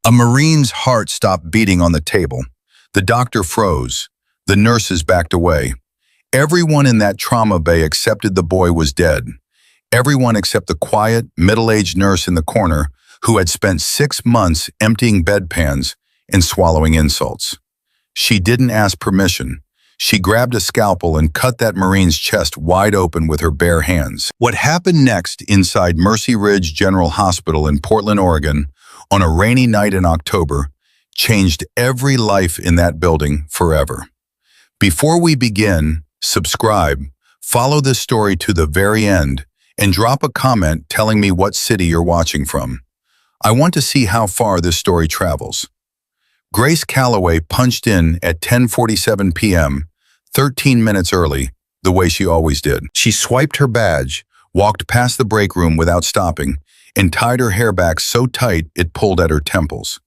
A Marine's heart stopped beating on the table. The doctor froze. The nurses backed away. Everyone in that trauma bay accepted the boy was dead. Everyone except the quiet, middle-aged nurse in the corner who had spent 6 months emptying bedpans and swallowing insults. She didn't ask permission. She grabbed a scalpel and cut that Marine's chest wide open with her bare hands. What happened next inside Mercy Ridge General Hospital in Portland, Oregon, on a rainy night in October, changed every life in that building forever. Before we begin, subscribe, follow this story to the very end, and drop a comment telling me what city you're watching from. I want to see how far this story travels. Grace Calloway punched in at 10:47 p.m., 13 minutes early, the way she always did. She swiped her badge, walked past the break room without stopping, and tied her hair back so tight it pulled at her temples.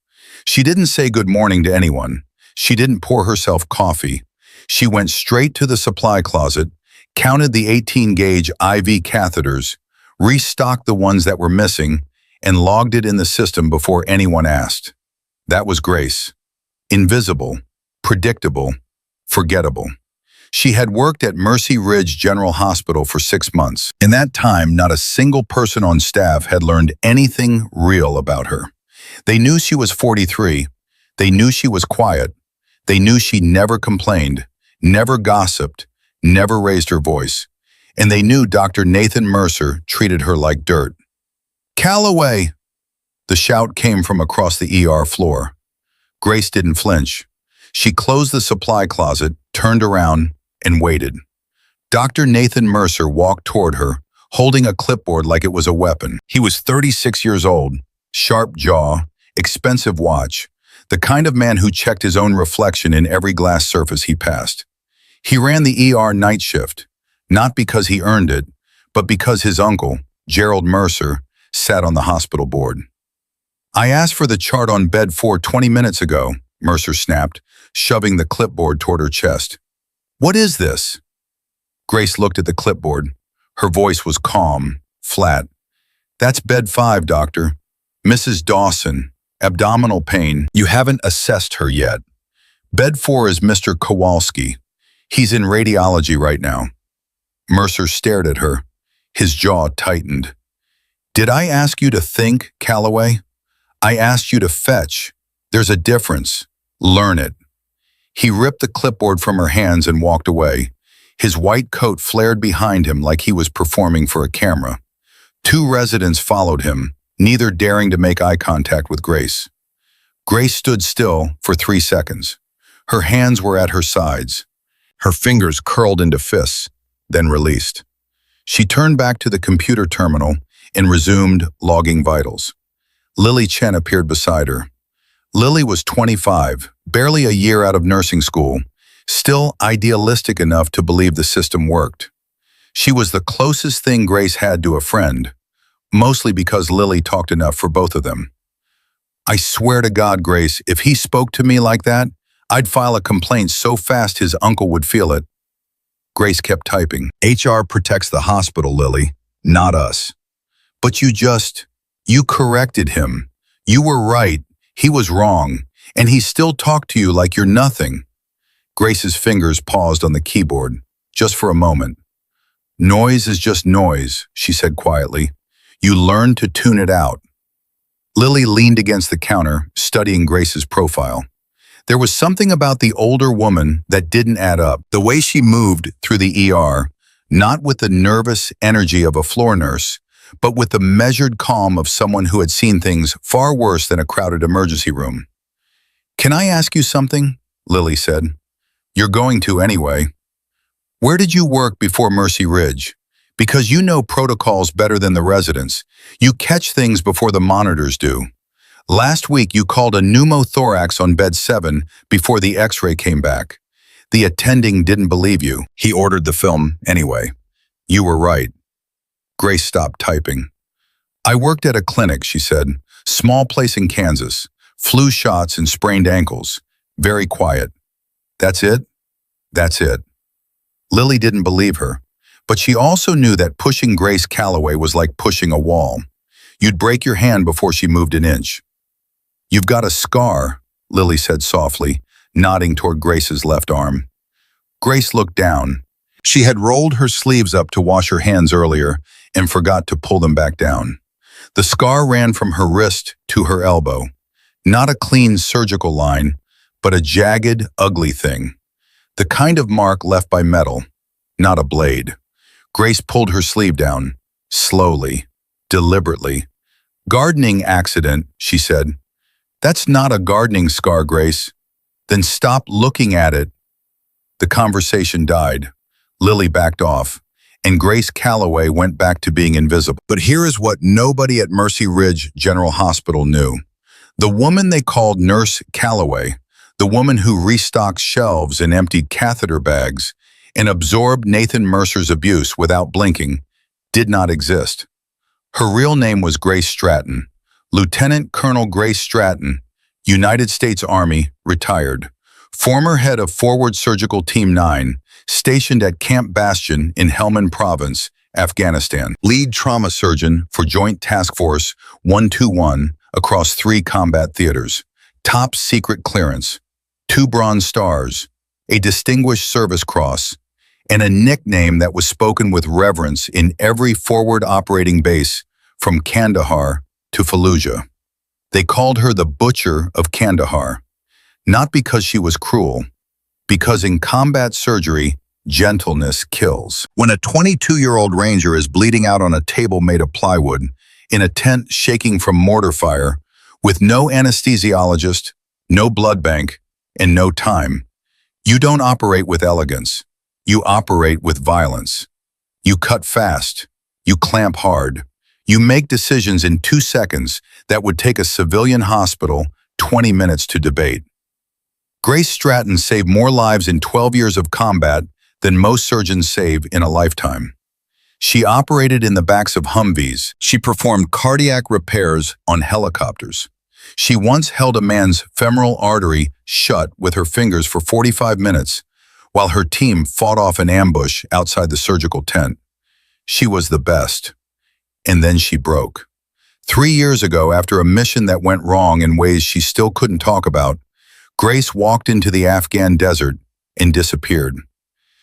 She didn't say good morning to anyone. She didn't pour herself coffee. She went straight to the supply closet, counted the 18-gauge IV catheters, restocked the ones that were missing, and logged it in the system before anyone asked. That was Grace. Invisible, predictable, forgettable. She had worked at Mercy Ridge General Hospital for 6 months. In that time, not a single person on staff had learned anything real about her. They knew she was 43. They knew she was quiet. They knew she never complained, never gossiped, never raised her voice. And they knew Dr. Nathan Mercer treated her like dirt. "Calloway!" The shout came from across the ER floor. Grace didn't flinch. She closed the supply closet, turned around, and waited. Dr. Nathan Mercer walked toward her, holding a clipboard like it was a weapon. He was 36 years old, sharp jaw, expensive watch, the kind of man who checked his own reflection in every glass surface he passed. He ran the ER night shift, not because he earned it, but because his uncle, Gerald Mercer, sat on the hospital board. "I asked for the chart on bed 4 20 minutes ago," Mercer snapped, shoving the clipboard toward her chest. "What is this?" Grace looked at the clipboard. Her voice was calm, flat. "That's bed 5, doctor. Mrs. Dawson, abdominal pain. You haven't assessed her yet. Bed 4 is Mr. Kowalski. He's in radiology right now." Mercer stared at her. His jaw tightened. "Did I ask you to think, Calloway? I asked you to fetch. There's a difference. Learn it." He ripped the clipboard from her hands and walked away. His white coat flared behind him like he was performing for a camera. 2 residents followed him, neither daring to make eye contact with Grace. Grace stood still for 3 seconds. Her hands were at her sides. Her fingers curled into fists, then released. She turned back to the computer terminal and resumed logging vitals. Lily Chen appeared beside her. Lily was 25, barely a year out of nursing school, still idealistic enough to believe the system worked. She was the closest thing Grace had to a friend, mostly because Lily talked enough for both of them. "I swear to God, Grace, if he spoke to me like that, I'd file a complaint so fast his uncle would feel it." Grace kept typing. "HR protects the hospital, Lily, not us." "But you corrected him. You were right. He was wrong. And he still talked to you like you're nothing." Grace's fingers paused on the keyboard, just for a moment. "Noise is just noise," she said quietly. "You learn to tune it out." Lily leaned against the counter, studying Grace's profile. There was something about the older woman that didn't add up. The way she moved through the ER, not with the nervous energy of a floor nurse, but with the measured calm of someone who had seen things far worse than a crowded emergency room. "Can I ask you something?" Lily said. "You're going to anyway. Where did you work before Mercy Ridge? Because you know protocols better than the residents. You catch things before the monitors do. Last week you called a pneumothorax on bed 7 before the x-ray came back. The attending didn't believe you. He ordered the film anyway. You were right." Grace stopped typing. "I worked at a clinic," she said. "Small place in Kansas. Flu shots and sprained ankles. Very quiet." "That's it?" "That's it." Lily didn't believe her, but she also knew that pushing Grace Calloway was like pushing a wall. You'd break your hand before she moved an inch. "You've got a scar," Lily said softly, nodding toward Grace's left arm. Grace looked down. She had rolled her sleeves up to wash her hands earlier and forgot to pull them back down. The scar ran from her wrist to her elbow. Not a clean surgical line, but a jagged, ugly thing. The kind of mark left by metal, not a blade. Grace pulled her sleeve down, slowly, deliberately. "Gardening accident," she said. "That's not a gardening scar, Grace." "Then stop looking at it." The conversation died. Lily backed off, and Grace Calloway went back to being invisible. But here is what nobody at Mercy Ridge General Hospital knew. The woman they called Nurse Calloway, the woman who restocked shelves and emptied catheter bags and absorbed Nathan Mercer's abuse without blinking, did not exist. Her real name was Grace Stratton, Lieutenant Colonel Grace Stratton, United States Army, retired, former head of Forward Surgical Team 9, stationed at Camp Bastion in Helmand Province, Afghanistan, lead trauma surgeon for Joint Task Force 121 across 3 combat theaters, top secret clearance, 2 Bronze Stars, a Distinguished Service Cross, and a nickname that was spoken with reverence in every forward operating base from Kandahar to Fallujah. They called her the Butcher of Kandahar, not because she was cruel, because in combat surgery, gentleness kills. When a 22-year-old Ranger is bleeding out on a table made of plywood, in a tent shaking from mortar fire, with no anesthesiologist, no blood bank, and no time, you don't operate with elegance. You operate with violence. You cut fast. You clamp hard. You make decisions in 2 seconds that would take a civilian hospital 20 minutes to debate. Grace Stratton saved more lives in 12 years of combat than most surgeons save in a lifetime. She operated in the backs of Humvees. She performed cardiac repairs on helicopters. She once held a man's femoral artery shut with her fingers for 45 minutes while her team fought off an ambush outside the surgical tent. She was the best. And then she broke. 3 years ago, after a mission that went wrong in ways she still couldn't talk about, Grace walked into the Afghan desert and disappeared.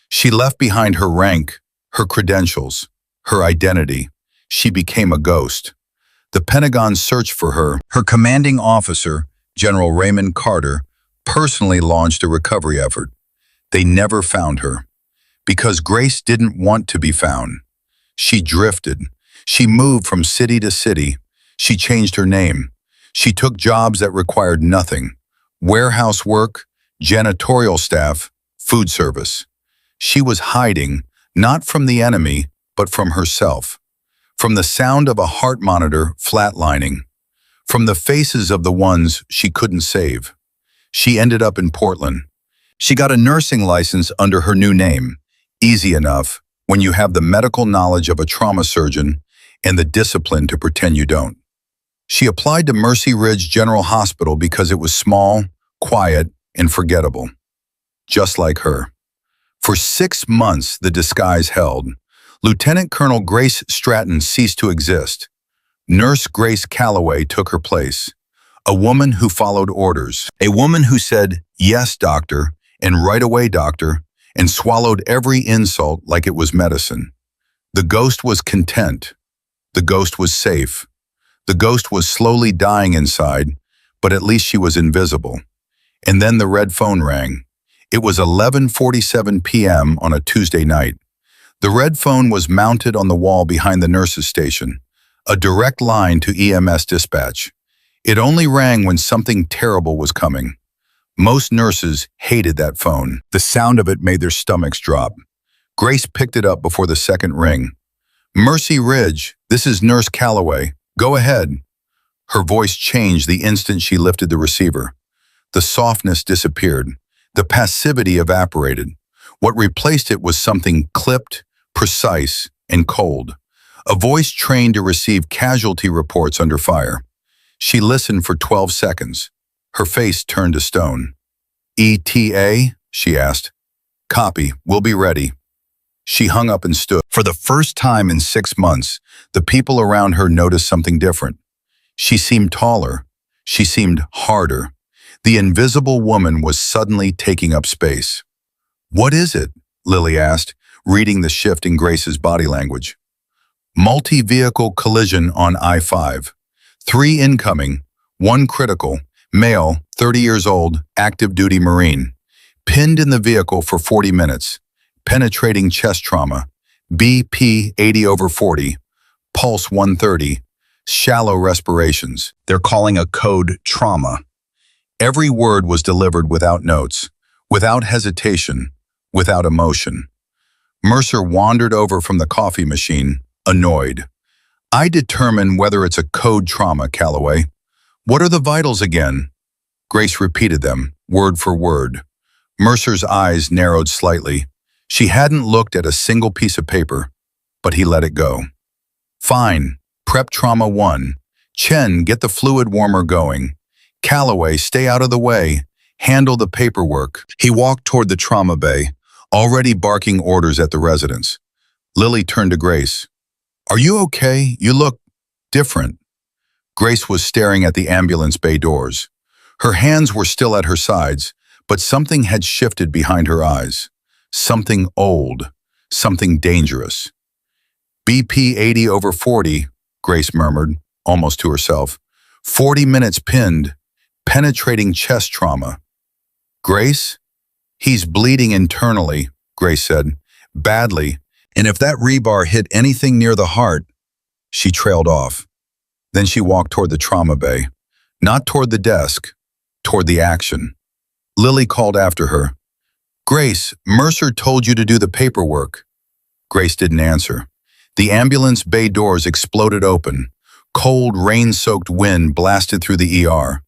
She left behind her rank, her credentials, her identity. She became a ghost. The Pentagon searched for her. Her commanding officer, General Raymond Carter, personally launched a recovery effort. They never found her. Because Grace didn't want to be found. She drifted. She moved from city to city. She changed her name. She took jobs that required nothing. Warehouse work, janitorial staff, food service. She was hiding, not from the enemy, but from herself. From the sound of a heart monitor flatlining. From the faces of the ones she couldn't save. She ended up in Portland. She got a nursing license under her new name. Easy enough when you have the medical knowledge of a trauma surgeon and the discipline to pretend you don't. She applied to Mercy Ridge General Hospital because it was small, quiet, and forgettable. Just like her. For 6 months, the disguise held. Lieutenant Colonel Grace Stratton ceased to exist. Nurse Grace Calloway took her place. A woman who followed orders. A woman who said, "Yes, doctor," and "Right away, doctor," and swallowed every insult like it was medicine. The ghost was content. The ghost was safe. The ghost was slowly dying inside, but at least she was invisible. And then the red phone rang. It was 11:47 p.m. on a Tuesday night. The red phone was mounted on the wall behind the nurse's station, a direct line to EMS dispatch. It only rang when something terrible was coming. Most nurses hated that phone. The sound of it made their stomachs drop. Grace picked it up before the second ring. "Mercy Ridge, this is Nurse Calloway. Go ahead." Her voice changed the instant she lifted the receiver. The softness disappeared. The passivity evaporated. What replaced it was something clipped, precise, and cold. A voice trained to receive casualty reports under fire. She listened for 12 seconds. Her face turned to stone. "ETA?" she asked. "Copy. We'll be ready." She hung up and stood. For the first time in 6 months, the people around her noticed something different. She seemed taller. She seemed harder. The invisible woman was suddenly taking up space. "What is it?" Lily asked, reading the shift in Grace's body language. "Multi-vehicle collision on I-5. 3 incoming, 1 critical, male, 30 years old, active-duty Marine. Pinned in the vehicle for 40 minutes. Penetrating chest trauma. BP 80/40. Pulse 130. Shallow respirations." They're calling a code trauma. Every word was delivered without notes, without hesitation, without emotion. Mercer wandered over from the coffee machine, annoyed. "I determine whether it's a code trauma, Calloway. What are the vitals again?" Grace repeated them, word for word. Mercer's eyes narrowed slightly. She hadn't looked at a single piece of paper, but he let it go. "Fine. Prep trauma 1. Chen, get the fluid warmer going. Calloway, stay out of the way. Handle the paperwork." He walked toward the trauma bay, already barking orders at the residents. Lily turned to Grace. "Are you okay? You look different." Grace was staring at the ambulance bay doors. Her hands were still at her sides, but something had shifted behind her eyes. Something old, something dangerous. "BP 80/40, Grace murmured, almost to herself. 40 minutes pinned, penetrating chest trauma." "Grace?" "He's bleeding internally," Grace said. "Badly, and if that rebar hit anything near the heart..." She trailed off. Then she walked toward the trauma bay. Not toward the desk, toward the action. Lily called after her. "Grace, Mercer told you to do the paperwork." Grace didn't answer. The ambulance bay doors exploded open. Cold, rain-soaked wind blasted through the ER.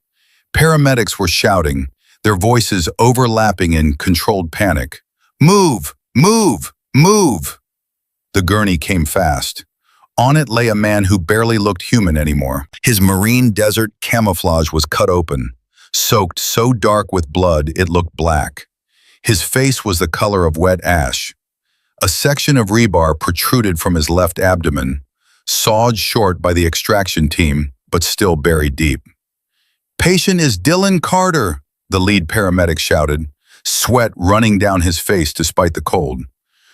Paramedics were shouting, their voices overlapping in controlled panic. "Move! Move! Move!" The gurney came fast. On it lay a man who barely looked human anymore. His marine desert camouflage was cut open, soaked so dark with blood it looked black. His face was the color of wet ash. A section of rebar protruded from his left abdomen, sawed short by the extraction team, but still buried deep. "Patient is Dylan Carter," the lead paramedic shouted, sweat running down his face despite the cold.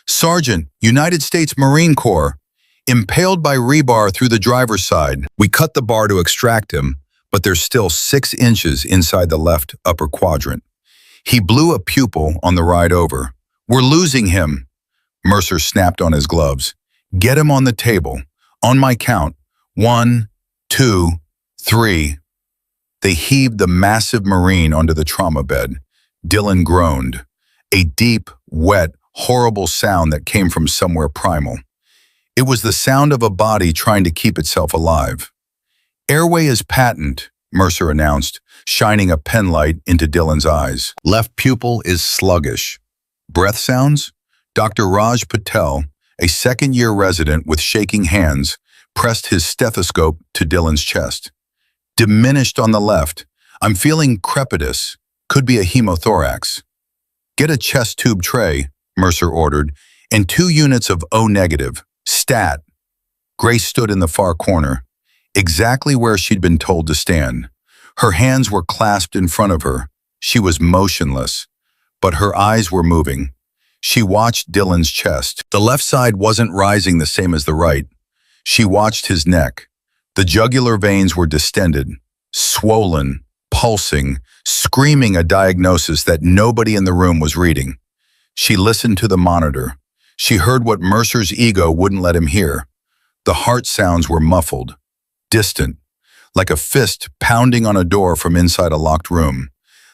"Sergeant, United States Marine Corps, impaled by rebar through the driver's side. We cut the bar to extract him, but there's still 6 inches inside the left upper quadrant. He blew a pupil on the ride over. We're losing him." Mercer snapped on his gloves. "Get him on the table. On my count. 1, 2, 3. They heaved the massive Marine onto the trauma bed. Dylan groaned. A deep, wet, horrible sound that came from somewhere primal. It was the sound of a body trying to keep itself alive. "Airway is patent," Mercer announced, shining a penlight into Dylan's eyes. "Left pupil is sluggish." "Breath sounds?" Dr. Raj Patel, a second-year resident with shaking hands, pressed his stethoscope to Dylan's chest. "Diminished on the left. I'm feeling crepitus. Could be a hemothorax." "Get a chest tube tray," Mercer ordered, "and 2 units of O-negative. Stat." Grace stood in the far corner, exactly where she'd been told to stand. Her hands were clasped in front of her. She was motionless, but her eyes were moving. She watched Dylan's chest. The left side wasn't rising the same as the right. She watched his neck. The jugular veins were distended, swollen, pulsing, screaming a diagnosis that nobody in the room was reading. She listened to the monitor. She heard what Mercer's ego wouldn't let him hear. The heart sounds were muffled, distant, like a fist pounding on a door from inside a locked room.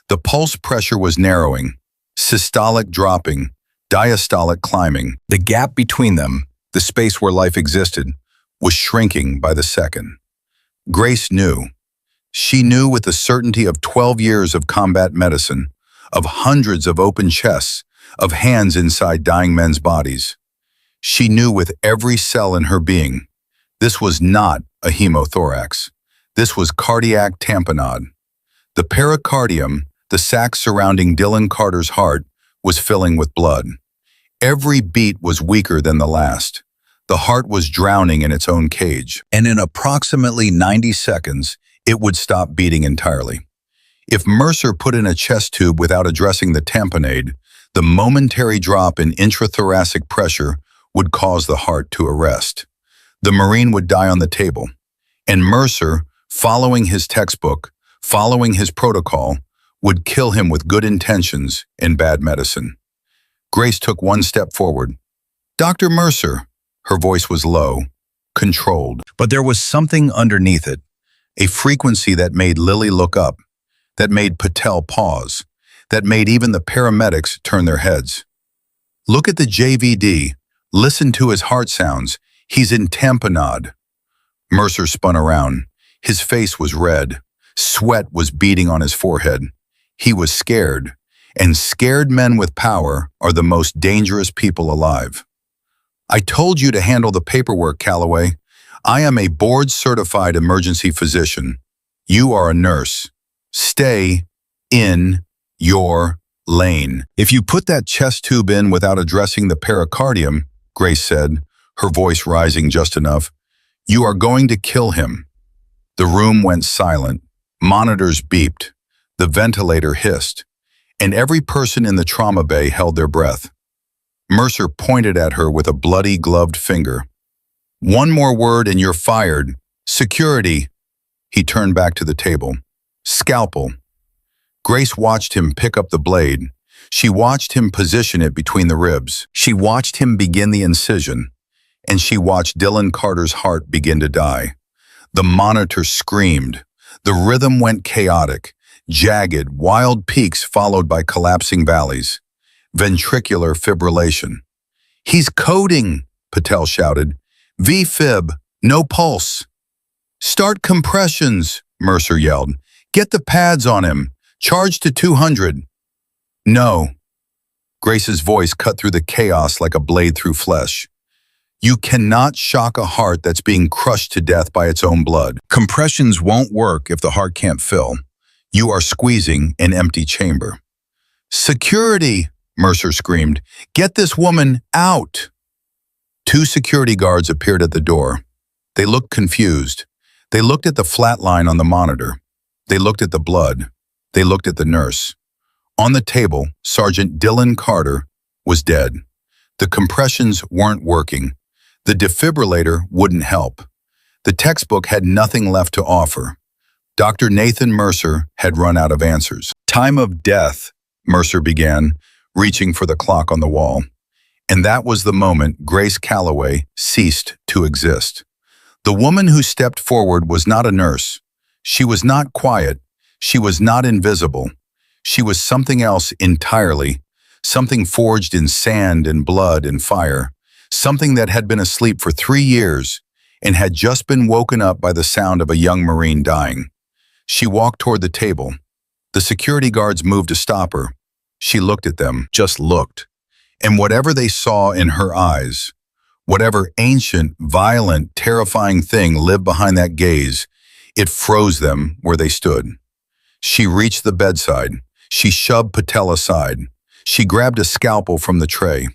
The pulse pressure was narrowing, systolic dropping, diastolic climbing. The gap between them, the space where life existed, was shrinking by the second. Grace knew. She knew with the certainty of 12 years of combat medicine, of hundreds of open chests, of hands inside dying men's bodies. She knew with every cell in her being, this was not a hemothorax. This was cardiac tamponade. The pericardium, the sac surrounding Dylan Carter's heart, was filling with blood. Every beat was weaker than the last. The heart was drowning in its own cage. And in approximately 90 seconds, it would stop beating entirely. If Mercer put in a chest tube without addressing the tamponade, the momentary drop in intrathoracic pressure would cause the heart to arrest. The Marine would die on the table, and Mercer, following his textbook, following his protocol, would kill him with good intentions and bad medicine. Grace took one step forward. "Dr. Mercer," her voice was low, controlled, but there was something underneath it, a frequency that made Lily look up, that made Patel pause, that made even the paramedics turn their heads. "Look at the JVD. Listen to his heart sounds. He's in tamponade." Mercer spun around. His face was red. Sweat was beading on his forehead. He was scared, and scared men with power are the most dangerous people alive. "I told you to handle the paperwork, Calloway. I am a board-certified emergency physician. You are a nurse. Stay in your lane." "If you put that chest tube in without addressing the pericardium," Grace said, her voice rising just enough, "you are going to kill him." The room went silent. Monitors beeped. The ventilator hissed. And every person in the trauma bay held their breath. Mercer pointed at her with a bloody, gloved finger. "One more word and you're fired. Security." He turned back to the table. "Scalpel." Grace watched him pick up the blade. She watched him position it between the ribs. She watched him begin the incision. And she watched Dylan Carter's heart begin to die. The monitor screamed. The rhythm went chaotic, jagged, wild peaks followed by collapsing valleys. Ventricular fibrillation. "He's coding," Patel shouted. "V-fib, no pulse." "Start compressions," Mercer yelled. "Get the pads on him. Charge to 200. "No." Grace's voice cut through the chaos like a blade through flesh. "You cannot shock a heart that's being crushed to death by its own blood. Compressions won't work if the heart can't fill. You are squeezing an empty chamber." "Security," Mercer screamed. "Get this woman out." Two security guards appeared at the door. They looked confused. They looked at the flat line on the monitor. They looked at the blood. They looked at the nurse. On the table, Sergeant Dylan Carter was dead. The compressions weren't working. The defibrillator wouldn't help. The textbook had nothing left to offer. Dr. Nathan Mercer had run out of answers. "Time of death," Mercer began, reaching for the clock on the wall. And that was the moment Grace Calloway ceased to exist. The woman who stepped forward was not a nurse. She was not quiet. She was not invisible. She was something else entirely, something forged in sand and blood and fire, something that had been asleep for 3 years and had just been woken up by the sound of a young Marine dying. She walked toward the table. The security guards moved to stop her. She looked at them, just looked. And whatever they saw in her eyes, whatever ancient, violent, terrifying thing lived behind that gaze, it froze them where they stood. She reached the bedside. She shoved Patel aside. She grabbed a scalpel from the tray.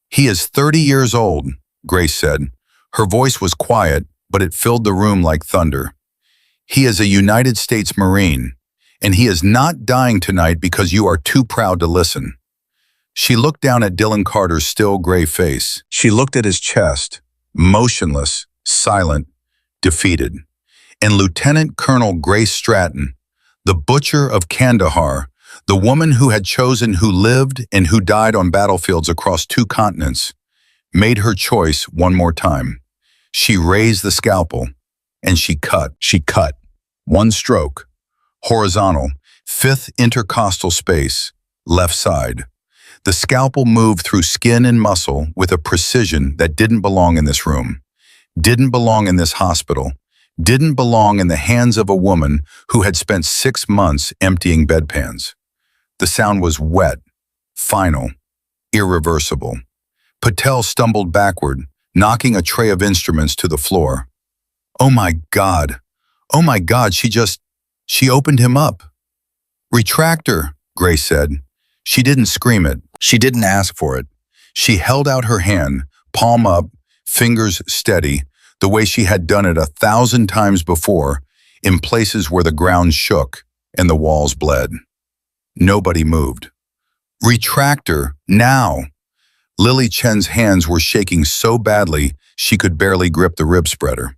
"He is 30 years old," Grace said. Her voice was quiet, but it filled the room like thunder. "He is a United States Marine, and he is not dying tonight because you are too proud to listen." She looked down at Dylan Carter's still gray face. She looked at his chest, motionless, silent, defeated. And Lieutenant Colonel Grace Stratton, the butcher of Kandahar, the woman who had chosen who lived and who died on battlefields across 2 continents, made her choice one more time. She raised the scalpel, and she cut. She cut. One stroke. Horizontal, 5th intercostal space, left side. The scalpel moved through skin and muscle with a precision that didn't belong in this room, didn't belong in this hospital, didn't belong in the hands of a woman who had spent 6 months emptying bedpans. The sound was wet, final, irreversible. Patel stumbled backward, knocking a tray of instruments to the floor. "Oh my God! Oh my God, she opened him up." "Retractor," Grace said. She didn't scream it. She didn't ask for it. She held out her hand, palm up, fingers steady, the way she had done it 1,000 times before, in places where the ground shook and the walls bled. Nobody moved. Retractor, now! Lily Chen's hands were shaking so badly she could barely grip the rib spreader.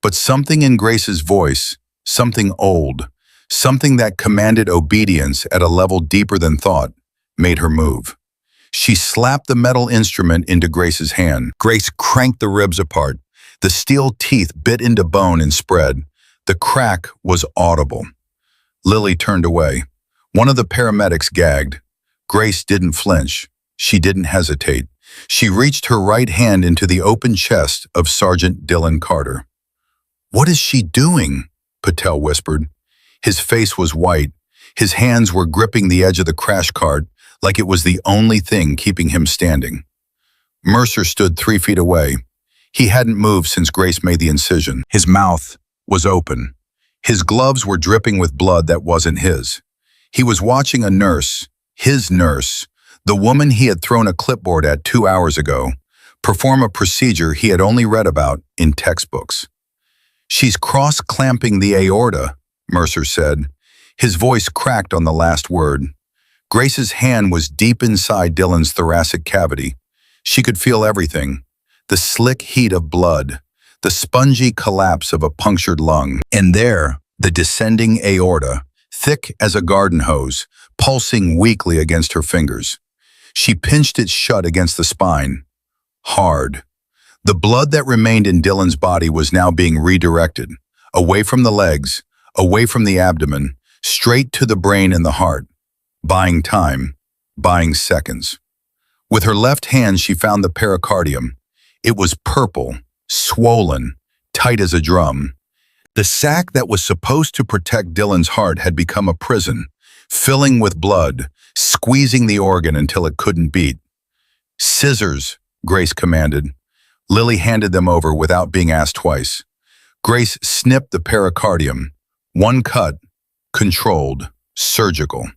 But something in Grace's voice, something old, something that commanded obedience at a level deeper than thought, made her move. She slapped the metal instrument into Grace's hand. Grace cranked the ribs apart. The steel teeth bit into bone and spread. The crack was audible. Lily turned away. One of the paramedics gagged. Grace didn't flinch. She didn't hesitate. She reached her right hand into the open chest of Sergeant Dylan Carter. "What is she doing?" Patel whispered. His face was white. His hands were gripping the edge of the crash cart like it was the only thing keeping him standing. Mercer stood 3 feet away. He hadn't moved since Grace made the incision. His mouth was open. His gloves were dripping with blood that wasn't his. He was watching a nurse, his nurse, the woman he had thrown a clipboard at 2 hours ago, perform a procedure he had only read about in textbooks. "She's cross-clamping the aorta," Mercer said. His voice cracked on the last word. Grace's hand was deep inside Dylan's thoracic cavity. She could feel everything. The slick heat of blood, the spongy collapse of a punctured lung, and there, the descending aorta, thick as a garden hose, pulsing weakly against her fingers. She pinched it shut against the spine. Hard. The blood that remained in Dylan's body was now being redirected, away from the legs, away from the abdomen, straight to the brain and the heart. Buying time, buying seconds. With her left hand, she found the pericardium. It was purple, swollen, tight as a drum. The sac that was supposed to protect Dylan's heart had become a prison, filling with blood, squeezing the organ until it couldn't beat. "Scissors," Grace commanded. Lily handed them over without being asked twice. Grace snipped the pericardium. One cut, controlled, surgical.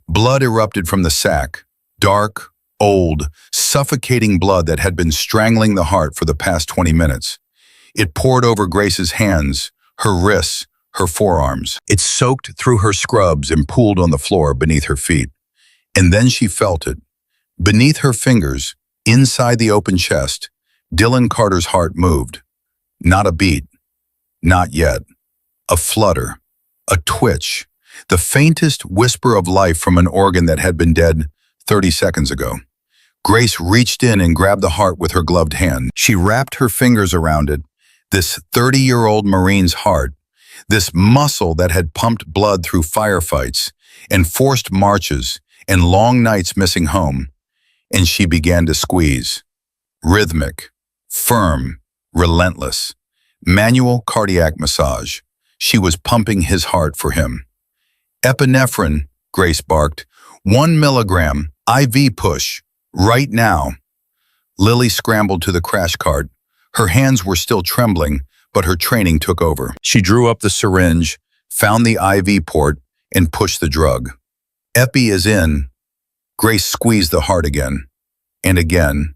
Blood erupted from the sac, dark, old, suffocating blood that had been strangling the heart for the past 20 minutes. It poured over Grace's hands, her wrists, her forearms. It soaked through her scrubs and pooled on the floor beneath her feet. And then she felt it. Beneath her fingers, inside the open chest, Dylan Carter's heart moved. Not a beat. Not yet. A flutter. A twitch. The faintest whisper of life from an organ that had been dead 30 seconds ago. Grace reached in and grabbed the heart with her gloved hand. She wrapped her fingers around it. This 30-year-old Marine's heart. This muscle that had pumped blood through firefights and forced marches and long nights missing home. And she began to squeeze. Rhythmic, firm, relentless. Manual cardiac massage. She was pumping his heart for him. "Epinephrine," Grace barked. 1 milligram, IV push, right now. Lily scrambled to the crash cart. Her hands were still trembling, but her training took over. She drew up the syringe, found the IV port, and pushed the drug. "Epi is in." Grace squeezed the heart again, and again,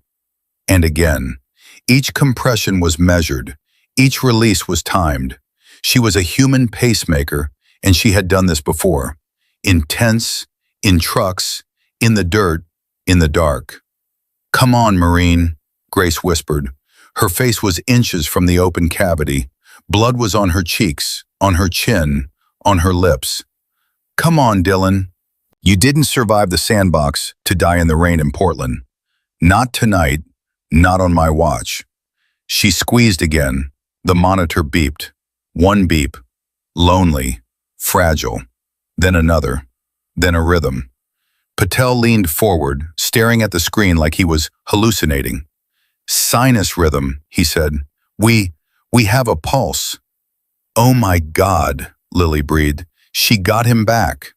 and again. Each compression was measured. Each release was timed. She was a human pacemaker, and she had done this before. In tents, in trucks, in the dirt, in the dark. "Come on, Marine," Grace whispered. Her face was inches from the open cavity. Blood was on her cheeks, on her chin, on her lips. "Come on, Dylan. You didn't survive the sandbox to die in the rain in Portland. Not tonight, not on my watch." She squeezed again. The monitor beeped. One beep. Lonely, fragile. Then another. Then a rhythm. Patel leaned forward, staring at the screen like he was hallucinating. "Sinus rhythm," he said. We have a pulse." "Oh my God," Lily breathed. She got him back.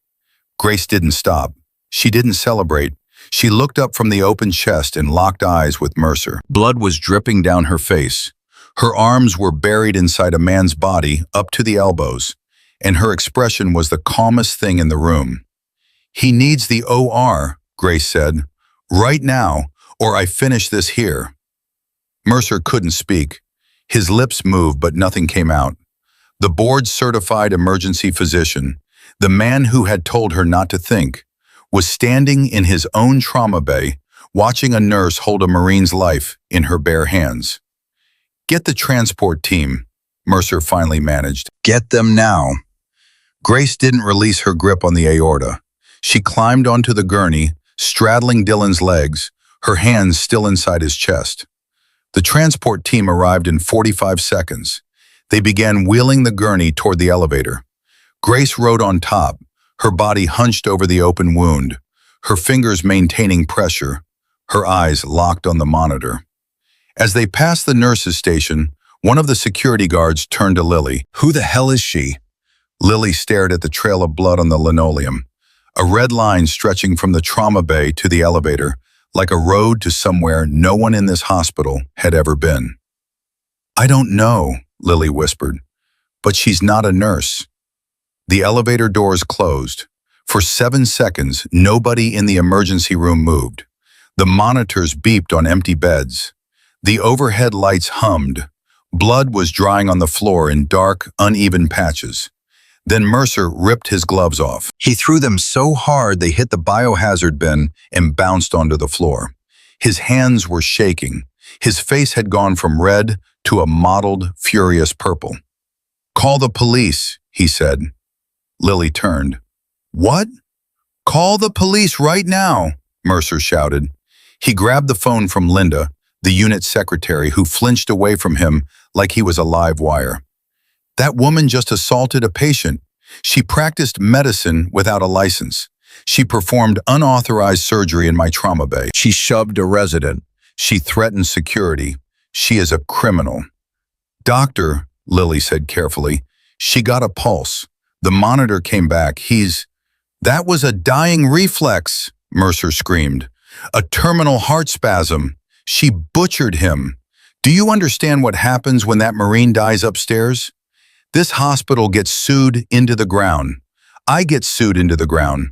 Grace didn't stop. She didn't celebrate. She looked up from the open chest and locked eyes with Mercer. Blood was dripping down her face. Her arms were buried inside a man's body up to the elbows, and her expression was the calmest thing in the room. "He needs the OR," Grace said. "Right now, or I finish this here." Mercer couldn't speak. His lips moved, but nothing came out. The board-certified emergency physician, the man who had told her not to think, was standing in his own trauma bay, watching a nurse hold a Marine's life in her bare hands. "Get the transport team," Mercer finally managed. "Get them now." Grace didn't release her grip on the aorta. She climbed onto the gurney, straddling Dylan's legs, her hands still inside his chest. The transport team arrived in 45 seconds. They began wheeling the gurney toward the elevator. Grace rode on top, her body hunched over the open wound, her fingers maintaining pressure, her eyes locked on the monitor. As they passed the nurse's station, one of the security guards turned to Lily. "Who the hell is she?" Lily stared at the trail of blood on the linoleum, a red line stretching from the trauma bay to the elevator, like a road to somewhere no one in this hospital had ever been. "I don't know," Lily whispered, "but she's not a nurse." The elevator doors closed. For 7 seconds, nobody in the emergency room moved. The monitors beeped on empty beds. The overhead lights hummed. Blood was drying on the floor in dark, uneven patches. Then Mercer ripped his gloves off. He threw them so hard they hit the biohazard bin and bounced onto the floor. His hands were shaking. His face had gone from red to a mottled, furious purple. "Call the police," he said. Lily turned. "What?" "Call the police right now," Mercer shouted. He grabbed the phone from Linda, the unit secretary, who flinched away from him like he was a live wire. "That woman just assaulted a patient. She practiced medicine without a license. She performed unauthorized surgery in my trauma bay. She shoved a resident. She threatened security. She is a criminal." "Doctor," Lily said carefully, "she got a pulse. The monitor came back. That was a dying reflex," Mercer screamed. "A terminal heart spasm. She butchered him. Do you understand what happens when that Marine dies upstairs? This hospital gets sued into the ground. I get sued into the ground.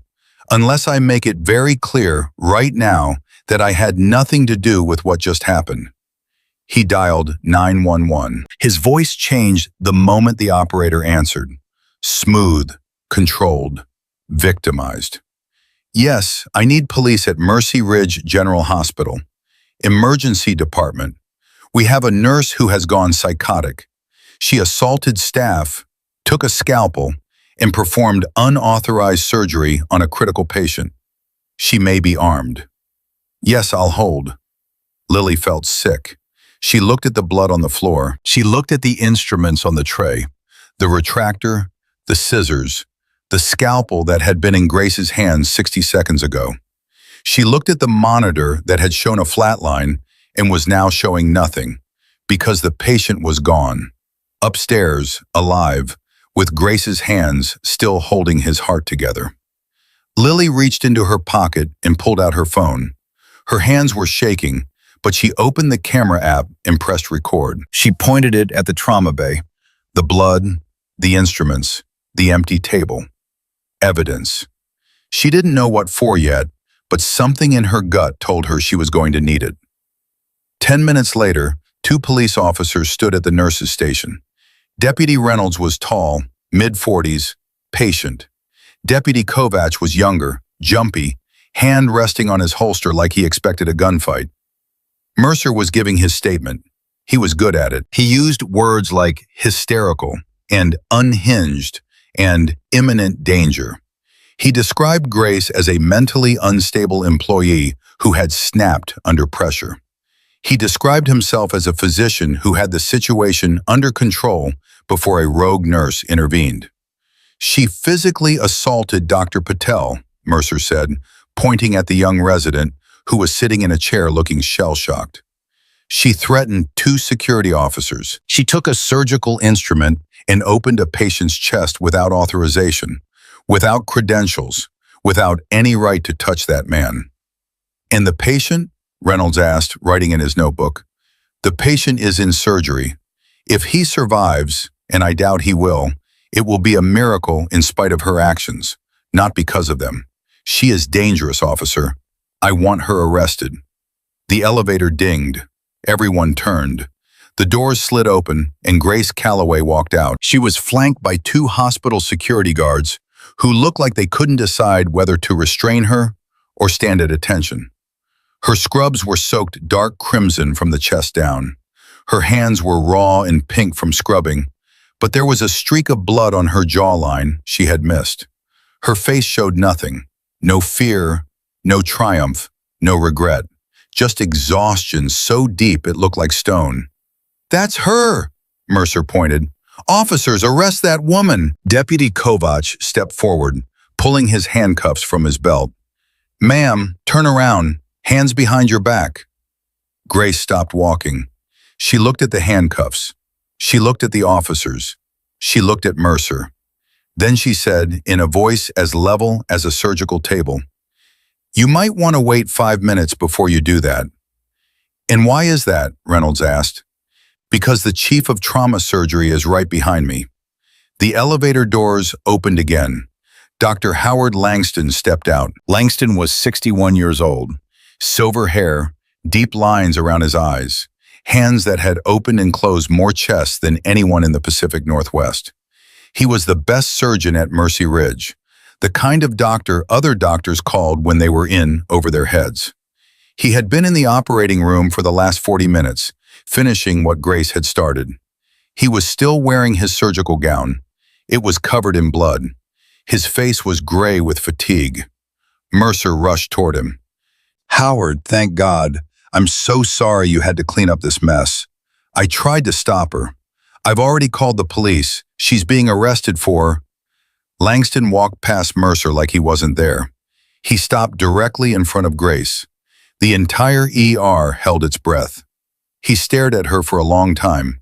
Unless I make it very clear right now that I had nothing to do with what just happened." He dialed 911. His voice changed the moment the operator answered. Smooth, controlled, victimized. "Yes, I need police at Mercy Ridge General Hospital. Emergency department. We have a nurse who has gone psychotic. She assaulted staff, took a scalpel, and performed unauthorized surgery on a critical patient. She may be armed." "Yes, I'll hold." Lily felt sick. She looked at the blood on the floor. She looked at the instruments on the tray, the retractor, the scissors, the scalpel that had been in Grace's hands 60 seconds ago. She looked at the monitor that had shown a flat line and was now showing nothing, because the patient was gone. Upstairs, alive, with Grace's hands still holding his heart together. Lily reached into her pocket and pulled out her phone. Her hands were shaking, but she opened the camera app and pressed record. She pointed it at the trauma bay. The blood, the instruments, the empty table. Evidence. She didn't know what for yet, but something in her gut told her she was going to need it. 10 minutes later, 2 police officers stood at the nurse's station. Deputy Reynolds was tall, mid-40s, patient. Deputy Kovacs was younger, jumpy, hand resting on his holster like he expected a gunfight. Mercer was giving his statement. He was good at it. He used words like hysterical and unhinged and imminent danger. He described Grace as a mentally unstable employee who had snapped under pressure. He described himself as a physician who had the situation under control before a rogue nurse intervened. "She physically assaulted Dr. Patel," Mercer said, pointing at the young resident who was sitting in a chair looking shell-shocked. "She threatened 2 security officers. She took a surgical instrument and opened a patient's chest without authorization, without credentials, without any right to touch that man." "And the patient?" Reynolds asked, writing in his notebook. "The patient is in surgery. If he survives, and I doubt he will, it will be a miracle in spite of her actions, not because of them. She is dangerous, officer. I want her arrested." The elevator dinged. Everyone turned. The doors slid open, and Grace Calloway walked out. She was flanked by two hospital security guards who looked like they couldn't decide whether to restrain her or stand at attention. Her scrubs were soaked dark crimson from the chest down. Her hands were raw and pink from scrubbing, but there was a streak of blood on her jawline she had missed. Her face showed nothing, no fear, no triumph, no regret, just exhaustion so deep it looked like stone. "That's her," Mercer pointed. "Officers, arrest that woman." Deputy Kovac stepped forward, pulling his handcuffs from his belt. "Ma'am, turn around, hands behind your back." Grace stopped walking. She looked at the handcuffs. She looked at the officers. She looked at Mercer. Then she said, in a voice as level as a surgical table, "You might want to wait 5 minutes before you do that." "And why is that?" Reynolds asked. "Because the chief of trauma surgery is right behind me." The elevator doors opened again. Dr. Howard Langston stepped out. Langston was 61 years old. Silver hair, deep lines around his eyes, hands that had opened and closed more chests than anyone in the Pacific Northwest. He was the best surgeon at Mercy Ridge, the kind of doctor other doctors called when they were in over their heads. He had been in the operating room for the last 40 minutes, finishing what Grace had started. He was still wearing his surgical gown. It was covered in blood. His face was gray with fatigue. Mercer rushed toward him. "Howard, thank God. I'm so sorry you had to clean up this mess. I tried to stop her. I've already called the police. She's being arrested for..." Langston walked past Mercer like he wasn't there. He stopped directly in front of Grace. The entire ER held its breath. He stared at her for a long time.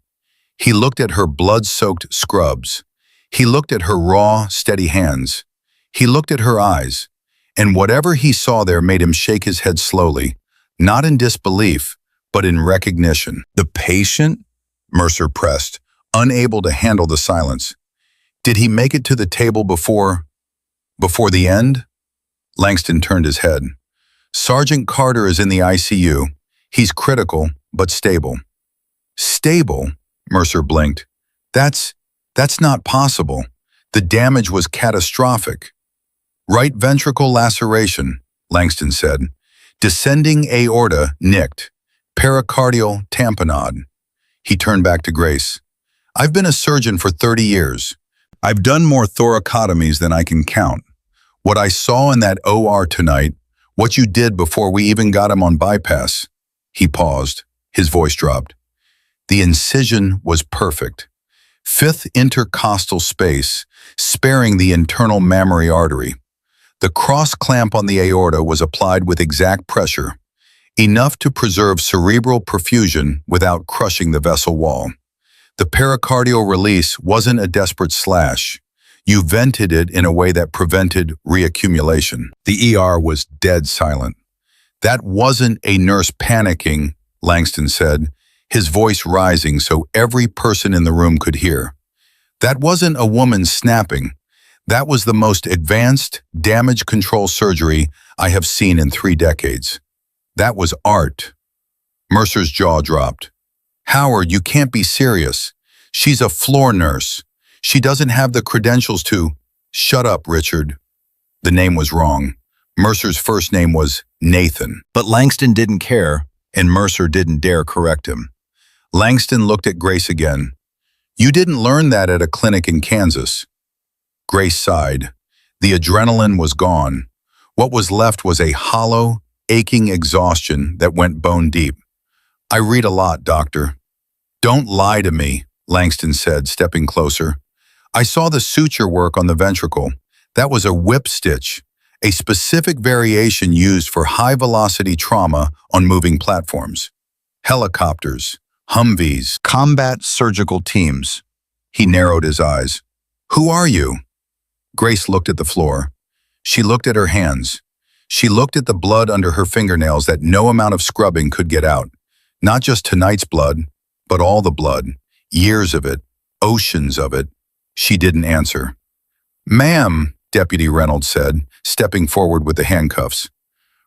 He looked at her blood-soaked scrubs. He looked at her raw, steady hands. He looked at her eyes. And whatever he saw there made him shake his head slowly, not in disbelief, but in recognition. "The patient?" Mercer pressed, unable to handle the silence. "Did he make it to the table before the end?" Langston turned his head. "Sergeant Carter is in the ICU. He's critical, but stable." "Stable?" Mercer blinked. That's not possible. The damage was catastrophic." "Right ventricle laceration," Langston said. "Descending aorta nicked. Pericardial tamponade." He turned back to Grace. "I've been a surgeon for 30 years. I've done more thoracotomies than I can count. What I saw in that OR tonight, what you did before we even got him on bypass." He paused. His voice dropped. "The incision was perfect. 5th intercostal space, sparing the internal mammary artery. The cross clamp on the aorta was applied with exact pressure, enough to preserve cerebral perfusion without crushing the vessel wall. The pericardial release wasn't a desperate slash. You vented it in a way that prevented reaccumulation." The ER was dead silent. "That wasn't a nurse panicking," Langston said, his voice rising so every person in the room could hear. "That wasn't a woman snapping. That was the most advanced damage control surgery I have seen in 3 decades. That was art." Mercer's jaw dropped. "Howard, you can't be serious. She's a floor nurse. She doesn't have the credentials to..." "Shut up, Richard." The name was wrong. Mercer's first name was Nathan. But Langston didn't care, and Mercer didn't dare correct him. Langston looked at Grace again. "You didn't learn that at a clinic in Kansas." Grace sighed. The adrenaline was gone. What was left was a hollow, aching exhaustion that went bone deep. "I read a lot, doctor." "Don't lie to me," Langston said, stepping closer. "I saw the suture work on the ventricle. That was a whip stitch, a specific variation used for high-velocity trauma on moving platforms. Helicopters, Humvees, combat surgical teams." He narrowed his eyes. "Who are you?" Grace looked at the floor. She looked at her hands. She looked at the blood under her fingernails that no amount of scrubbing could get out. Not just tonight's blood, but all the blood, years of it, oceans of it. She didn't answer. "Ma'am," Deputy Reynolds said, stepping forward with the handcuffs.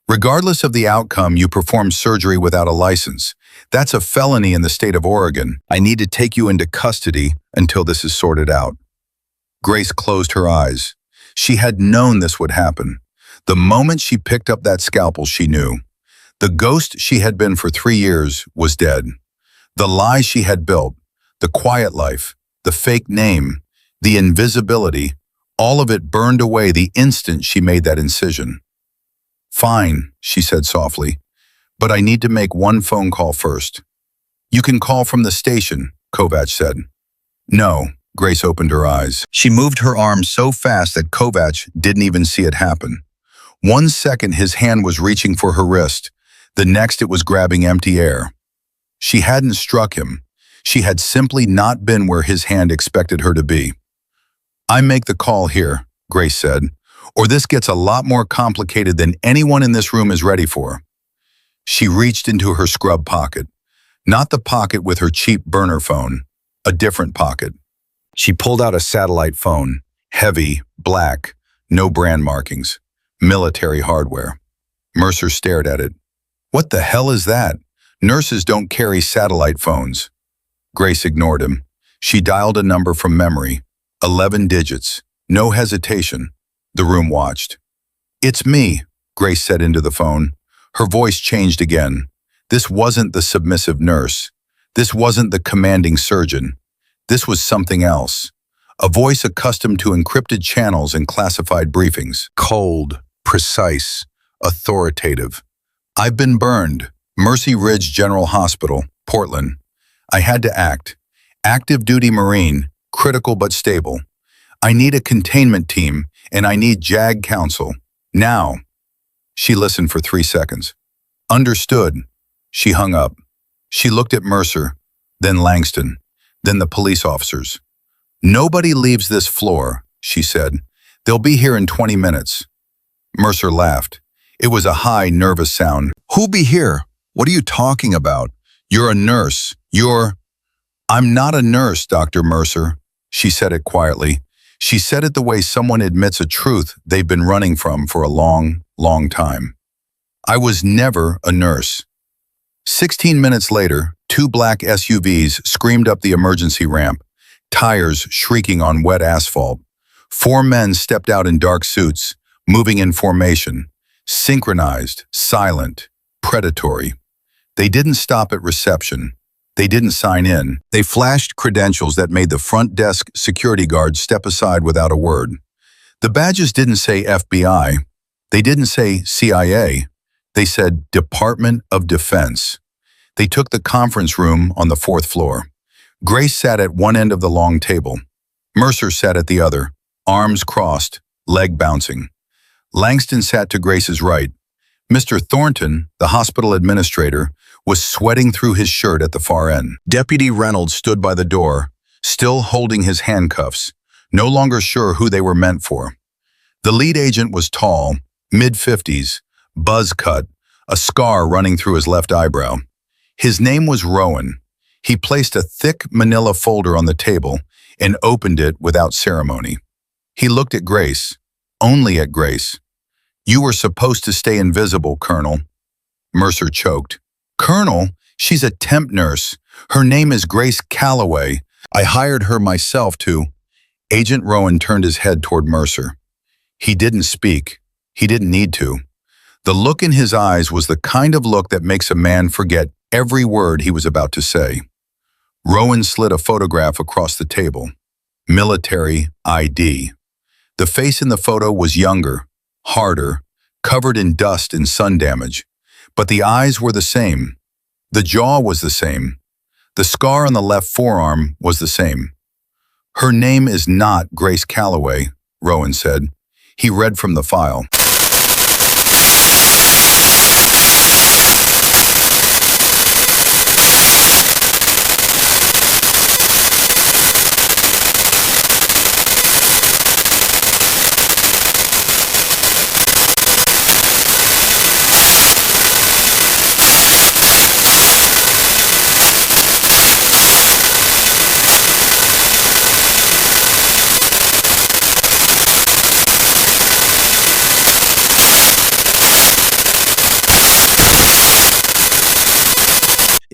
Regardless of the outcome, you perform surgery without a license. That's a felony in the state of Oregon. I need to take you into custody until this is sorted out." Grace closed her eyes. She had known this would happen. The moment she picked up that scalpel, she knew. The ghost she had been for 3 years was dead. The lie she had built, the quiet life, the fake name, the invisibility, all of it burned away the instant she made that incision. "Fine," she said softly, "but I need to make one phone call first." "You can call from the station," Kovac said. "No." Grace opened her eyes. She moved her arm so fast that Kovac didn't even see it happen. 1 second his hand was reaching for her wrist. The next it was grabbing empty air. She hadn't struck him. She had simply not been where his hand expected her to be. "I make the call here," Grace said, "or this gets a lot more complicated than anyone in this room is ready for." She reached into her scrub pocket. Not the pocket with her cheap burner phone, a different pocket. She pulled out a satellite phone, heavy, black, no brand markings, military hardware. Mercer stared at it. "What the hell is that? Nurses don't carry satellite phones." Grace ignored him. She dialed a number from memory. 11 digits. No hesitation. The room watched. "It's me," Grace said into the phone. Her voice changed again. This wasn't the submissive nurse. This wasn't the commanding surgeon. This was something else. A voice accustomed to encrypted channels and classified briefings. Cold, precise, authoritative. "I've been burned. Mercy Ridge General Hospital, Portland. I had to act. Active duty Marine, critical but stable. I need a containment team, and I need JAG counsel. Now." She listened for 3 seconds. "Understood." She hung up. She looked at Mercer, then Langston, then the police officers. "Nobody leaves this floor," she said. "They'll be here in 20 minutes. Mercer laughed. It was a high, nervous sound. "Who'll be here? What are you talking about? You're a nurse. "I'm not a nurse, Dr. Mercer." She said it quietly. She said it the way someone admits a truth they've been running from for a long, long time. "I was never a nurse." 16 minutes later, 2 black SUVs screamed up the emergency ramp, tires shrieking on wet asphalt. 4 men stepped out in dark suits, moving in formation, synchronized, silent, predatory. They didn't stop at reception. They didn't sign in. They flashed credentials that made the front desk security guard step aside without a word. The badges didn't say FBI. They didn't say CIA. They said Department of Defense. They took the conference room on the 4th floor. Grace sat at one end of the long table. Mercer sat at the other, arms crossed, leg bouncing. Langston sat to Grace's right. Mr. Thornton, the hospital administrator, was sweating through his shirt at the far end. Deputy Reynolds stood by the door, still holding his handcuffs, no longer sure who they were meant for. The lead agent was tall, mid-50s, buzz cut, a scar running through his left eyebrow. His name was Rowan. He placed a thick manila folder on the table and opened it without ceremony. He looked at Grace, only at Grace. "You were supposed to stay invisible, Colonel." Mercer choked. "Colonel? She's a temp nurse. Her name is Grace Calloway. I hired her myself to—" Agent Rowan turned his head toward Mercer. He didn't speak. He didn't need to. The look in his eyes was the kind of look that makes a man forget every word he was about to say. Rowan slid a photograph across the table. Military ID. The face in the photo was younger, harder, covered in dust and sun damage. But the eyes were the same. The jaw was the same. The scar on the left forearm was the same. "Her name is not Grace Calloway," Rowan said. He read from the file.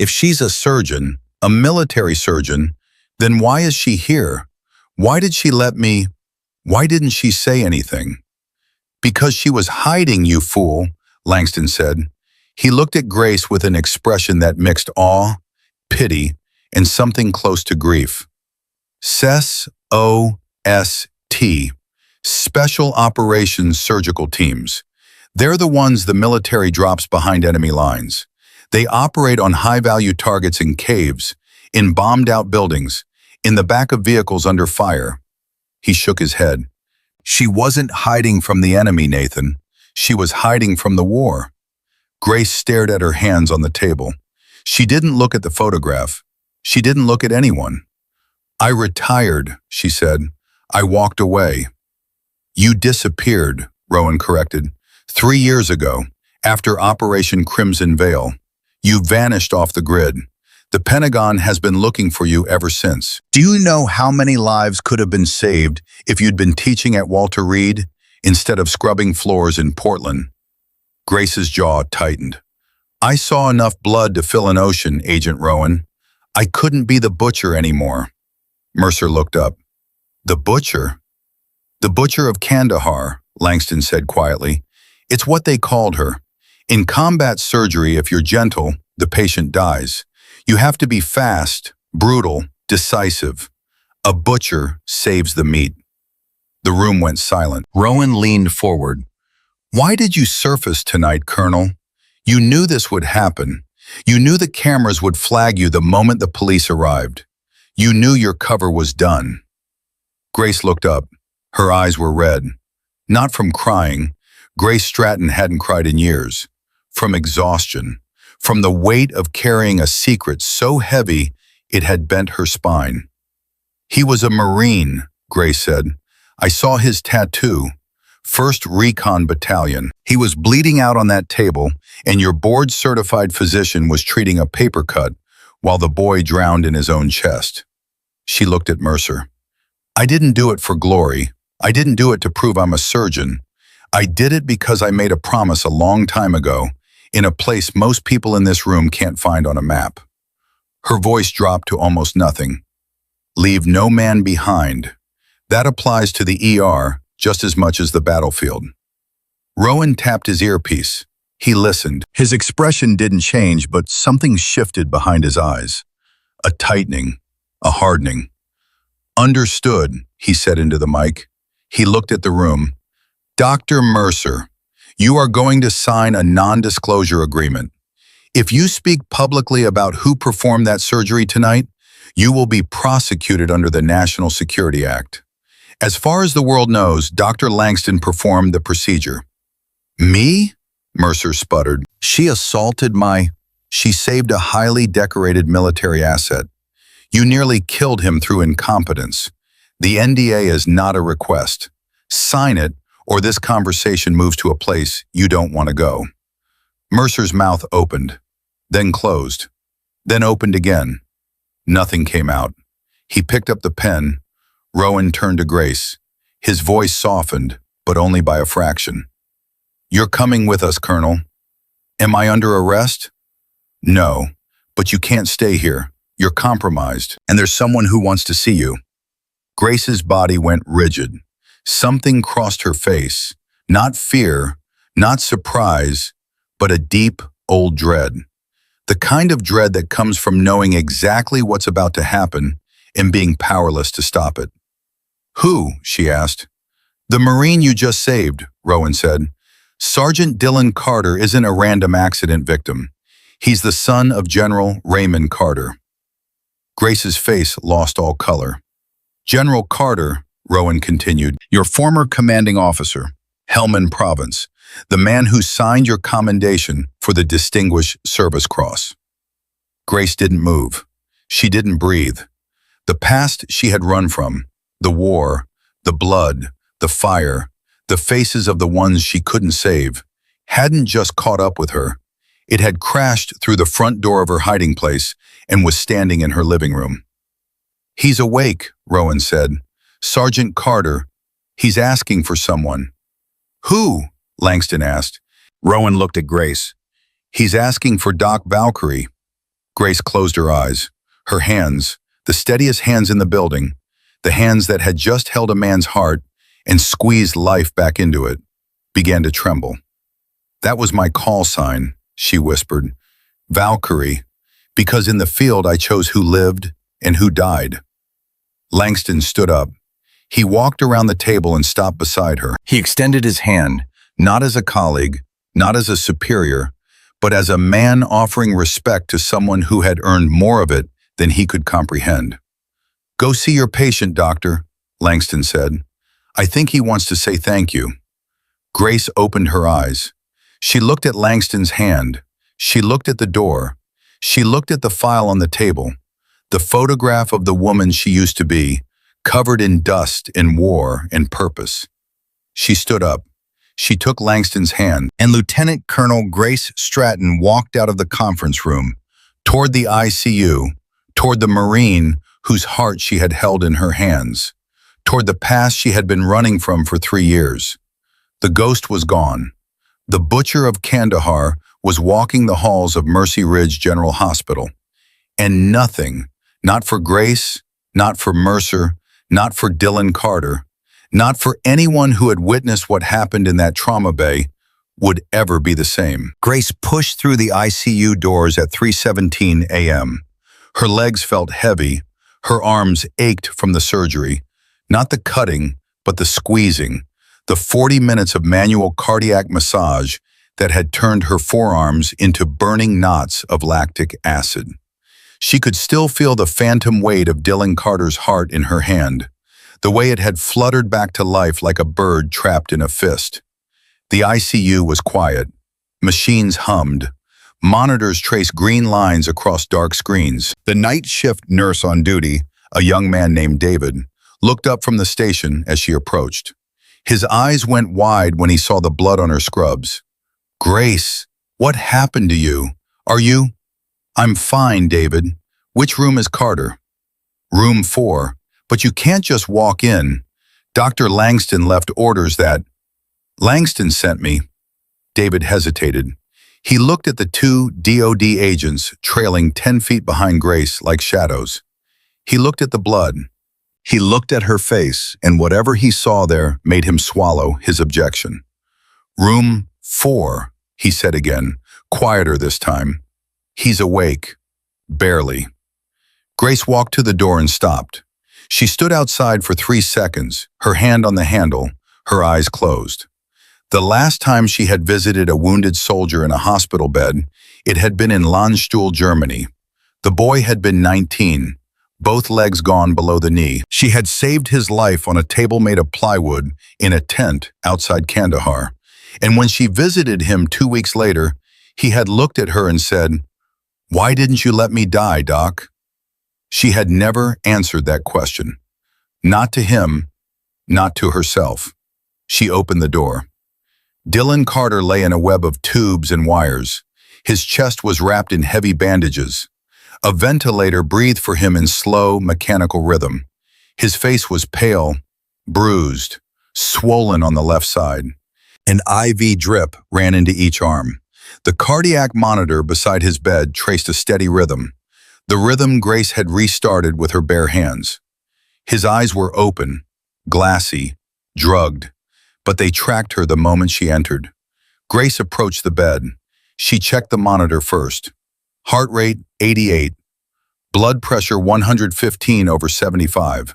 If she's a surgeon, a military surgeon, then why is she here? Why did she let me? Why didn't she say anything? Because she was hiding, you fool, Langston said. He looked at Grace with an expression that mixed awe, pity, and something close to grief. S-O-S-T, Special Operations Surgical Teams. They're the ones the military drops behind enemy lines. They operate on high-value targets in caves, in bombed-out buildings, in the back of vehicles under fire. He shook his head. She wasn't hiding from the enemy, Nathan. She was hiding from the war. Grace stared at her hands on the table. She didn't look at the photograph. She didn't look at anyone. I retired, she said. I walked away. You disappeared, Rowan corrected. 3 years ago, after Operation Crimson Veil. You vanished off the grid. The Pentagon has been looking for you ever since. Do you know how many lives could have been saved if you'd been teaching at Walter Reed instead of scrubbing floors in Portland? Grace's jaw tightened. I saw enough blood to fill an ocean, Agent Rowan. I couldn't be the butcher anymore. Mercer looked up. The butcher? The butcher of Kandahar, Langston said quietly. It's what they called her. In combat surgery, if you're gentle, the patient dies. You have to be fast, brutal, decisive. A butcher saves the meat. The room went silent. Rowan leaned forward. Why did you surface tonight, Colonel? You knew this would happen. You knew the cameras would flag you the moment the police arrived. You knew your cover was done. Grace looked up. Her eyes were red. Not from crying. Grace Stratton hadn't cried in years. From exhaustion. From the weight of carrying a secret so heavy it had bent her spine. He was a Marine, Grace said. I saw his tattoo. 1st Recon Battalion. He was bleeding out on that table, and your board-certified physician was treating a paper cut while the boy drowned in his own chest. She looked at Mercer. I didn't do it for glory. I didn't do it to prove I'm a surgeon. I did it because I made a promise a long time ago, in a place most people in this room can't find on a map. Her voice dropped to almost nothing. Leave no man behind. That applies to the ER just as much as the battlefield. Rowan tapped his earpiece. He listened. His expression didn't change, but something shifted behind his eyes. A tightening, a hardening. Understood, he said into the mic. He looked at the room. Dr. Mercer, you are going to sign a non-disclosure agreement. If you speak publicly about who performed that surgery tonight, you will be prosecuted under the National Security Act. As far as the world knows, Dr. Langston performed the procedure. Me? Mercer sputtered. She saved a highly decorated military asset. You nearly killed him through incompetence. The NDA is not a request. Sign it, or this conversation moves to a place you don't want to go. Mercer's mouth opened, then closed, then opened again. Nothing came out. He picked up the pen. Rowan turned to Grace. His voice softened, but only by a fraction. You're coming with us, Colonel. Am I under arrest? No, but you can't stay here. You're compromised, and there's someone who wants to see you. Grace's body went rigid. Something crossed her face. Not fear, not surprise, but a deep, old dread. The kind of dread that comes from knowing exactly what's about to happen and being powerless to stop it. Who? She asked. The Marine you just saved, Rowan said. Sergeant Dylan Carter isn't a random accident victim. He's the son of General Raymond Carter. Grace's face lost all color. General Carter, Rowan continued, your former commanding officer, Helmand Province, the man who signed your commendation for the Distinguished Service Cross. Grace didn't move. She didn't breathe. The past she had run from, the war, the blood, the fire, the faces of the ones she couldn't save, hadn't just caught up with her. It had crashed through the front door of her hiding place and was standing in her living room. He's awake, Rowan said. Sergeant Carter. He's asking for someone. Who? Langston asked. Rowan looked at Grace. He's asking for Doc Valkyrie. Grace closed her eyes. Her hands, the steadiest hands in the building, the hands that had just held a man's heart and squeezed life back into it, began to tremble. "That was my call sign," she whispered. "Valkyrie, because in the field I chose who lived and who died." Langston stood up. He walked around the table and stopped beside her. He extended his hand, not as a colleague, not as a superior, but as a man offering respect to someone who had earned more of it than he could comprehend. "Go see your patient, doctor," Langston said. "I think he wants to say thank you." Grace opened her eyes. She looked at Langston's hand. She looked at the door. She looked at the file on the table, the photograph of the woman she used to be, covered in dust and war and purpose. She stood up. She took Langston's hand, and Lieutenant Colonel Grace Stratton walked out of the conference room, toward the ICU, toward the Marine whose heart she had held in her hands, toward the past she had been running from for 3 years. The ghost was gone. The butcher of Kandahar was walking the halls of Mercy Ridge General Hospital. And nothing, not for Grace, not for Mercer, not for Dylan Carter, not for anyone who had witnessed what happened in that trauma bay, would ever be the same. Grace pushed through the ICU doors at 3:17 a.m. Her legs felt heavy. Her arms ached from the surgery. Not the cutting, but the squeezing. The 40 minutes of manual cardiac massage that had turned her forearms into burning knots of lactic acid. She could still feel the phantom weight of Dylan Carter's heart in her hand, the way it had fluttered back to life like a bird trapped in a fist. The ICU was quiet. Machines hummed. Monitors traced green lines across dark screens. The night shift nurse on duty, a young man named David, looked up from the station as she approached. His eyes went wide when he saw the blood on her scrubs. "Grace, what happened to you? Are you—" "I'm fine, David. Which room is Carter?" "Room 4. But you can't just walk in. Dr. Langston left orders that—" "Langston sent me." David hesitated. He looked at the 2 DOD agents trailing 10 feet behind Grace like shadows. He looked at the blood. He looked at her face, and whatever he saw there made him swallow his objection. "Room 4, he said again, quieter this time. "He's awake. Barely." Grace walked to the door and stopped. She stood outside for 3 seconds, her hand on the handle, her eyes closed. The last time she had visited a wounded soldier in a hospital bed, it had been in Landstuhl, Germany. The boy had been 19, both legs gone below the knee. She had saved his life on a table made of plywood in a tent outside Kandahar. And when she visited him 2 weeks later, he had looked at her and said, "Why didn't you let me die, Doc?" She had never answered that question. Not to him, not to herself. She opened the door. Dylan Carter lay in a web of tubes and wires. His chest was wrapped in heavy bandages. A ventilator breathed for him in slow, mechanical rhythm. His face was pale, bruised, swollen on the left side. An IV drip ran into each arm. The cardiac monitor beside his bed traced a steady rhythm, the rhythm Grace had restarted with her bare hands. His eyes were open, glassy, drugged, but they tracked her the moment she entered. Grace approached the bed. She checked the monitor first. Heart rate 88, blood pressure 115/75,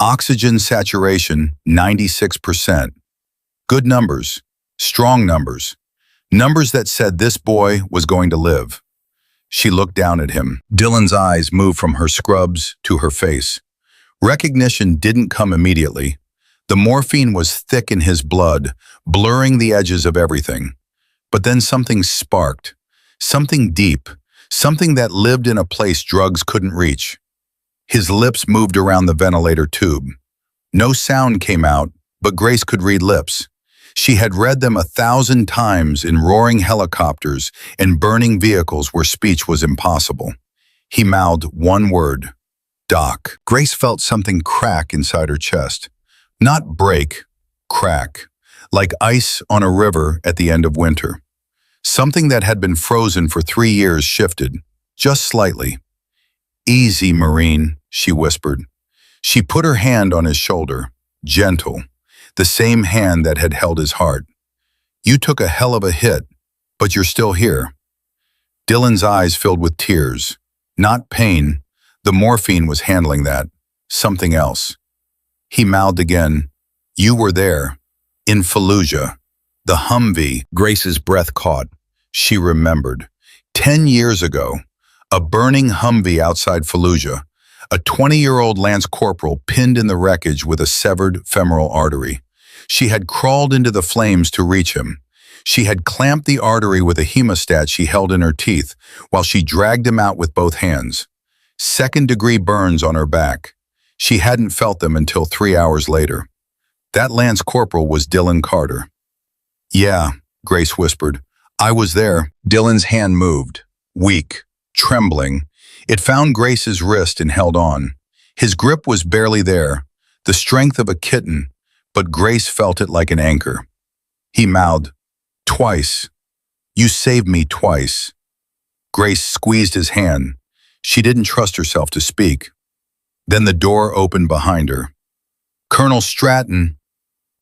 oxygen saturation 96%. Good numbers, strong numbers, numbers that said this boy was going to live. She looked down at him. Dylan's eyes moved from her scrubs to her face. Recognition didn't come immediately. The morphine was thick in his blood, blurring the edges of everything. But then something sparked, something deep, something that lived in a place drugs couldn't reach. His lips moved around the ventilator tube. No sound came out, but Grace could read lips. She had read them 1,000 times in roaring helicopters and burning vehicles where speech was impossible. He mouthed one word, "Doc." Grace felt something crack inside her chest. Not break, crack, like ice on a river at the end of winter. Something that had been frozen for 3 years shifted. just slightly. Easy, Marine, she whispered. She put her hand on his shoulder, gentle, the same hand that had held his heart. You took a hell of a hit, but you're still here. Dylan's eyes filled with tears. Not pain. The morphine was handling that. Something else. He mouthed again. You were there. In Fallujah. The Humvee. Grace's breath caught. She remembered. 10 years ago. A burning Humvee outside Fallujah. A 20-year-old Lance Corporal pinned in the wreckage with a severed femoral artery. She had crawled into the flames to reach him. She had clamped the artery with a hemostat she held in her teeth while she dragged him out with both hands. Second-degree burns on her back. She hadn't felt them until 3 hours later. That Lance Corporal was Dylan Carter. Yeah, Grace whispered. I was there. Dylan's hand moved, weak, trembling. It found Grace's wrist and held on. His grip was barely there, the strength of a kitten, but Grace felt it like an anchor. He mouthed, Twice. You saved me twice. Grace squeezed his hand. She didn't trust herself to speak. Then the door opened behind her. Colonel Stratton.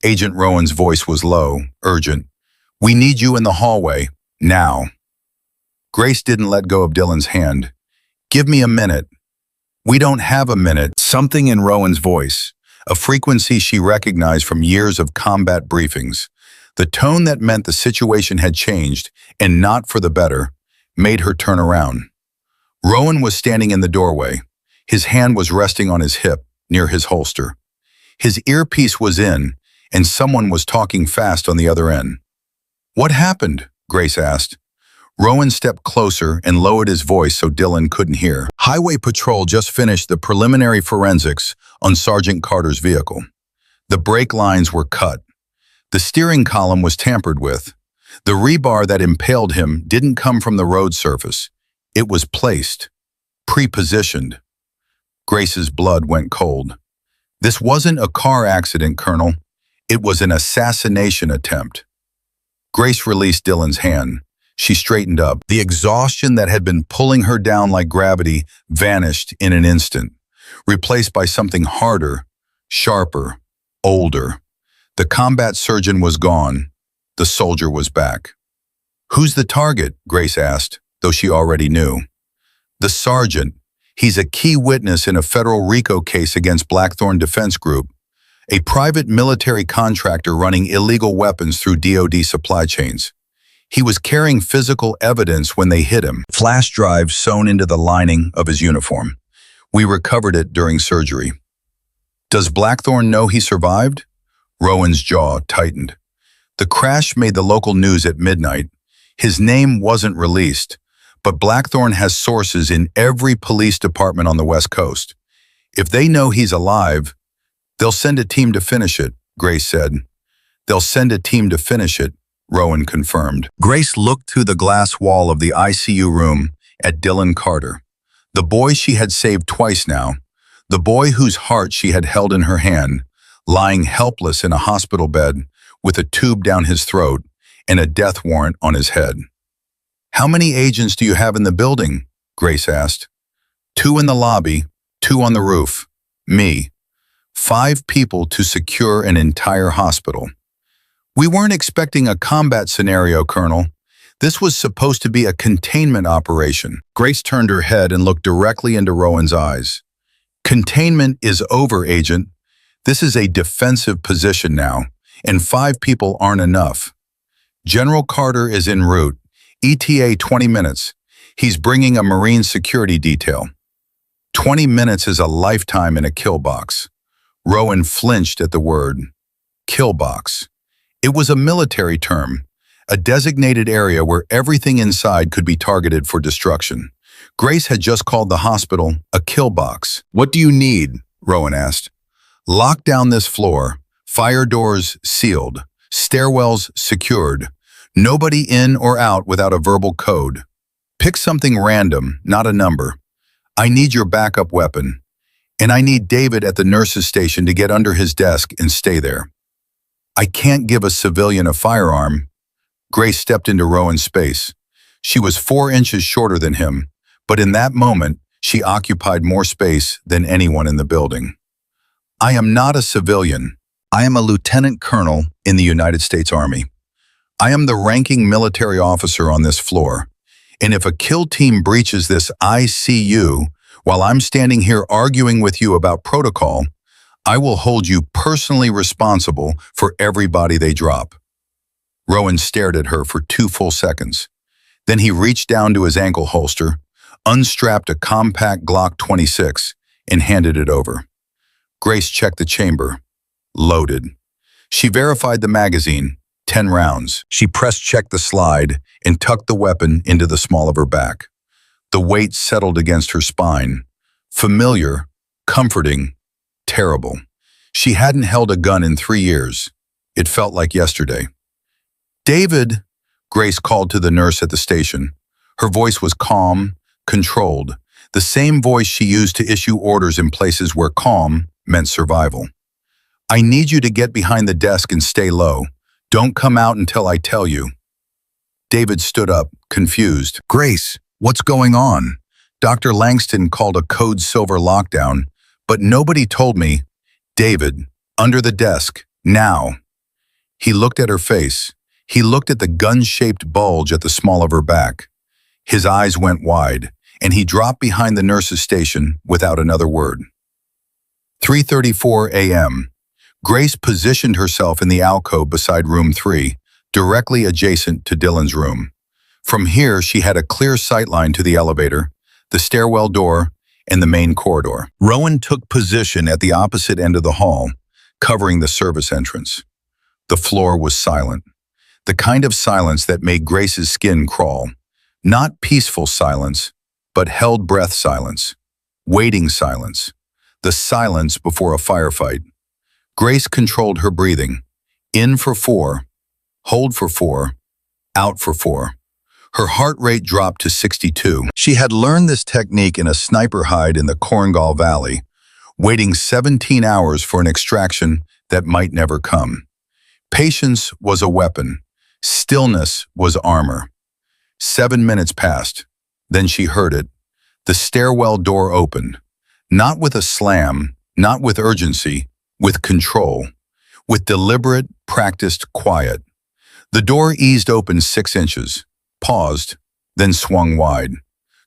Agent Rowan's voice was low, urgent. We need you in the hallway, now. Grace didn't let go of Dylan's hand. Give me a minute. We don't have a minute. Something in Rowan's voice, a frequency she recognized from years of combat briefings. The tone that meant the situation had changed, and not for the better, made her turn around. Rowan was standing in the doorway. His hand was resting on his hip, near his holster. His earpiece was in, and someone was talking fast on the other end. What happened? Grace asked. Rowan stepped closer and lowered his voice so Dylan couldn't hear. Highway Patrol just finished the preliminary forensics on Sergeant Carter's vehicle. The brake lines were cut. The steering column was tampered with. The rebar that impaled him didn't come from the road surface. It was placed, pre-positioned. Grace's blood went cold. This wasn't a car accident, Colonel. It was an assassination attempt. Grace released Dylan's hand. She straightened up. The exhaustion that had been pulling her down like gravity vanished in an instant, replaced by something harder, sharper, older. The combat surgeon was gone. The soldier was back. Who's the target? Grace asked, though she already knew. The sergeant. He's a key witness in a federal RICO case against Blackthorn Defense Group, a private military contractor running illegal weapons through DoD supply chains. He was carrying physical evidence when they hit him, flash drives sewn into the lining of his uniform. We recovered it during surgery. Does Blackthorn know he survived? Rowan's jaw tightened. The crash made the local news at midnight. His name wasn't released, but Blackthorn has sources in every police department on the West Coast. If they know he's alive, they'll send a team to finish it, Grace said. They'll send a team to finish it, Rowan confirmed. Grace looked through the glass wall of the ICU room at Dylan Carter, the boy she had saved twice now, the boy whose heart she had held in her hand, lying helpless in a hospital bed with a tube down his throat and a death warrant on his head. How many agents do you have in the building? Grace asked. 2 in the lobby, 2 on the roof. Me. 5 people to secure an entire hospital. We weren't expecting a combat scenario, Colonel. This was supposed to be a containment operation. Grace turned her head and looked directly into Rowan's eyes. Containment is over, Agent. This is a defensive position now, and 5 people aren't enough. General Carter is en route. ETA 20 minutes. He's bringing a Marine security detail. 20 minutes is a lifetime in a kill box. Rowan flinched at the word. Kill box. It was a military term, a designated area where everything inside could be targeted for destruction. Grace had just called the hospital a kill box. What do you need? Rowan asked. Lock down this floor. Fire doors sealed. Stairwells secured. Nobody in or out without a verbal code. Pick something random, not a number. I need your backup weapon. And I need David at the nurse's station to get under his desk and stay there. I can't give a civilian a firearm. Grace stepped into Rowan's space. She was 4 inches shorter than him, but in that moment, she occupied more space than anyone in the building. I am not a civilian. I am a lieutenant colonel in the United States Army. I am the ranking military officer on this floor. And if a kill team breaches this ICU while I'm standing here arguing with you about protocol, I will hold you personally responsible for every body they drop. Rowan stared at her for 2 full seconds. Then he reached down to his ankle holster, unstrapped a compact Glock 26, and handed it over. Grace checked the chamber. Loaded. She verified the magazine, 10 rounds. She press-checked the slide and tucked the weapon into the small of her back. The weight settled against her spine. Familiar, comforting, terrible. She hadn't held a gun in 3 years. It felt like yesterday. "David," Grace called to the nurse at the station. Her voice was calm, controlled, the same voice she used to issue orders in places where calm meant survival. "I need you to get behind the desk and stay low. Don't come out until I tell you." David stood up, confused. "Grace, what's going on? Dr. Langston called a code silver lockdown, but nobody told me." "David, under the desk, now." He looked at her face. He looked at the gun-shaped bulge at the small of her back. His eyes went wide, and he dropped behind the nurse's station without another word. 3:34 a.m. Grace positioned herself in the alcove beside room 3, directly adjacent to Dylan's room. From here, she had a clear sightline to the elevator, the stairwell door, and the main corridor. Rowan took position at the opposite end of the hall, covering the service entrance. The floor was silent. The kind of silence that made Grace's skin crawl. Not peaceful silence, but held breath silence. Waiting silence. The silence before a firefight. Grace controlled her breathing. In for 4, hold for 4, out for 4. Her heart rate dropped to 62. She had learned this technique in a sniper hide in the Korengal Valley, waiting 17 hours for an extraction that might never come. Patience was a weapon. Stillness was armor. 7 minutes passed. Then she heard it. The stairwell door opened. Not with a slam, not with urgency, with control, with deliberate, practiced quiet. The door eased open 6 inches, paused, then swung wide.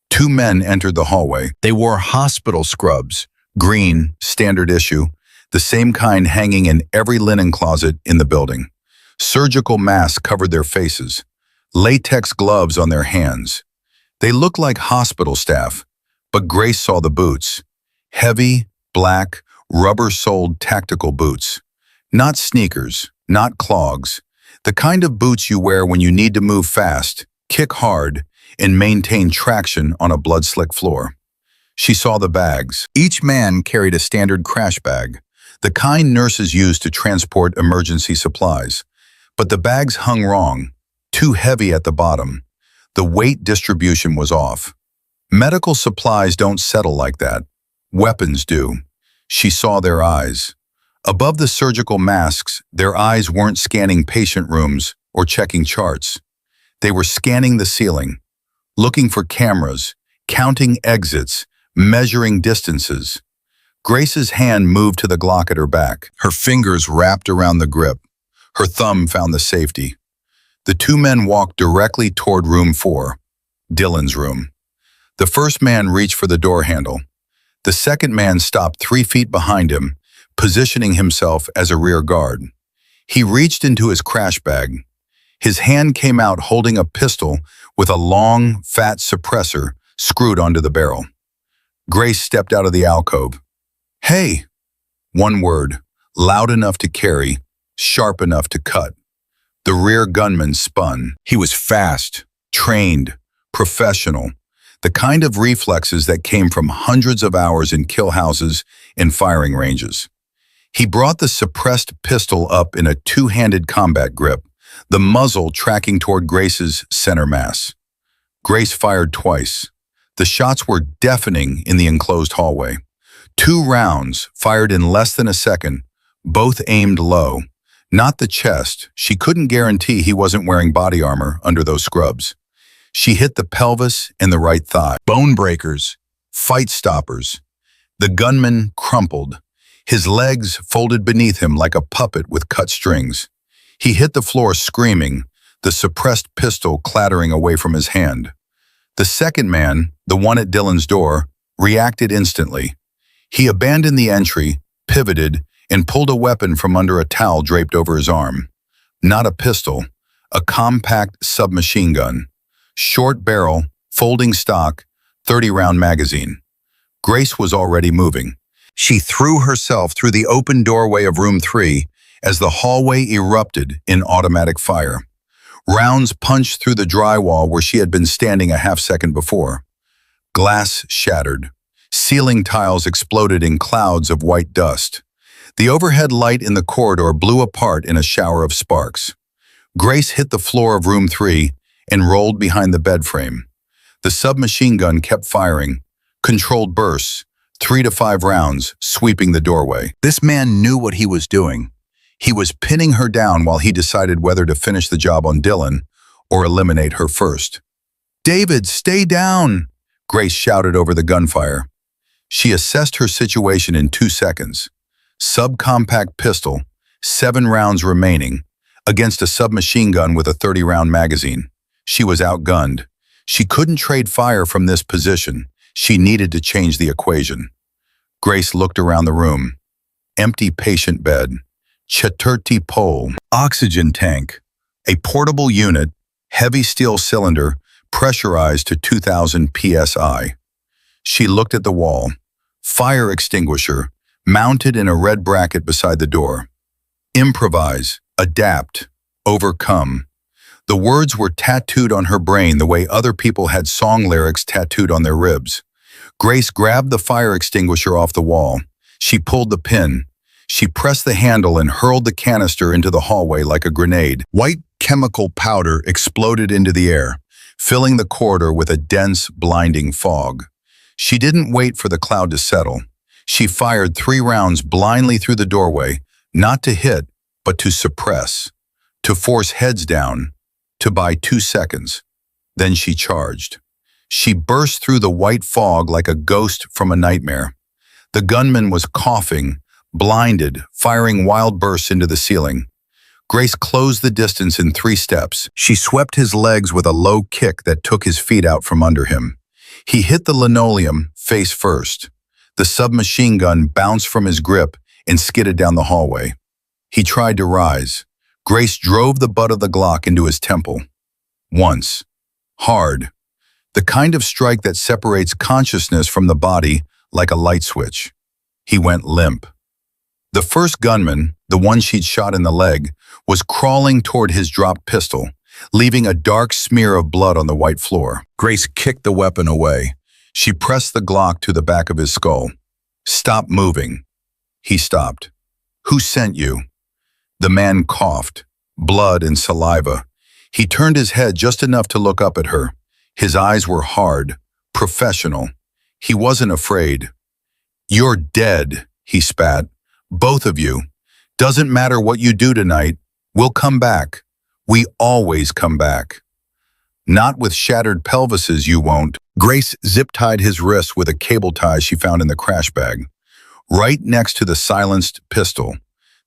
2 men entered the hallway. They wore hospital scrubs, green, standard issue, the same kind hanging in every linen closet in the building. Surgical masks covered their faces, latex gloves on their hands. They looked like hospital staff, but Grace saw the boots. Heavy, black, rubber-soled tactical boots. Not sneakers, not clogs. The kind of boots you wear when you need to move fast, kick hard, and maintain traction on a blood-slick floor. She saw the bags. Each man carried a standard crash bag, the kind nurses use to transport emergency supplies. But the bags hung wrong, too heavy at the bottom. The weight distribution was off. Medical supplies don't settle like that. Weapons do. She saw their eyes. Above the surgical masks, their eyes weren't scanning patient rooms or checking charts. They were scanning the ceiling, looking for cameras, counting exits, measuring distances. Grace's hand moved to the Glock at her back. Her fingers wrapped around the grip. Her thumb found the safety. The 2 men walked directly toward room 4, Dylan's room. The first man reached for the door handle. The second man stopped 3 feet behind him, positioning himself as a rear guard. He reached into his crash bag. His hand came out holding a pistol with a long, fat suppressor screwed onto the barrel. Grace stepped out of the alcove. "Hey!" One word, loud enough to carry, sharp enough to cut. The rear gunman spun. He was fast, trained, professional, the kind of reflexes that came from hundreds of hours in kill houses and firing ranges. He brought the suppressed pistol up in a 2-handed combat grip, the muzzle tracking toward Grace's center mass. Grace fired twice. The shots were deafening in the enclosed hallway. 2 rounds, fired in less than a second, both aimed low. Not the chest. She couldn't guarantee he wasn't wearing body armor under those scrubs. She hit the pelvis and the right thigh. Bone breakers, fight stoppers. The gunman crumpled, his legs folded beneath him like a puppet with cut strings. He hit the floor screaming, the suppressed pistol clattering away from his hand. The second man, the one at Dylan's door, reacted instantly. He abandoned the entry, pivoted, and pulled a weapon from under a towel draped over his arm. Not a pistol, a compact submachine gun. Short barrel, folding stock, 30-round magazine. Grace was already moving. She threw herself through the open doorway of room 3 as the hallway erupted in automatic fire. Rounds punched through the drywall where she had been standing a half-second before. Glass shattered. Ceiling tiles exploded in clouds of white dust. The overhead light in the corridor blew apart in a shower of sparks. Grace hit the floor of room 3 and rolled behind the bed frame. The submachine gun kept firing, controlled bursts, 3 to 5 rounds, sweeping the doorway. This man knew what he was doing. He was pinning her down while he decided whether to finish the job on Dylan or eliminate her first. "David, stay down!" Grace shouted over the gunfire. She assessed her situation in 2 seconds. Subcompact pistol, 7 rounds remaining, against a submachine gun with a 30-round magazine. She was outgunned. She couldn't trade fire from this position. She needed to change the equation. Grace looked around the room. Empty patient bed. Chaturti pole. Oxygen tank. A portable unit, heavy steel cylinder, pressurized to 2,000 psi. She looked at the wall. Fire extinguisher, mounted in a red bracket beside the door. Improvise, adapt, overcome. The words were tattooed on her brain the way other people had song lyrics tattooed on their ribs. Grace grabbed the fire extinguisher off the wall. She pulled the pin. She pressed the handle and hurled the canister into the hallway like a grenade. White chemical powder exploded into the air, filling the corridor with a dense, blinding fog. She didn't wait for the cloud to settle. She fired 3 rounds blindly through the doorway, not to hit, but to suppress, to force heads down, to buy 2 seconds. Then she charged. She burst through the white fog like a ghost from a nightmare. The gunman was coughing, blinded, firing wild bursts into the ceiling. Grace closed the distance in 3 steps. She swept his legs with a low kick that took his feet out from under him. He hit the linoleum face first. The submachine gun bounced from his grip and skidded down the hallway. He tried to rise. Grace drove the butt of the Glock into his temple. Once. Hard. The kind of strike that separates consciousness from the body like a light switch. He went limp. The first gunman, the one she'd shot in the leg, was crawling toward his dropped pistol, leaving a dark smear of blood on the white floor. Grace kicked the weapon away. She pressed the Glock to the back of his skull. "Stop moving." He stopped. "Who sent you?" The man coughed, blood and saliva. He turned his head just enough to look up at her. His eyes were hard, professional. He wasn't afraid. "You're dead," he spat. "Both of you. Doesn't matter what you do tonight. We'll come back. We always come back." "Not with shattered pelvises, you won't." Grace zip-tied his wrists with a cable tie she found in the crash bag. Right next to the silenced pistol,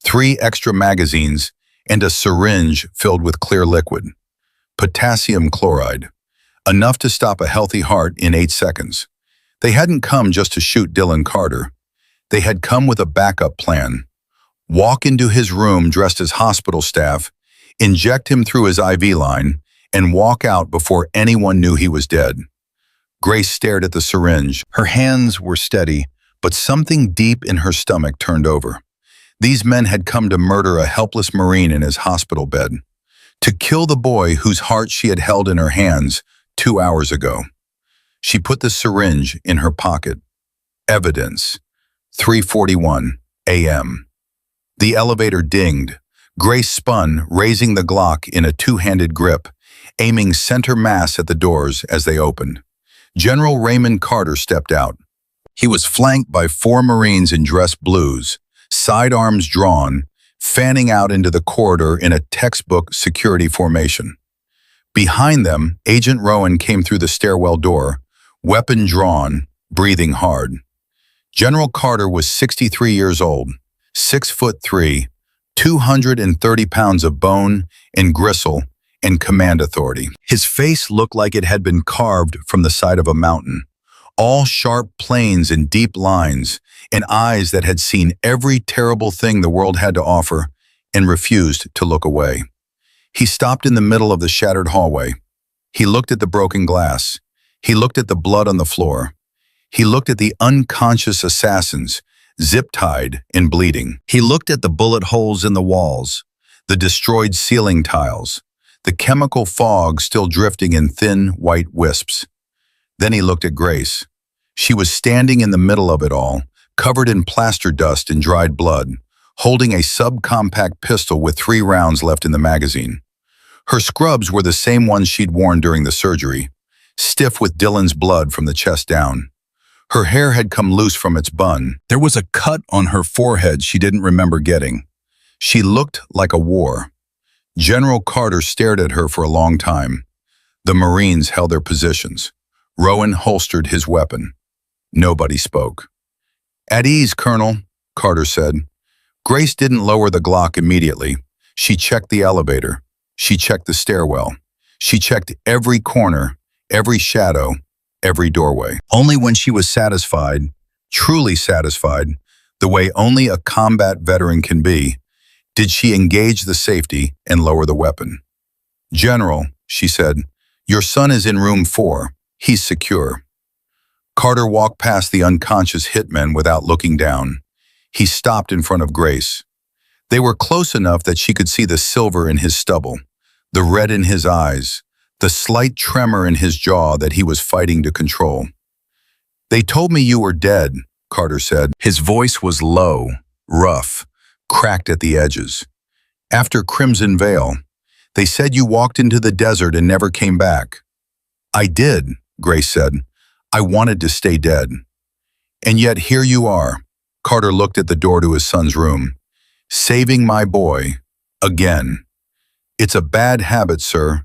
3 extra magazines, and a syringe filled with clear liquid. Potassium chloride. Enough to stop a healthy heart in 8 seconds. They hadn't come just to shoot Dylan Carter. They had come with a backup plan. Walk into his room dressed as hospital staff, inject him through his IV line, and walk out before anyone knew he was dead. Grace stared at the syringe. Her hands were steady, but something deep in her stomach turned over. These men had come to murder a helpless Marine in his hospital bed, to kill the boy whose heart she had held in her hands 2 hours ago. She put the syringe in her pocket. Evidence. 3:41 a.m. The elevator dinged. Grace spun, raising the Glock in a 2-handed grip, aiming center mass at the doors as they opened. General Raymond Carter stepped out. He was flanked by 4 Marines in dress blues, sidearms drawn, fanning out into the corridor in a textbook security formation. Behind them, Agent Rowan came through the stairwell door, weapon drawn, breathing hard. General Carter was 63 years old, 6'3", 230 pounds of bone and gristle and command authority. His face looked like it had been carved from the side of a mountain, all sharp planes and deep lines, and eyes that had seen every terrible thing the world had to offer and refused to look away. He stopped in the middle of the shattered hallway. He looked at the broken glass. He looked at the blood on the floor. He looked at the unconscious assassins, zip-tied and bleeding. He looked at the bullet holes in the walls, the destroyed ceiling tiles, the chemical fog still drifting in thin, white wisps. Then he looked at Grace. She was standing in the middle of it all, covered in plaster dust and dried blood, holding a subcompact pistol with 3 rounds left in the magazine. Her scrubs were the same ones she'd worn during the surgery, stiff with Dylan's blood from the chest down. Her hair had come loose from its bun. There was a cut on her forehead she didn't remember getting. She looked like a war. General Carter stared at her for a long time. The Marines held their positions. Rowan holstered his weapon. Nobody spoke. "At ease, Colonel," Carter said. Grace didn't lower the Glock immediately. She checked the elevator. She checked the stairwell. She checked every corner, every shadow, every doorway. Only when she was satisfied, truly satisfied, the way only a combat veteran can be, did she engage the safety and lower the weapon. "General," she said, "your son is in room 4. He's secure." Carter walked past the unconscious hitmen without looking down. He stopped in front of Grace. They were close enough that she could see the silver in his stubble, the red in his eyes, the slight tremor in his jaw that he was fighting to control. "They told me you were dead," Carter said. His voice was low, rough, cracked at the edges. "After Crimson Veil, they said you walked into the desert and never came back." "I did," Grace said. "I wanted to stay dead. And yet here you are." Carter looked at the door to his son's room. "Saving my boy. Again. It's a bad habit, sir."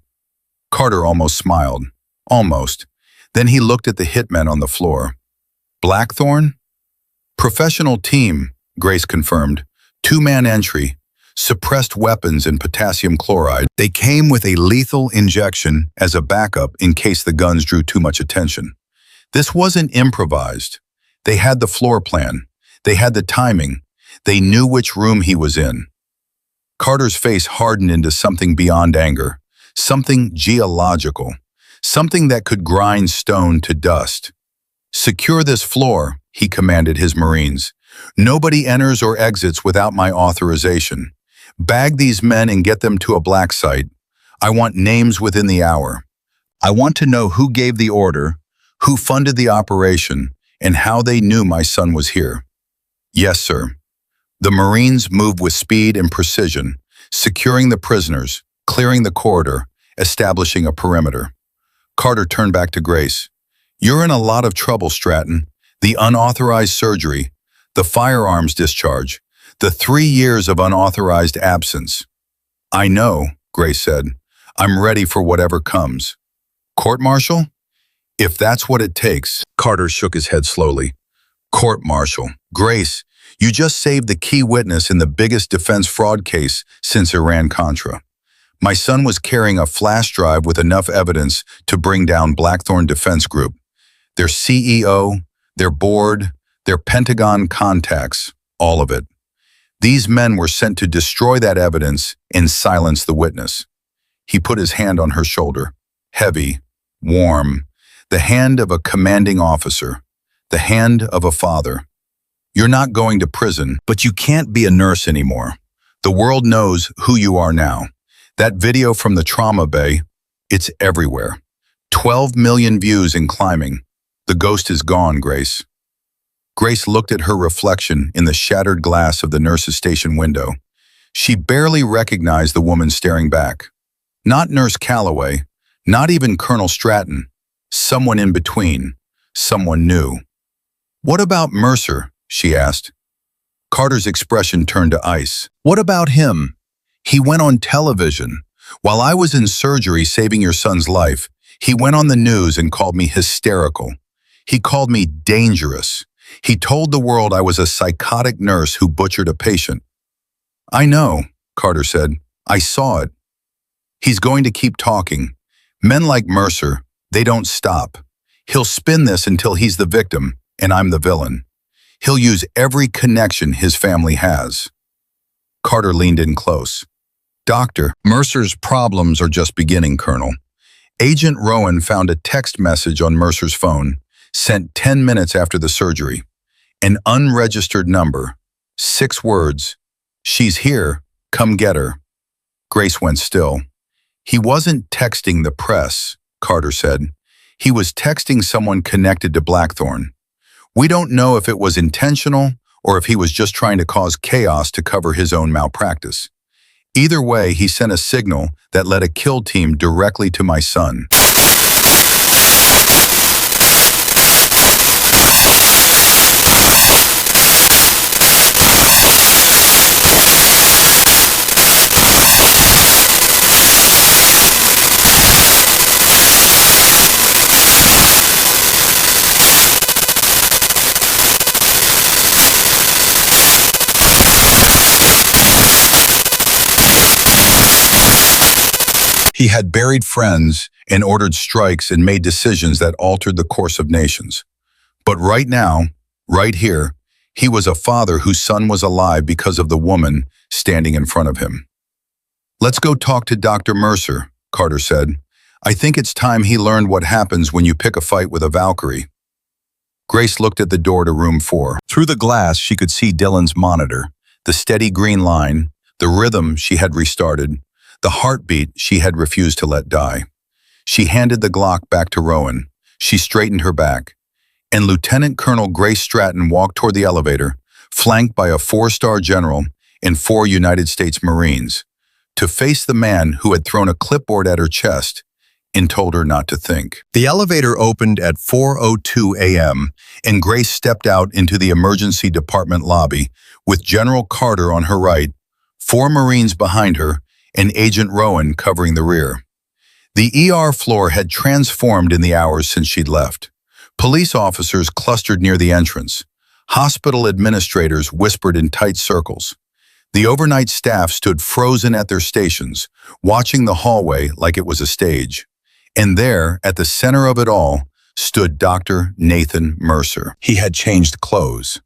Carter almost smiled. Almost. Then he looked at the hitmen on the floor. "Blackthorn?" "Professional team," Grace confirmed. 2-man entry. Suppressed weapons and potassium chloride. They came with a lethal injection as a backup in case the guns drew too much attention. This wasn't improvised. They had the floor plan. They had the timing. They knew which room he was in. Carter's face hardened into something beyond anger, something geological, something that could grind stone to dust. "Secure this floor," he commanded his Marines. "Nobody enters or exits without my authorization. Bag these men and get them to a black site. I want names within the hour. I want to know who gave the order, who funded the operation, and how they knew my son was here." "Yes, sir." The Marines moved with speed and precision, securing the prisoners, clearing the corridor, establishing a perimeter. Carter turned back to Grace. "You're in a lot of trouble, Stratton. The unauthorized surgery, the firearms discharge, the 3 years of unauthorized absence." "I know," Grace said. "I'm ready for whatever comes." "Court-martial?" "If that's what it takes." Carter shook his head slowly. "Court-martial. Grace, you just saved the key witness in the biggest defense fraud case since Iran-Contra. My son was carrying a flash drive with enough evidence to bring down Blackthorn Defense Group, their CEO, their board, their Pentagon contacts, all of it. These men were sent to destroy that evidence and silence the witness." He put his hand on her shoulder, heavy, warm, the hand of a commanding officer, the hand of a father. "You're not going to prison, but you can't be a nurse anymore. The world knows who you are now. That video from the trauma bay, it's everywhere. 12 million views and climbing. The ghost is gone, Grace." Grace looked at her reflection in the shattered glass of the nurse's station window. She barely recognized the woman staring back. Not Nurse Calloway, not even Colonel Stratton. Someone in between, someone new. "What about Mercer?" she asked. Carter's expression turned to ice. "What about him? He went on television, While I was in surgery saving your son's life, he went on the news and called me hysterical. He called me dangerous. He told the world I was a psychotic nurse who butchered a patient. I know, Carter said. I saw it. He's going to keep talking. Men like Mercer, they don't stop. He'll spin this until he's the victim and I'm the villain. He'll use every connection his family has. Carter leaned in close. Doctor, Mercer's problems are just beginning, Colonel. Agent Rowan found a text message on Mercer's phone, sent 10 minutes after the surgery. An unregistered number, 6 words. She's here, come get her. Grace went still. He wasn't texting the press, Carter said. He was texting someone connected to Blackthorn. We don't know if it was intentional or if he was just trying to cause chaos to cover his own malpractice. Either way, he sent a signal that led a kill team directly to my son. He had buried friends and ordered strikes and made decisions that altered the course of nations. But right now, right here, he was a father whose son was alive because of the woman standing in front of him. Let's go talk to Dr. Mercer, Carter said. I think it's time he learned what happens when you pick a fight with a Valkyrie. Grace looked at the door to room 4. Through the glass, she could see Dylan's monitor, the steady green line, the rhythm she had restarted, the heartbeat she had refused to let die. She handed the Glock back to Rowan. She straightened her back. And Lieutenant Colonel Grace Stratton walked toward the elevator, flanked by a 4-star general and 4 United States Marines, to face the man who had thrown a clipboard at her chest and told her not to think. The elevator opened at 4:02 a.m., and Grace stepped out into the emergency department lobby with General Carter on her right, 4 Marines behind her, and Agent Rowan covering the rear. The ER floor had transformed in the hours since she'd left. Police officers clustered near the entrance. Hospital administrators whispered in tight circles. The overnight staff stood frozen at their stations, watching the hallway like it was a stage. And there, at the center of it all, stood Dr. Nathan Mercer. He had changed clothes.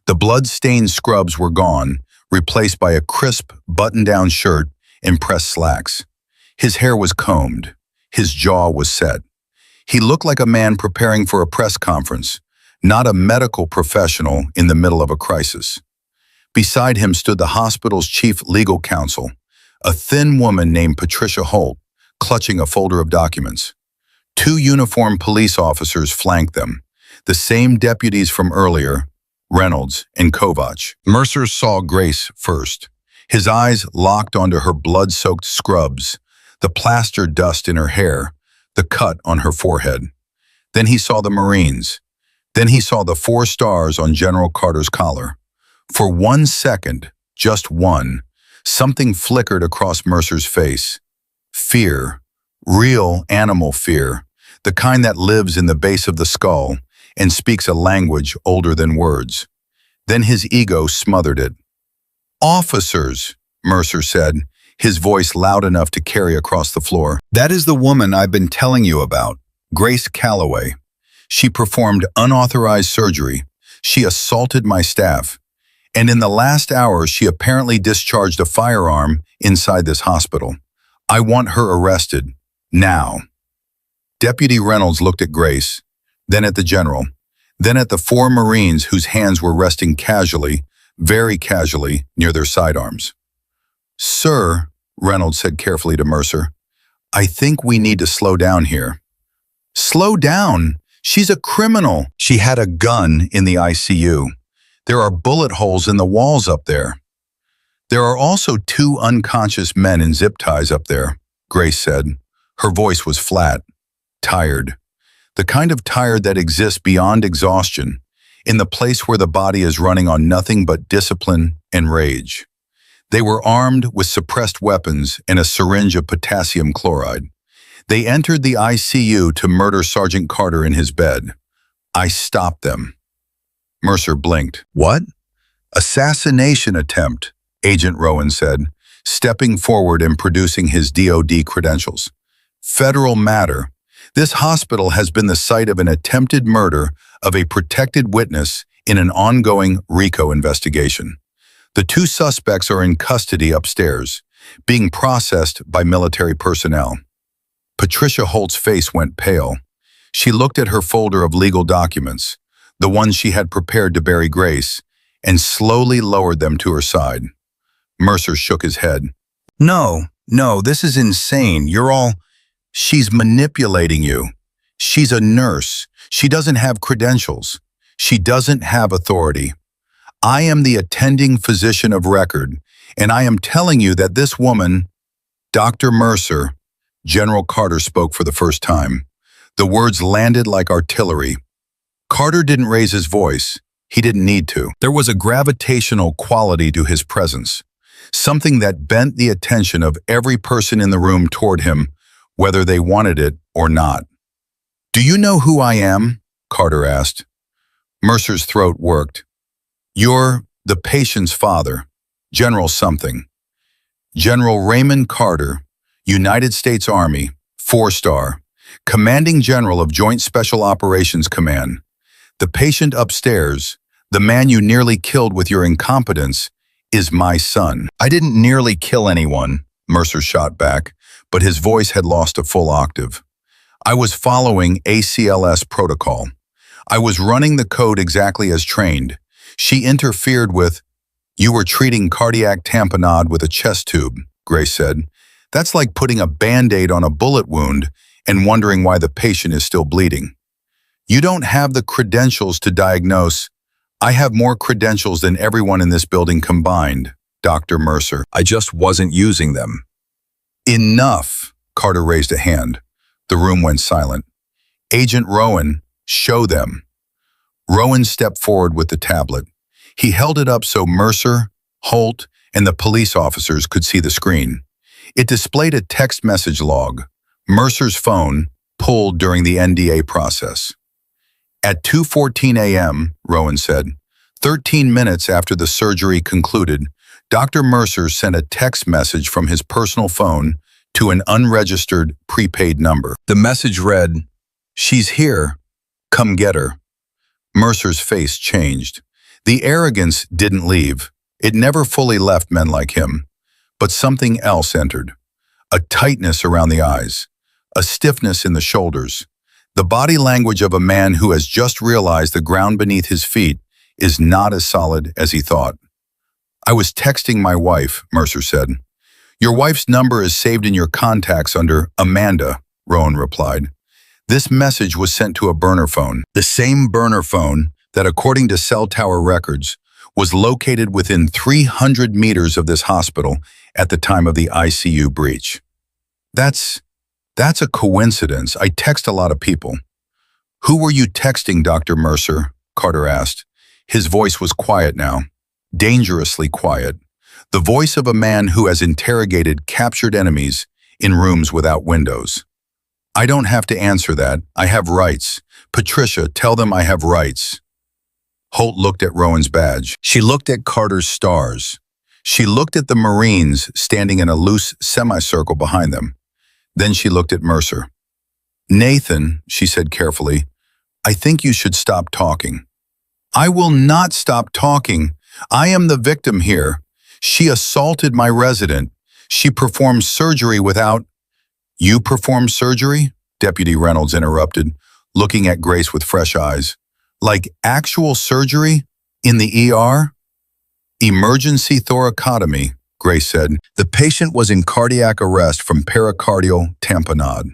The blood-stained scrubs were gone, replaced by a crisp, button-down shirt and pressed slacks. His hair was combed. His jaw was set. He looked like a man preparing for a press conference, not a medical professional in the middle of a crisis. Beside him stood the hospital's chief legal counsel, a thin woman named Patricia Holt, clutching a folder of documents. 2 uniformed police officers flanked them, the same deputies from earlier, Reynolds and Kovach. Mercer saw Grace first. His eyes locked onto her blood-soaked scrubs, the plaster dust in her hair, the cut on her forehead. Then he saw the Marines. Then he saw the 4 stars on General Carter's collar. For 1 second, just one, something flickered across Mercer's face. Fear, real animal fear, the kind that lives in the base of the skull and speaks a language older than words. Then his ego smothered it. Officers, Mercer said, his voice loud enough to carry across the floor. That is the woman I've been telling you about, Grace Calloway. She performed unauthorized surgery. She assaulted my staff. And in the last hour, she apparently discharged a firearm inside this hospital. I want her arrested. Now. Deputy Reynolds looked at Grace, then at the general, then at the 4 Marines whose hands were resting casually, very casually, near their sidearms. Sir, Reynolds said carefully to Mercer, I think we need to slow down here. Slow down? She's a criminal. She had a gun in the ICU. There are bullet holes in the walls up there. There are also 2 unconscious men in zip ties up there, Grace said. Her voice was flat, tired. The kind of tired that exists beyond exhaustion, in the place where the body is running on nothing but discipline and rage. They were armed with suppressed weapons and a syringe of potassium chloride. They entered the ICU to murder Sergeant Carter in his bed. I stopped them. Mercer blinked. What? Assassination attempt, Agent Rowan said, stepping forward and producing his DOD credentials. Federal matter. This hospital has been the site of an attempted murder of a protected witness in an ongoing RICO investigation. The two suspects are in custody upstairs, being processed by military personnel. Patricia Holt's face went pale. She looked at her folder of legal documents, the ones she had prepared to bury Grace, and slowly lowered them to her side. Mercer shook his head. No, this is insane. She's manipulating you. She's a nurse. She doesn't have credentials. She doesn't have authority. I am the attending physician of record, and I am telling you that this woman, Dr. Mercer, General Carter spoke for the first time. The words landed like artillery. Carter didn't raise his voice. He didn't need to. There was a gravitational quality to his presence, something that bent the attention of every person in the room toward him, whether they wanted it or not. Do you know who I am? Carter asked. Mercer's throat worked. You're the patient's father, General something. General Raymond Carter, United States Army, 4-star, Commanding General of Joint Special Operations Command. The patient upstairs, the man you nearly killed with your incompetence, is my son. I didn't nearly kill anyone, Mercer shot back, but his voice had lost a full octave. I was following ACLS protocol. I was running the code exactly as trained. She interfered with, You were treating cardiac tamponade with a chest tube, Grace said. That's like putting a Band-Aid on a bullet wound and wondering why the patient is still bleeding. You don't have the credentials to diagnose. I have more credentials than everyone in this building combined, Dr. Mercer. I just wasn't using them. Enough, Carter raised a hand. The room went silent. Agent Rowan, show them. Rowan stepped forward with the tablet. He held it up so Mercer, Holt, and the police officers could see the screen. It displayed a text message log, Mercer's phone, pulled during the NDA process. At 2:14 a.m., Rowan said, 13 minutes after the surgery concluded, Dr. Mercer sent a text message from his personal phone to an unregistered prepaid number. The message read, She's here. Come get her. Mercer's face changed. The arrogance didn't leave. It never fully left men like him. But something else entered. A tightness around the eyes. A stiffness in the shoulders. The body language of a man who has just realized the ground beneath his feet is not as solid as he thought. I was texting my wife, Mercer said. Your wife's number is saved in your contacts under Amanda, Rowan replied. This message was sent to a burner phone, the same burner phone that, according to cell tower records, was located within 300 meters of this hospital at the time of the ICU breach. That's a coincidence. I text a lot of people. Who were you texting, Dr. Mercer? Carter asked. His voice was quiet now, dangerously quiet. The voice of a man who has interrogated captured enemies in rooms without windows. I don't have to answer that. I have rights. Patricia, tell them I have rights. Holt looked at Rowan's badge. She looked at Carter's stars. She looked at the Marines standing in a loose semicircle behind them. Then she looked at Mercer. Nathan, she said carefully, I think you should stop talking. I will not stop talking. I am the victim here. She assaulted my resident. She performed surgery without... You performed surgery? Deputy Reynolds interrupted, looking at Grace with fresh eyes. Like actual surgery? In the ER? Emergency thoracotomy, Grace said. The patient was in cardiac arrest from pericardial tamponade.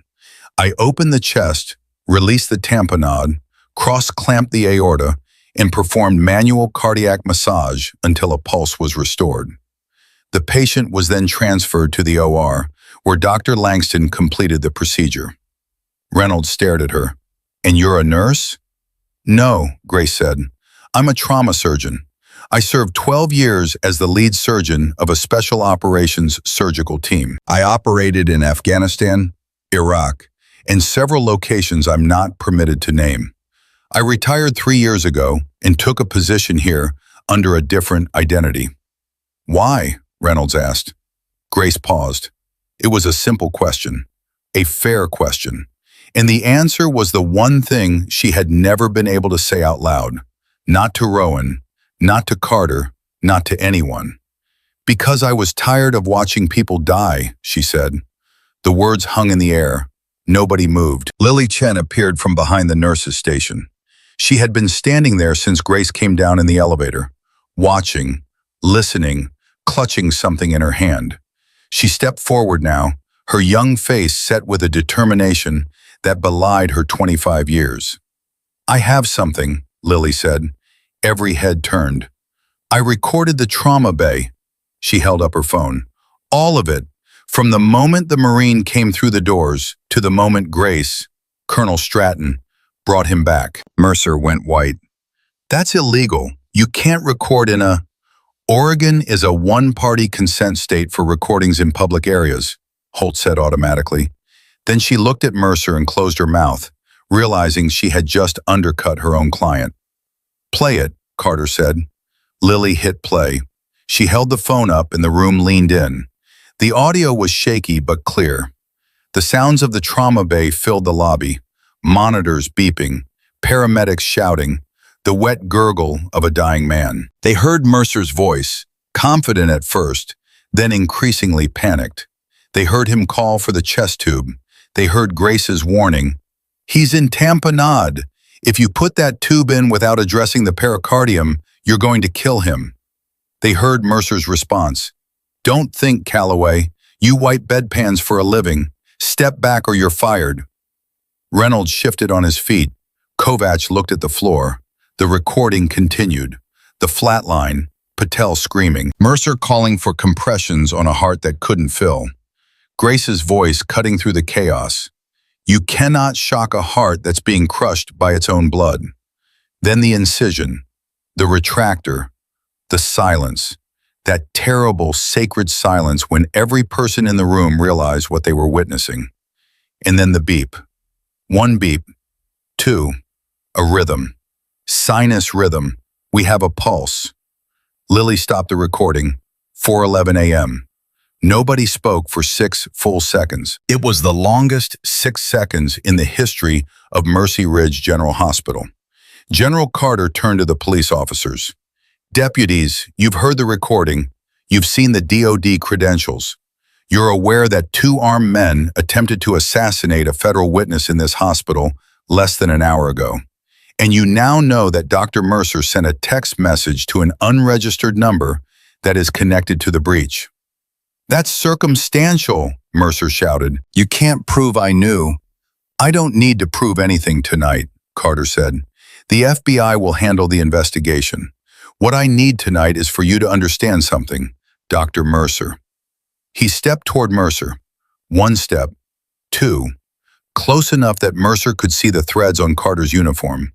I opened the chest, released the tamponade, cross-clamped the aorta, and performed manual cardiac massage until a pulse was restored. The patient was then transferred to the OR, where Dr. Langston completed the procedure. Reynolds stared at her. And you're a nurse? No, Grace said. I'm a trauma surgeon. I served 12 years as the lead surgeon of a special operations surgical team. I operated in Afghanistan, Iraq, and several locations I'm not permitted to name. I retired 3 years ago and took a position here under a different identity. Why? Reynolds asked. Grace paused. It was a simple question, a fair question, and the answer was the one thing she had never been able to say out loud. Not to Rowan, not to Carter, not to anyone. Because I was tired of watching people die, she said. The words hung in the air. Nobody moved. Lily Chen appeared from behind the nurse's station. She had been standing there since Grace came down in the elevator, watching, listening, clutching something in her hand. She stepped forward now, her young face set with a determination that belied her 25 years. I have something, Lily said. Every head turned. I recorded the trauma bay. She held up her phone. All of it, from the moment the Marine came through the doors to the moment Grace, Colonel Stratton, brought him back. Mercer went white. That's illegal. You can't record in a... Oregon is a one-party consent state for recordings in public areas, Holt said automatically. Then she looked at Mercer and closed her mouth, realizing she had just undercut her own client. Play it, Carter said. Lily hit play. She held the phone up and the room leaned in. The audio was shaky but clear. The sounds of the trauma bay filled the lobby, monitors beeping, paramedics shouting, the wet gurgle of a dying man. They heard Mercer's voice, confident at first, then increasingly panicked. They heard him call for the chest tube. They heard Grace's warning. He's in tamponade. If you put that tube in without addressing the pericardium, you're going to kill him. They heard Mercer's response. Don't think, Calloway. You wipe bedpans for a living. Step back or you're fired. Reynolds shifted on his feet. Kovacs looked at the floor. The recording continued. The flatline, Patel screaming. Mercer calling for compressions on a heart that couldn't fill. Grace's voice cutting through the chaos. You cannot shock a heart that's being crushed by its own blood. Then the incision, the retractor, the silence, that terrible sacred silence when every person in the room realized what they were witnessing. And then the beep. One beep, two, a rhythm. Sinus rhythm. We have a pulse. Lily stopped the recording. 4:11 a.m. Nobody spoke for 6 full seconds. It was the longest 6 seconds in the history of Mercy Ridge General Hospital. General Carter turned to the police officers. Deputies, you've heard the recording. You've seen the DOD credentials. You're aware that 2 armed men attempted to assassinate a federal witness in this hospital less than an hour ago. And you now know that Dr. Mercer sent a text message to an unregistered number that is connected to the breach. That's circumstantial, Mercer shouted. You can't prove I knew. I don't need to prove anything tonight, Carter said. The FBI will handle the investigation. What I need tonight is for you to understand something, Dr. Mercer. He stepped toward Mercer. 1 step, 2, close enough that Mercer could see the threads on Carter's uniform,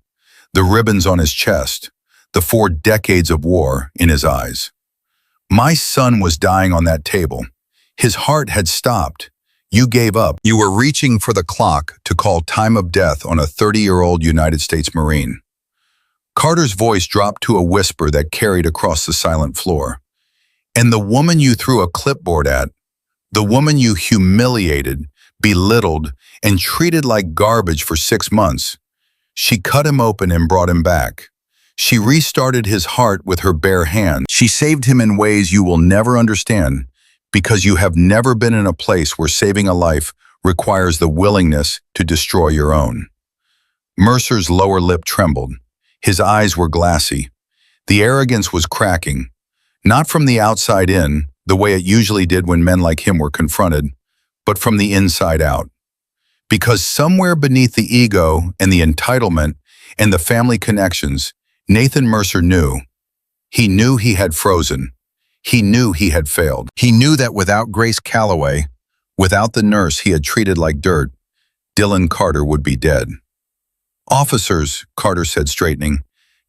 the ribbons on his chest, the 4 decades of war in his eyes. My son was dying on that table. His heart had stopped. You gave up. You were reaching for the clock to call time of death on a 30-year-old United States Marine. Carter's voice dropped to a whisper that carried across the silent floor. And the woman you threw a clipboard at, the woman you humiliated, belittled, and treated like garbage for 6 months, she cut him open and brought him back. She restarted his heart with her bare hand. She saved him in ways you will never understand because you have never been in a place where saving a life requires the willingness to destroy your own. Mercer's lower lip trembled. His eyes were glassy. The arrogance was cracking, not from the outside in, the way it usually did when men like him were confronted, but from the inside out. Because somewhere beneath the ego and the entitlement and the family connections, Nathan Mercer knew. He knew he had frozen. He knew he had failed. He knew that without Grace Calloway, without the nurse he had treated like dirt, Dylan Carter would be dead. Officers, Carter said, straightening,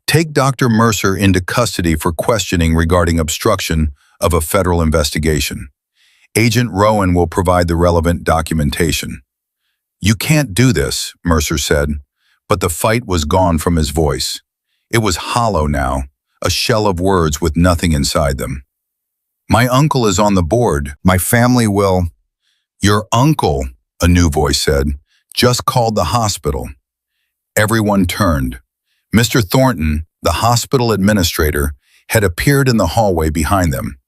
Take Dr. Mercer into custody for questioning regarding obstruction of a federal investigation. Agent Rowan will provide the relevant documentation. You can't do this, Mercer said, but the fight was gone from his voice. It was hollow now, a shell of words with nothing inside them. My uncle is on the board. My family will. Your uncle, a new voice said, just called the hospital. Everyone turned. Mr. Thornton, the hospital administrator, had appeared in the hallway behind them.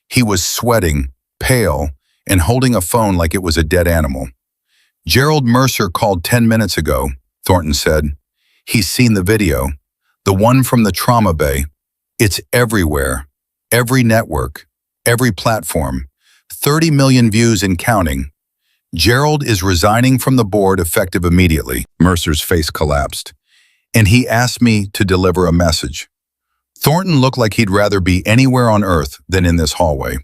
He was sweating, pale, and holding a phone like it was a dead animal. Gerald Mercer called 10 minutes ago, Thornton said. He's seen the video, the one from the trauma bay. It's everywhere, every network, every platform, 30 million views and counting. Gerald is resigning from the board effective immediately. Mercer's face collapsed. And he asked me to deliver a message. Thornton looked like he'd rather be anywhere on earth than in this hallway.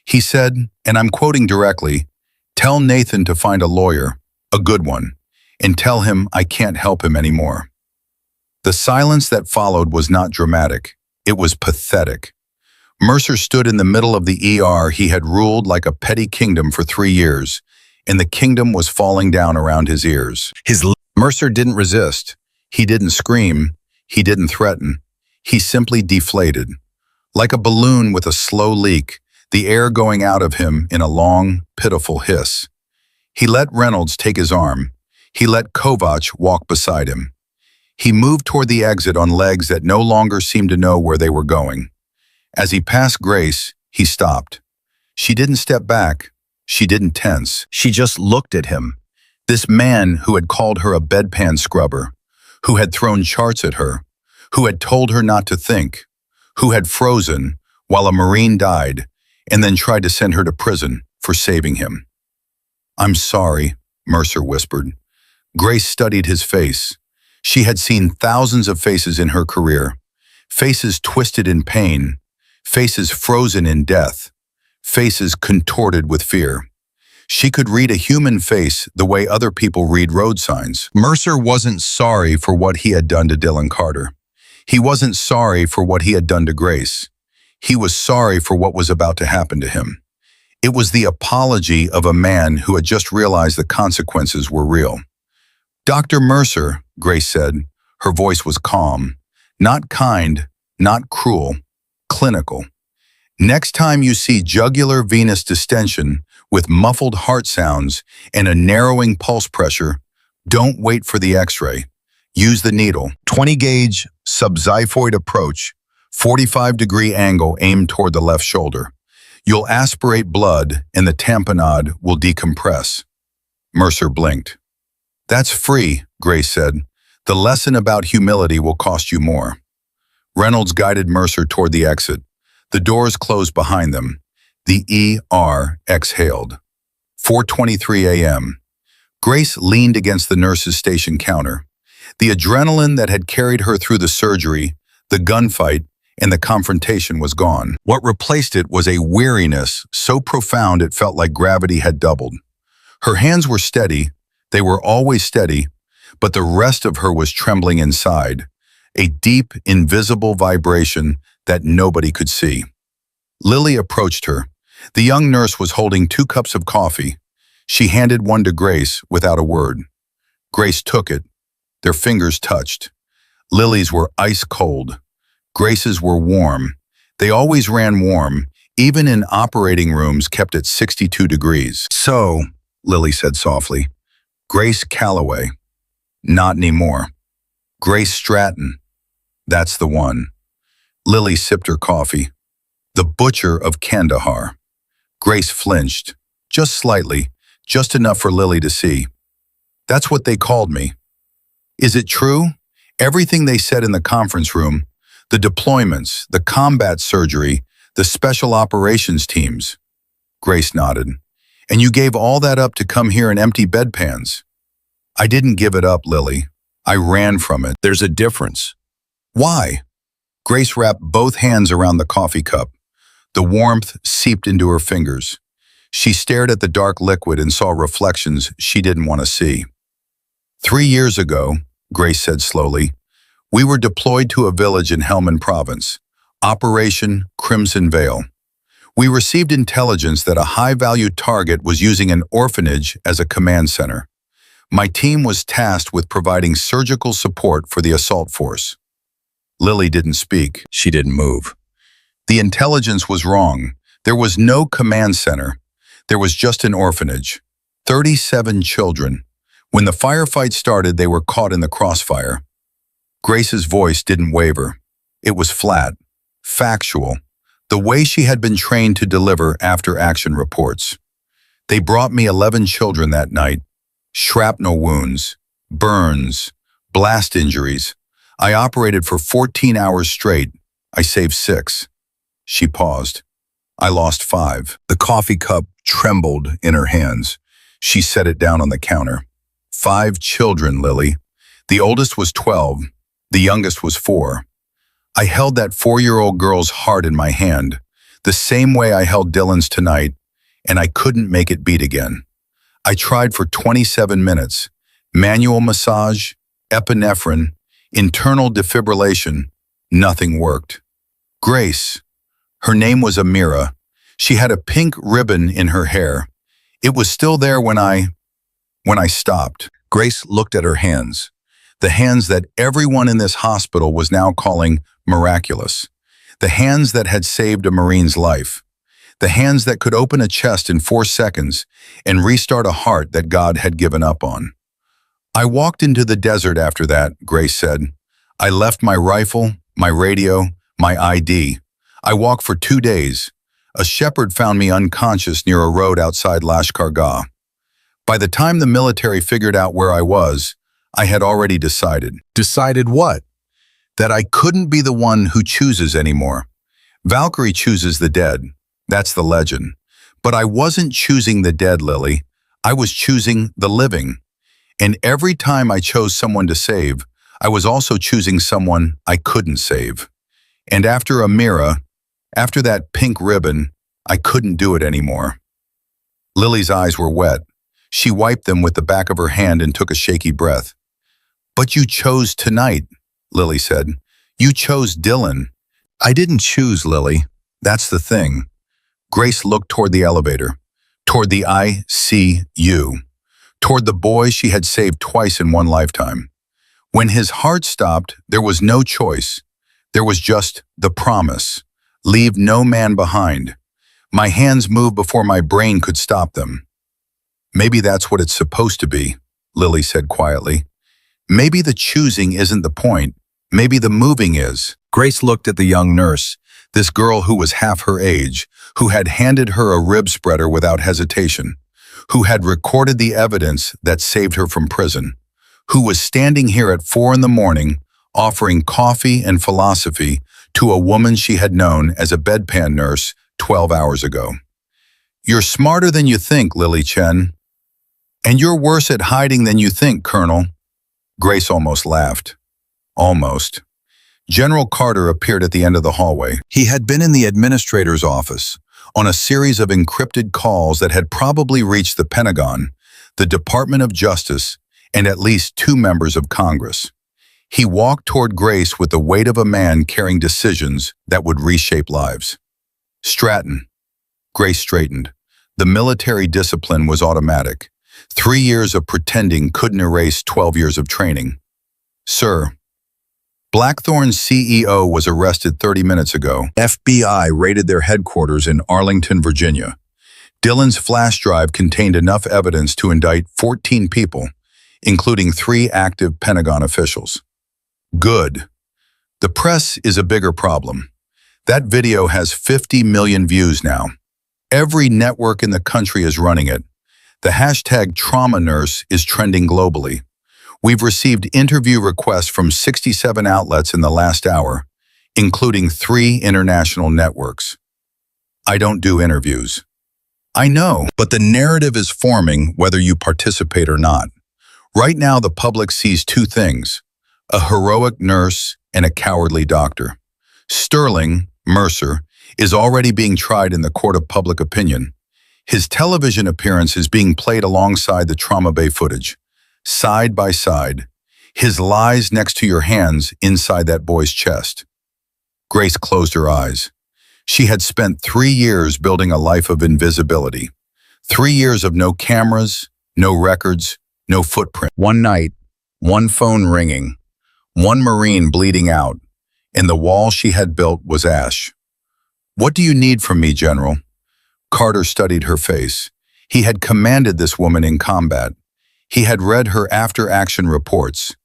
He said, and I'm quoting directly, "Tell Nathan to find a lawyer, a good one, and tell him I can't help him anymore." The silence that followed was not dramatic. It was pathetic. Mercer stood in the middle of the ER he had ruled like a petty kingdom for 3 years, and the kingdom was falling down around his ears. Mercer didn't resist. He didn't scream. He didn't threaten. He simply deflated. Like a balloon with a slow leak, the air going out of him in a long, pitiful hiss. He let Reynolds take his arm. He let Kovac walk beside him. He moved toward the exit on legs that no longer seemed to know where they were going. As he passed Grace, he stopped. She didn't step back. She didn't tense. She just looked at him. This man who had called her a bedpan scrubber, who had thrown charts at her, who had told her not to think, who had frozen while a Marine died and then tried to send her to prison for saving him. "I'm sorry," Mercer whispered. Grace studied his face. She had seen thousands of faces in her career, faces twisted in pain, faces frozen in death, faces contorted with fear. She could read a human face the way other people read road signs. Mercer wasn't sorry for what he had done to Dylan Carter. He wasn't sorry for what he had done to Grace. He was sorry for what was about to happen to him. It was the apology of a man who had just realized the consequences were real. "Dr. Mercer," Grace said. Her voice was calm. Not kind, not cruel, clinical. "Next time you see jugular venous distension with muffled heart sounds and a narrowing pulse pressure, don't wait for the x-ray. Use the needle. 20-gauge subxiphoid approach, 45-degree angle aimed toward the left shoulder. You'll aspirate blood and the tamponade will decompress." Mercer blinked. "That's free," Grace said. "The lesson about humility will cost you more." Reynolds guided Mercer toward the exit. The doors closed behind them. The ER exhaled. 4:23 a.m. Grace leaned against the nurse's station counter. The adrenaline that had carried her through the surgery, the gunfight, and the confrontation was gone. What replaced it was a weariness so profound it felt like gravity had doubled. Her hands were steady. They were always steady, but the rest of her was trembling inside, a deep, invisible vibration that nobody could see. Lily approached her. The young nurse was holding 2 cups of coffee. She handed one to Grace without a word. Grace took it. Their fingers touched. Lily's were ice cold. Grace's were warm. They always ran warm, even in operating rooms kept at 62 degrees. "So," Lily said softly, "Grace Calloway." "Not anymore." "Grace Stratton." "That's the one." Lily sipped her coffee. "The butcher of Kandahar." Grace flinched, just slightly, just enough for Lily to see. "That's what they called me." "Is it true? Everything they said in the conference room, the deployments, the combat surgery, the special operations teams?" Grace nodded. "And you gave all that up to come here and empty bedpans?" "I didn't give it up, Lily. I ran from it." There's a difference. "Why?" Grace wrapped both hands around the coffee cup. The warmth seeped into her fingers. She stared at the dark liquid and saw reflections she didn't want to see. 3 years ago, Grace said slowly, We were deployed to a village in Helmand Province, Operation Crimson Veil. We received intelligence that a high-value target was using an orphanage as a command center. My team was tasked with providing surgical support for the assault force. Lily didn't speak. She didn't move. The intelligence was wrong. There was no command center. There was just an orphanage. 37 children. When the firefight started, they were caught in the crossfire. Grace's voice didn't waver. It was flat, factual, the way she had been trained to deliver after-action reports. They brought me 11 children that night. Shrapnel wounds, burns, blast injuries. I operated for 14 hours straight. I saved 6. She paused. I lost 5. The coffee cup trembled in her hands. She set it down on the counter. 5 children, Lily. The oldest was 12. The youngest was 4. I held that 4-year-old girl's heart in my hand, the same way I held Dylan's tonight, and I couldn't make it beat again. I tried for 27 minutes. Manual massage, epinephrine, internal defibrillation. Nothing worked. Grace. Her name was Amira. She had a pink ribbon in her hair. It was still there when I stopped. Grace looked at her hands. The hands that everyone in this hospital was now calling miraculous. The hands that had saved a Marine's life. The hands that could open a chest in 4 seconds and restart a heart that God had given up on. I walked into the desert after that, Grace said. I left my rifle, my radio, my ID. I walked for 2 days. A shepherd found me unconscious near a road outside Lashkar. By the time the military figured out where I was, I had already decided. Decided what? That I couldn't be the one who chooses anymore. Valkyrie chooses the dead. That's the legend. But I wasn't choosing the dead, Lily. I was choosing the living. And every time I chose someone to save, I was also choosing someone I couldn't save. And after Amira, after that pink ribbon, I couldn't do it anymore. Lily's eyes were wet. She wiped them with the back of her hand and took a shaky breath. But you chose tonight, Lily said. You chose Dylan. I didn't choose, Lily. That's the thing. Grace looked toward the elevator, toward the ICU, toward the boy she had saved twice in one lifetime. When his heart stopped, there was no choice. There was just the promise. Leave no man behind. My hands moved before my brain could stop them. Maybe that's what it's supposed to be, Lily said quietly. Maybe the choosing isn't the point. Maybe the moving is. Grace looked at the young nurse, this girl who was half her age, who had handed her a rib spreader without hesitation, who had recorded the evidence that saved her from prison, who was standing here at 4 a.m. offering coffee and philosophy to a woman she had known as a bedpan nurse 12 hours ago. You're smarter than you think, Lily Chen. And you're worse at hiding than you think, Colonel. Grace almost laughed. Almost. General Carter appeared at the end of the hallway. He had been in the administrator's office, on a series of encrypted calls that had probably reached the Pentagon, the Department of Justice, and at least 2 members of Congress. He walked toward Grace with the weight of a man carrying decisions that would reshape lives. Stratton. Grace straightened. The military discipline was automatic. 3 years of pretending couldn't erase 12 years of training. Sir. Blackthorn's CEO was arrested 30 minutes ago. FBI raided their headquarters in Arlington, Virginia. Dylan's flash drive contained enough evidence to indict 14 people, including 3 active Pentagon officials. Good. The press is a bigger problem. That video has 50 million views now. Every network in the country is running it. The hashtag trauma nurse is trending globally. We've received interview requests from 67 outlets in the last hour, including 3 international networks. I don't do interviews. I know, but the narrative is forming whether you participate or not. Right now, the public sees 2 things, a heroic nurse and a cowardly doctor. Sterling, Mercer, is already being tried in the court of public opinion. His television appearance is being played alongside the Trauma Bay footage, side by side. His lies next to your hands inside that boy's chest. Grace closed her eyes. She had spent 3 years building a life of invisibility. 3 years of no cameras, no records, no footprint. One night, one phone ringing, one Marine bleeding out, and the wall she had built was ash. "What do you need from me, General?" Carter studied her face. He had commanded this woman in combat. He had read her after-action reports.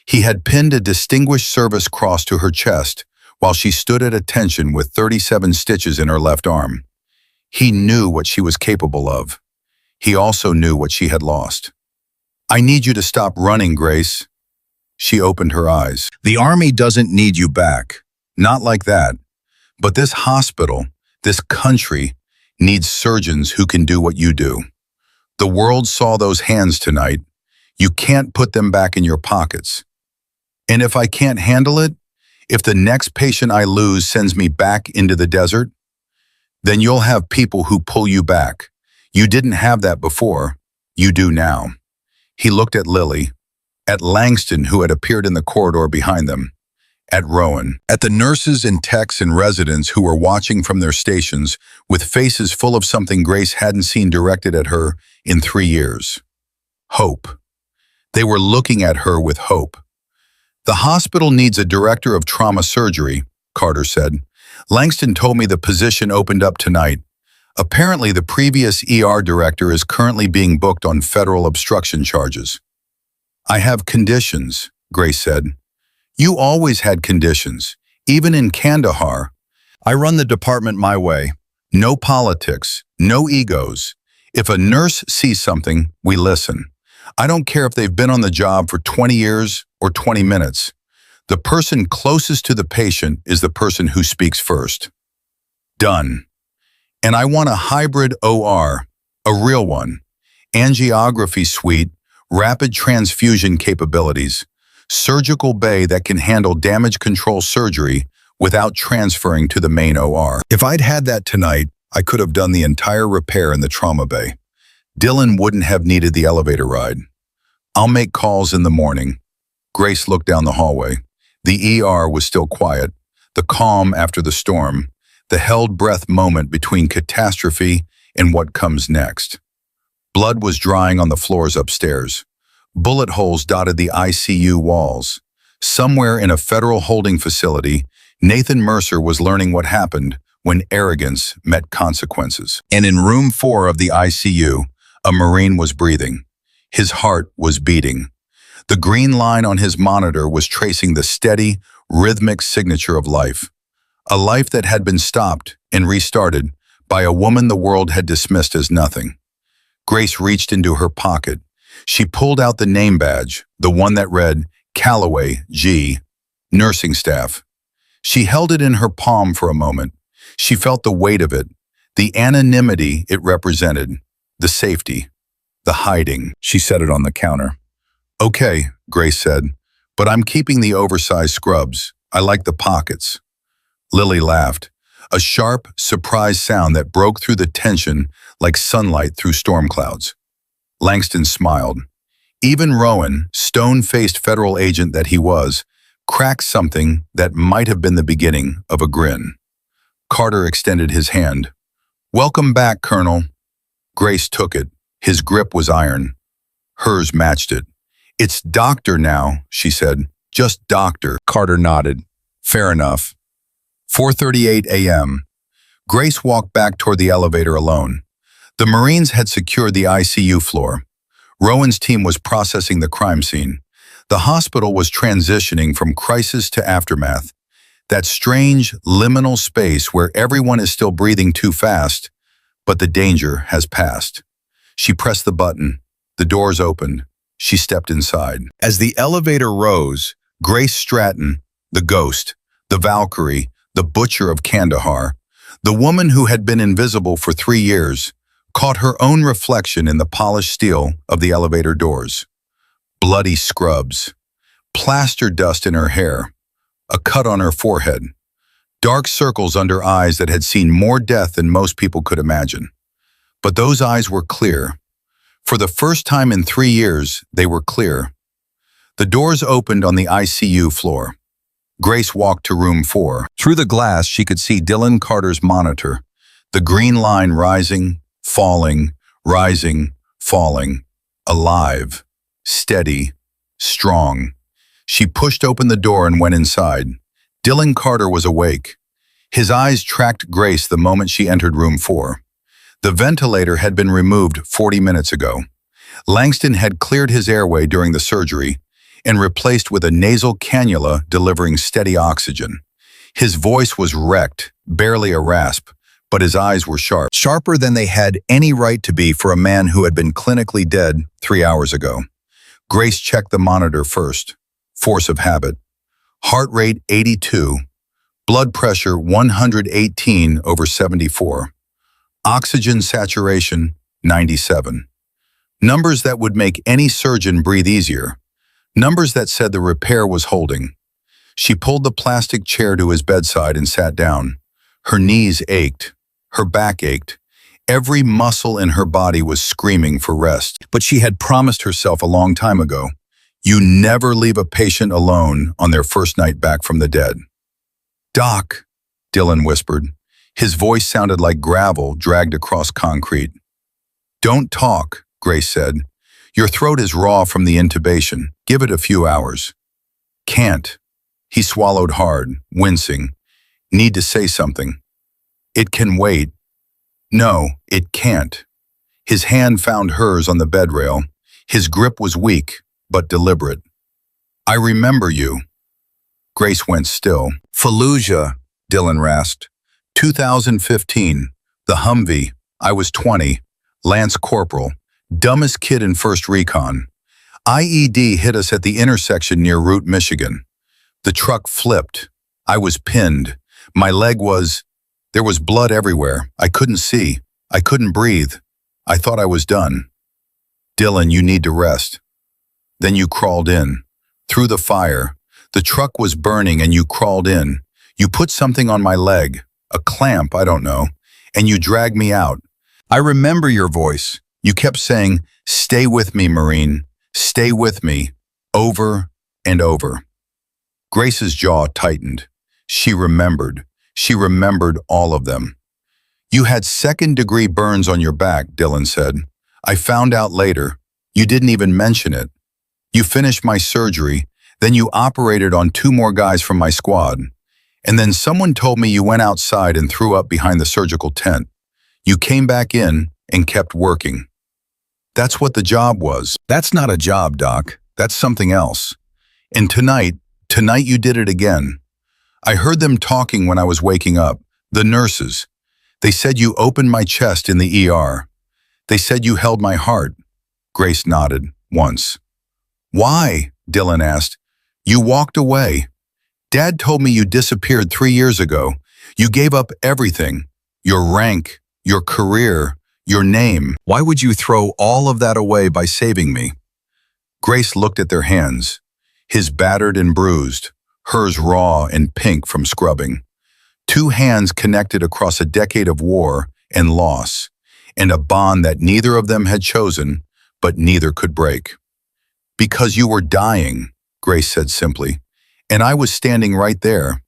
He had pinned a Distinguished Service Cross to her chest while she stood at attention with 37 stitches in her left arm. He knew what she was capable of. He also knew what she had lost. "I need you to stop running, Grace." She opened her eyes. "The Army doesn't need you back. Not like that. But this hospital, this country, needs surgeons who can do what you do. The world saw those hands tonight. You can't put them back in your pockets. And if I can't handle it, if the next patient I lose sends me back into the desert, then you'll have people who pull you back. You didn't have that before. You do now." He looked at Lily, at Langston, who had appeared in the corridor behind them, at Rowan, at the nurses and techs and residents who were watching from their stations with faces full of something Grace hadn't seen directed at her in 3 years. Hope. They were looking at her with hope. "The hospital needs a director of trauma surgery," Carter said. "Langston told me the position opened up tonight. Apparently the previous ER director is currently being booked on federal obstruction charges." "I have conditions," Grace said. "You always had conditions, even in Kandahar. I run the department my way. No politics, no egos. If a nurse sees something, we listen. I don't care if they've been on the job for 20 years or 20 minutes. The person closest to the patient is the person who speaks first." Done. "And I want a hybrid OR, a real one. Angiography suite, rapid transfusion capabilities, surgical bay that can handle damage control surgery without transferring to the main OR. If I'd had that tonight, I could have done the entire repair in the trauma bay. Dylan wouldn't have needed the elevator ride. I'll make calls in the morning." Grace looked down the hallway. The ER was still quiet, the calm after the storm, the held breath moment between catastrophe and what comes next. Blood was drying on the floors upstairs. Bullet holes dotted the ICU walls. Somewhere in a federal holding facility, Nathan Mercer was learning what happened when arrogance met consequences. And in room 4 of the ICU, a Marine was breathing. His heart was beating. The green line on his monitor was tracing the steady, rhythmic signature of life. A life that had been stopped and restarted by a woman the world had dismissed as nothing. Grace reached into her pocket. She pulled out the name badge, the one that read, Calloway, G, nursing staff. She held it in her palm for a moment. She felt the weight of it, the anonymity it represented, the safety, the hiding. She set it on the counter. "Okay," Grace said, "but I'm keeping the oversized scrubs. I like the pockets." Lily laughed, a sharp, surprised sound that broke through the tension like sunlight through storm clouds. Langston smiled. Even Rowan, stone-faced federal agent that he was, cracked something that might have been the beginning of a grin. Carter extended his hand. "Welcome back, Colonel." Grace took it. His grip was iron. Hers matched it. "It's doctor now," she said. "Just doctor." Carter nodded. "Fair enough." 4:38 a.m. Grace walked back toward the elevator alone. The Marines had secured the ICU floor. Rowan's team was processing the crime scene. The hospital was transitioning from crisis to aftermath. That strange, liminal space where everyone is still breathing too fast, but the danger has passed. She pressed the button. The doors opened. She stepped inside. As the elevator rose, Grace Stratton, the ghost, the Valkyrie, the butcher of Kandahar, the woman who had been invisible for 3 years, caught her own reflection in the polished steel of the elevator doors. Bloody scrubs, plaster dust in her hair, a cut on her forehead, dark circles under eyes that had seen more death than most people could imagine. But those eyes were clear. For the first time in 3 years, they were clear. The doors opened on the ICU floor. Grace walked to room 4. Through the glass, she could see Dylan Carter's monitor, the green line rising, falling, rising, falling, alive, steady, strong. She pushed open the door and went inside. Dylan Carter was awake. His eyes tracked Grace the moment she entered room 4. The ventilator had been removed 40 minutes ago. Langston had cleared his airway during the surgery and replaced with a nasal cannula delivering steady oxygen. His voice was wrecked, barely a rasp, but his eyes were sharp. Sharper than they had any right to be for a man who had been clinically dead 3 hours ago. Grace checked the monitor first. Force of habit. Heart rate 82. Blood pressure 118/74. Oxygen saturation 97. Numbers that would make any surgeon breathe easier. Numbers that said the repair was holding. She pulled the plastic chair to his bedside and sat down. Her knees ached. Her back ached. Every muscle in her body was screaming for rest. But she had promised herself a long time ago, you never leave a patient alone on their first night back from the dead. "Doc," Dylan whispered. His voice sounded like gravel dragged across concrete. "Don't talk," Grace said. "Your throat is raw from the intubation. Give it a few hours." "Can't." He swallowed hard, wincing. "Need to say something." "It can wait." "No, it can't." His hand found hers on the bed rail. His grip was weak, but deliberate. "I remember you." Grace went still. "Fallujah," Dylan rasped. 2015. The Humvee. I was 20. Lance Corporal. Dumbest kid in 1st Recon. IED hit us at the intersection near Route, Michigan. The truck flipped. I was pinned. My leg was... There was blood everywhere. I couldn't see. I couldn't breathe. I thought I was done. "Dylan, you need to rest." Then you crawled in. Through the fire. The truck was burning and you crawled in. You put something on my leg. A clamp, I don't know. And you dragged me out. I remember your voice. You kept saying, "Stay with me, Marine. Stay with me." Over and over. Grace's jaw tightened. She remembered. She remembered all of them. "You had 2nd-degree burns on your back," Dylan said. "I found out later. You didn't even mention it. You finished my surgery, then you operated on 2 more guys from my squad. And then someone told me you went outside and threw up behind the surgical tent. You came back in and kept working. That's what the job was." "That's not a job, Doc. That's something else. And tonight you did it again. I heard them talking when I was waking up. The nurses. They said you opened my chest in the ER. They said you held my heart." Grace nodded, once. "Why?" Dylan asked. "You walked away. Dad told me you disappeared 3 years ago. You gave up everything. Your rank, your career, your name. Why would you throw all of that away by saving me?" Grace looked at their hands. His battered and bruised, hers raw and pink from scrubbing. 2 hands connected across a decade of war and loss, and a bond that neither of them had chosen, but neither could break. "Because you were dying," Grace said simply, "and I was standing right there.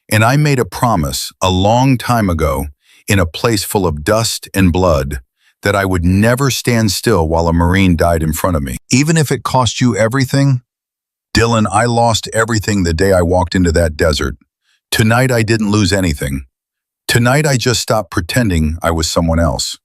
And I made a promise a long time ago in a place full of dust and blood that I would never stand still while a Marine died in front of me. Even if it cost you everything?" "Dylan, I lost everything the day I walked into that desert. Tonight I didn't lose anything. Tonight I just stopped pretending I was someone else."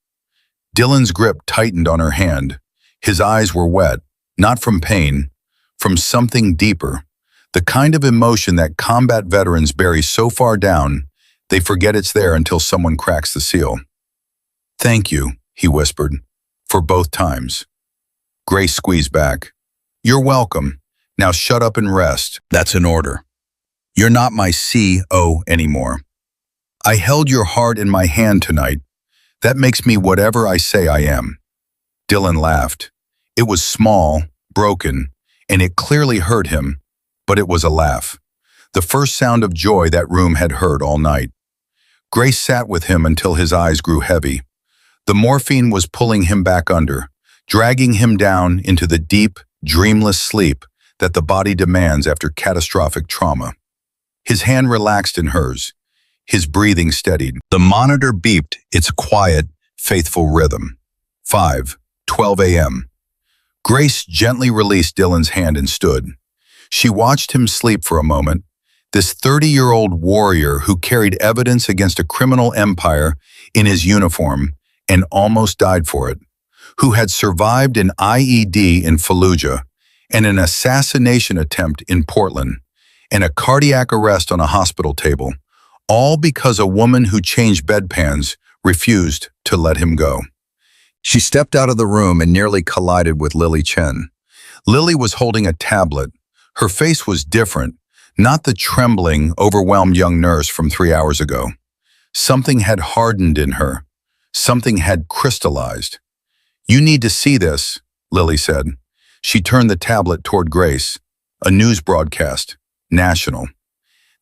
Dylan's grip tightened on her hand. His eyes were wet, not from pain, from something deeper. The kind of emotion that combat veterans bury so far down, they forget it's there until someone cracks the seal. "Thank you," he whispered, "for both times." Grace squeezed back. "You're welcome. Now shut up and rest." "That's an order. You're not my CO anymore. I held your heart in my hand tonight. That makes me whatever I say I am." Dylan laughed. It was small, broken, and it clearly hurt him, but it was a laugh. The first sound of joy that room had heard all night. Grace sat with him until his eyes grew heavy. The morphine was pulling him back under, dragging him down into the deep, dreamless sleep that the body demands after catastrophic trauma. His hand relaxed in hers. His breathing steadied. The monitor beeped its quiet, faithful rhythm. 5:12 a.m. Grace gently released Dylan's hand and stood. She watched him sleep for a moment, this 30-year-old warrior who carried evidence against a criminal empire in his uniform and almost died for it, who had survived an IED in Fallujah and an assassination attempt in Portland and a cardiac arrest on a hospital table, all because a woman who changed bedpans refused to let him go. She stepped out of the room and nearly collided with Lily Chen. Lily was holding a tablet. Her face was different, not the trembling, overwhelmed young nurse from 3 hours ago. Something had hardened in her. Something had crystallized. "You need to see this," Lily said. She turned the tablet toward Grace. A news broadcast. National.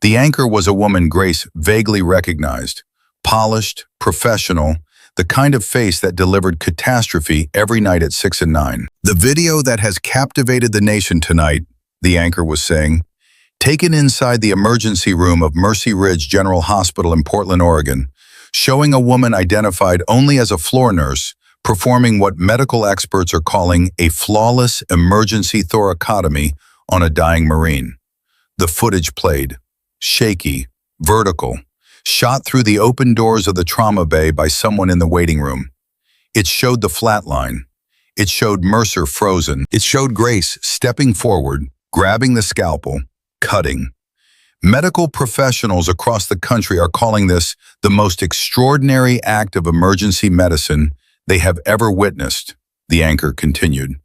The anchor was a woman Grace vaguely recognized. Polished, professional, the kind of face that delivered catastrophe every night at 6 and 9. "The video that has captivated the nation tonight," the anchor was saying, taken inside the emergency room of Mercy Ridge General Hospital in Portland, Oregon, showing a woman identified only as a floor nurse performing what medical experts are calling a flawless emergency thoracotomy on a dying Marine. The footage played, shaky, vertical, shot through the open doors of the trauma bay by someone in the waiting room. It showed the flatline. It showed Mercer frozen. It showed Grace stepping forward, grabbing the scalpel, cutting. Medical professionals across the country are calling this the most extraordinary act of emergency medicine they have ever witnessed, the anchor continued.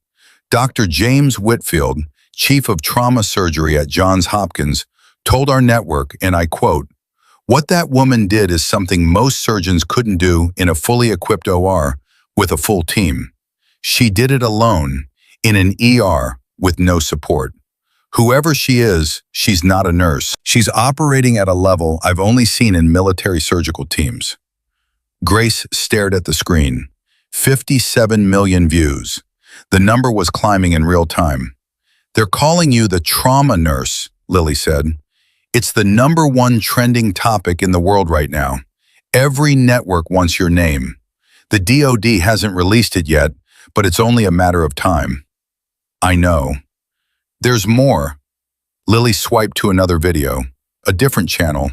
Dr. James Whitfield, chief of trauma surgery at Johns Hopkins, told our network, and I quote, "What that woman did is something most surgeons couldn't do in a fully equipped OR with a full team. She did it alone, in an ER, with no support. Whoever she is, she's not a nurse. She's operating at a level I've only seen in military surgical teams." Grace stared at the screen. 57 million views. The number was climbing in real time. "They're calling you the trauma nurse," Lily said. "It's the #1 trending topic in the world right now. Every network wants your name. The DoD hasn't released it yet, but it's only a matter of time." "I know. There's more." Lily swiped to another video, a different channel,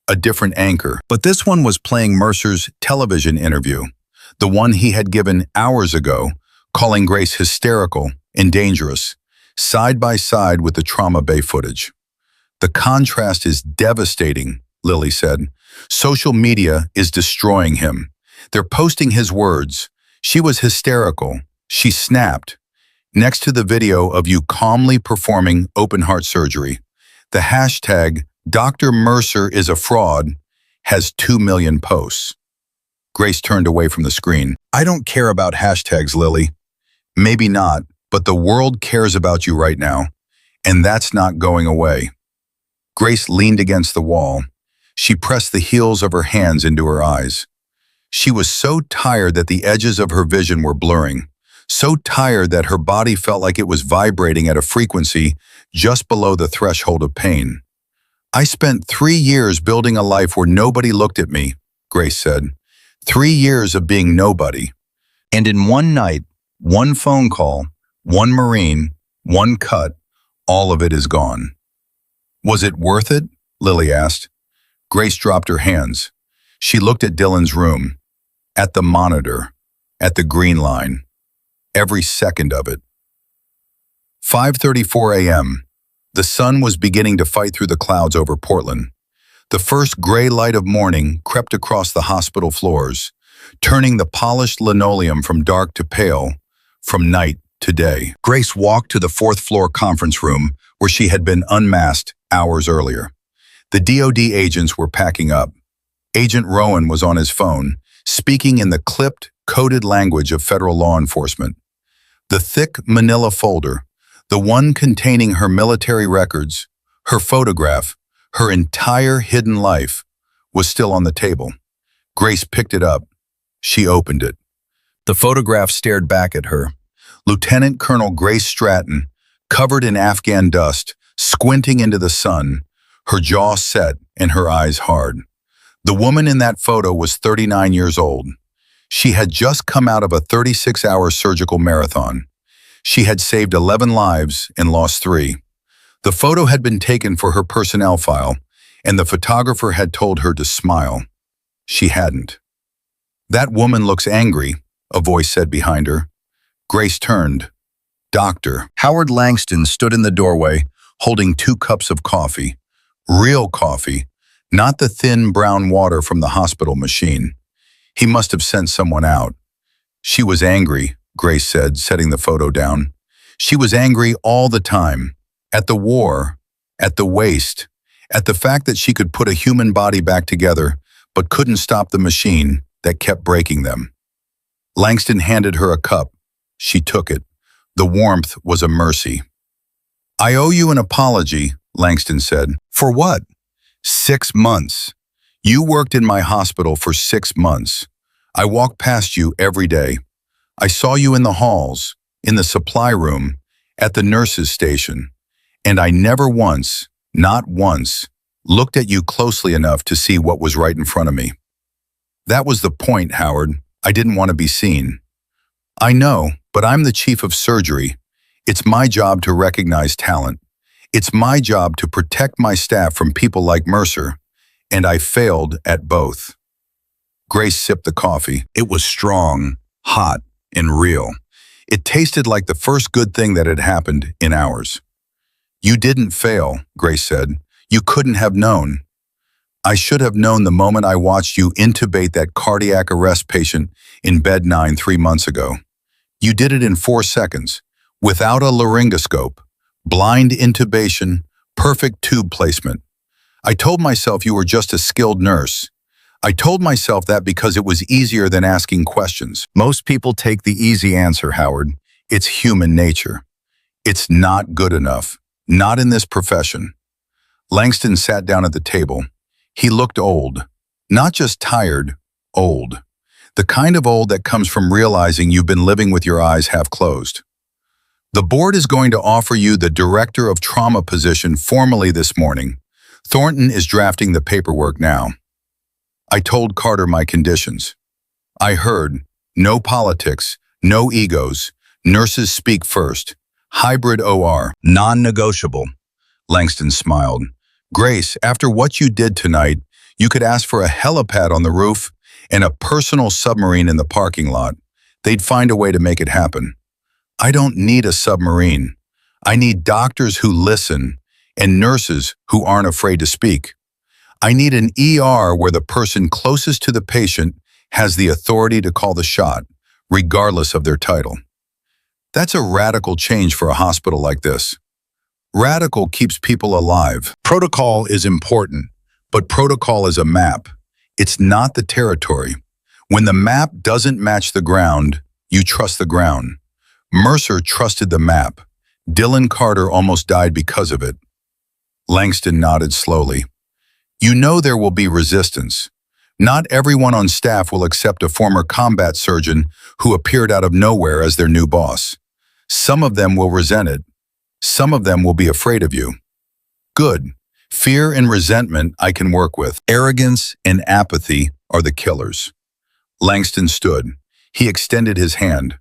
a different anchor. But this one was playing Mercer's television interview, the one he had given hours ago, calling Grace hysterical and dangerous, side by side with the trauma bay footage. "The contrast is devastating," Lily said. "Social media is destroying him. They're posting his words. She was hysterical. She snapped. Next to the video of you calmly performing open-heart surgery, the hashtag Dr. Mercer is a fraud has 2 million posts." Grace turned away from the screen. "I don't care about hashtags, Lily. Maybe not, but the world cares about you right now, and that's not going away." Grace leaned against the wall. She pressed the heels of her hands into her eyes. She was so tired that the edges of her vision were blurring. So tired that her body felt like it was vibrating at a frequency just below the threshold of pain. "I spent 3 years building a life where nobody looked at me," Grace said. 3 years of being nobody. And in one night, one phone call, one Marine, one cut, all of it is gone. "Was it worth it?" Lily asked. Grace dropped her hands. She looked at Dylan's room, at the monitor, at the green line. Every second of it. 5:34 a.m. The sun was beginning to fight through the clouds over Portland. The first gray light of morning crept across the hospital floors, turning the polished linoleum from dark to pale, from night to day. Grace walked to the 4th-floor conference room where she had been unmasked hours earlier. The DoD agents were packing up. Agent Rowan was on his phone, speaking in the clipped, coded language of federal law enforcement. The thick manila folder, the one containing her military records, her photograph, her entire hidden life, was still on the table. Grace picked it up. She opened it. The photograph stared back at her. Lieutenant Colonel Grace Stratton, covered in Afghan dust, squinting into the sun, her jaw set and her eyes hard. The woman in that photo was 39 years old. She had just come out of a 36-hour surgical marathon. She had saved 11 lives and lost 3. The photo had been taken for her personnel file, and the photographer had told her to smile. She hadn't. "That woman looks angry," a voice said behind her. Grace turned. Doctor. Howard Langston stood in the doorway, holding 2 cups of coffee. Real coffee, not the thin brown water from the hospital machine. He must have sent someone out. "She was angry," Grace said, setting the photo down. "She was angry all the time. At the war, at the waste, at the fact that she could put a human body back together, but couldn't stop the machine that kept breaking them." Langston handed her a cup. She took it. The warmth was a mercy. "I owe you an apology," Langston said. "For what?" "6 months. You worked in my hospital for 6 months. I walked past you every day. I saw you in the halls, in the supply room, at the nurses' station. And I never once, not once, looked at you closely enough to see what was right in front of me. That was the point, Howard. I didn't want to be seen. I know, but I'm the chief of surgery. It's my job to recognize talent. It's my job to protect my staff from people like Mercer, and I failed at both." Grace sipped the coffee. It was strong, hot, and real. It tasted like the first good thing that had happened in hours. "You didn't fail," Grace said. "You couldn't have known. I should have known the moment I watched you intubate that cardiac arrest patient in bed 9 3 months ago. You did it in 4 seconds, without a laryngoscope, blind intubation, perfect tube placement. I told myself you were just a skilled nurse. I told myself that because it was easier than asking questions. Most people take the easy answer, Howard. It's human nature. It's not good enough. Not in this profession." Langston sat down at the table. He looked old. Not just tired, old. The kind of old that comes from realizing you've been living with your eyes half closed. "The board is going to offer you the Director of Trauma position formally this morning. Thornton is drafting the paperwork now. I told Carter my conditions. I heard, no politics, no egos, nurses speak first, hybrid OR, non-negotiable." Langston smiled. "Grace, after what you did tonight, you could ask for a helipad on the roof and a personal submarine in the parking lot. They'd find a way to make it happen. I don't need a submarine. I need doctors who listen and nurses who aren't afraid to speak. I need an ER where the person closest to the patient has the authority to call the shot, regardless of their title." That's a radical change for a hospital like this. Radical keeps people alive. Protocol is important, but protocol is a map. It's not the territory. When the map doesn't match the ground, you trust the ground. Mercer trusted the map. Dylan Carter almost died because of it. Langston nodded slowly. "You know there will be resistance. Not everyone on staff will accept a former combat surgeon who appeared out of nowhere as their new boss. Some of them will resent it. Some of them will be afraid of you. Good. Fear and resentment I can work with. Arrogance and apathy are the killers." Langston stood. He extended his hand.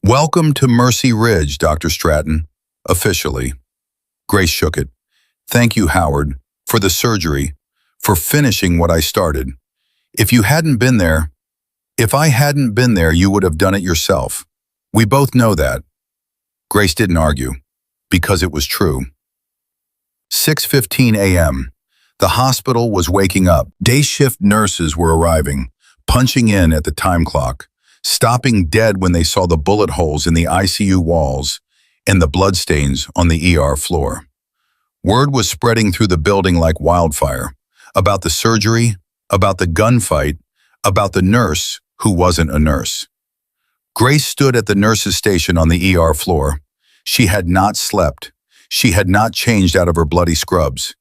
"Welcome to Mercy Ridge, Dr. Stratton. Officially." Grace shook it. "Thank you, Howard, for the surgery, for finishing what I started. If you hadn't been there, if I hadn't been there, you would have done it yourself. We both know that." Grace didn't argue, because it was true. 6:15 a.m. The hospital was waking up. Day shift nurses were arriving, punching in at the time clock, stopping dead when they saw the bullet holes in the ICU walls and the bloodstains on the ER floor. Word was spreading through the building like wildfire, about the surgery, about the gunfight, about the nurse who wasn't a nurse. Grace stood at the nurse's station on the ER floor. She had not slept. She had not changed out of her bloody scrubs.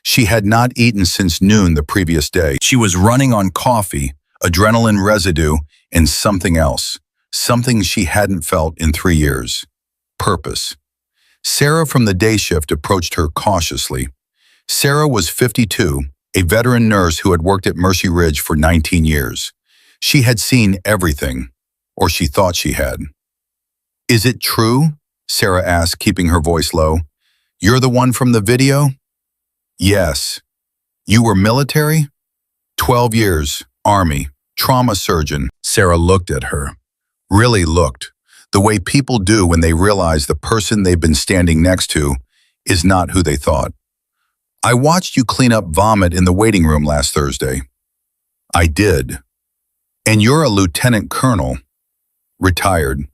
She had not eaten since noon the previous day. She was running on coffee, adrenaline residue, and something else, something she hadn't felt in 3 years. Purpose. Sarah from the day shift approached her cautiously. Sarah was 52, a veteran nurse who had worked at Mercy Ridge for 19 years. She had seen everything, or she thought she had. "Is it true?" Sarah asked, keeping her voice low. "You're the one from the video?" "Yes." "You were military?" 12 years, Army, trauma surgeon. Sarah looked at her. Really looked. The way people do when they realize the person they've been standing next to is not who they thought. "I watched you clean up vomit in the waiting room last Thursday." "I did." "And you're a lieutenant colonel." "Retired."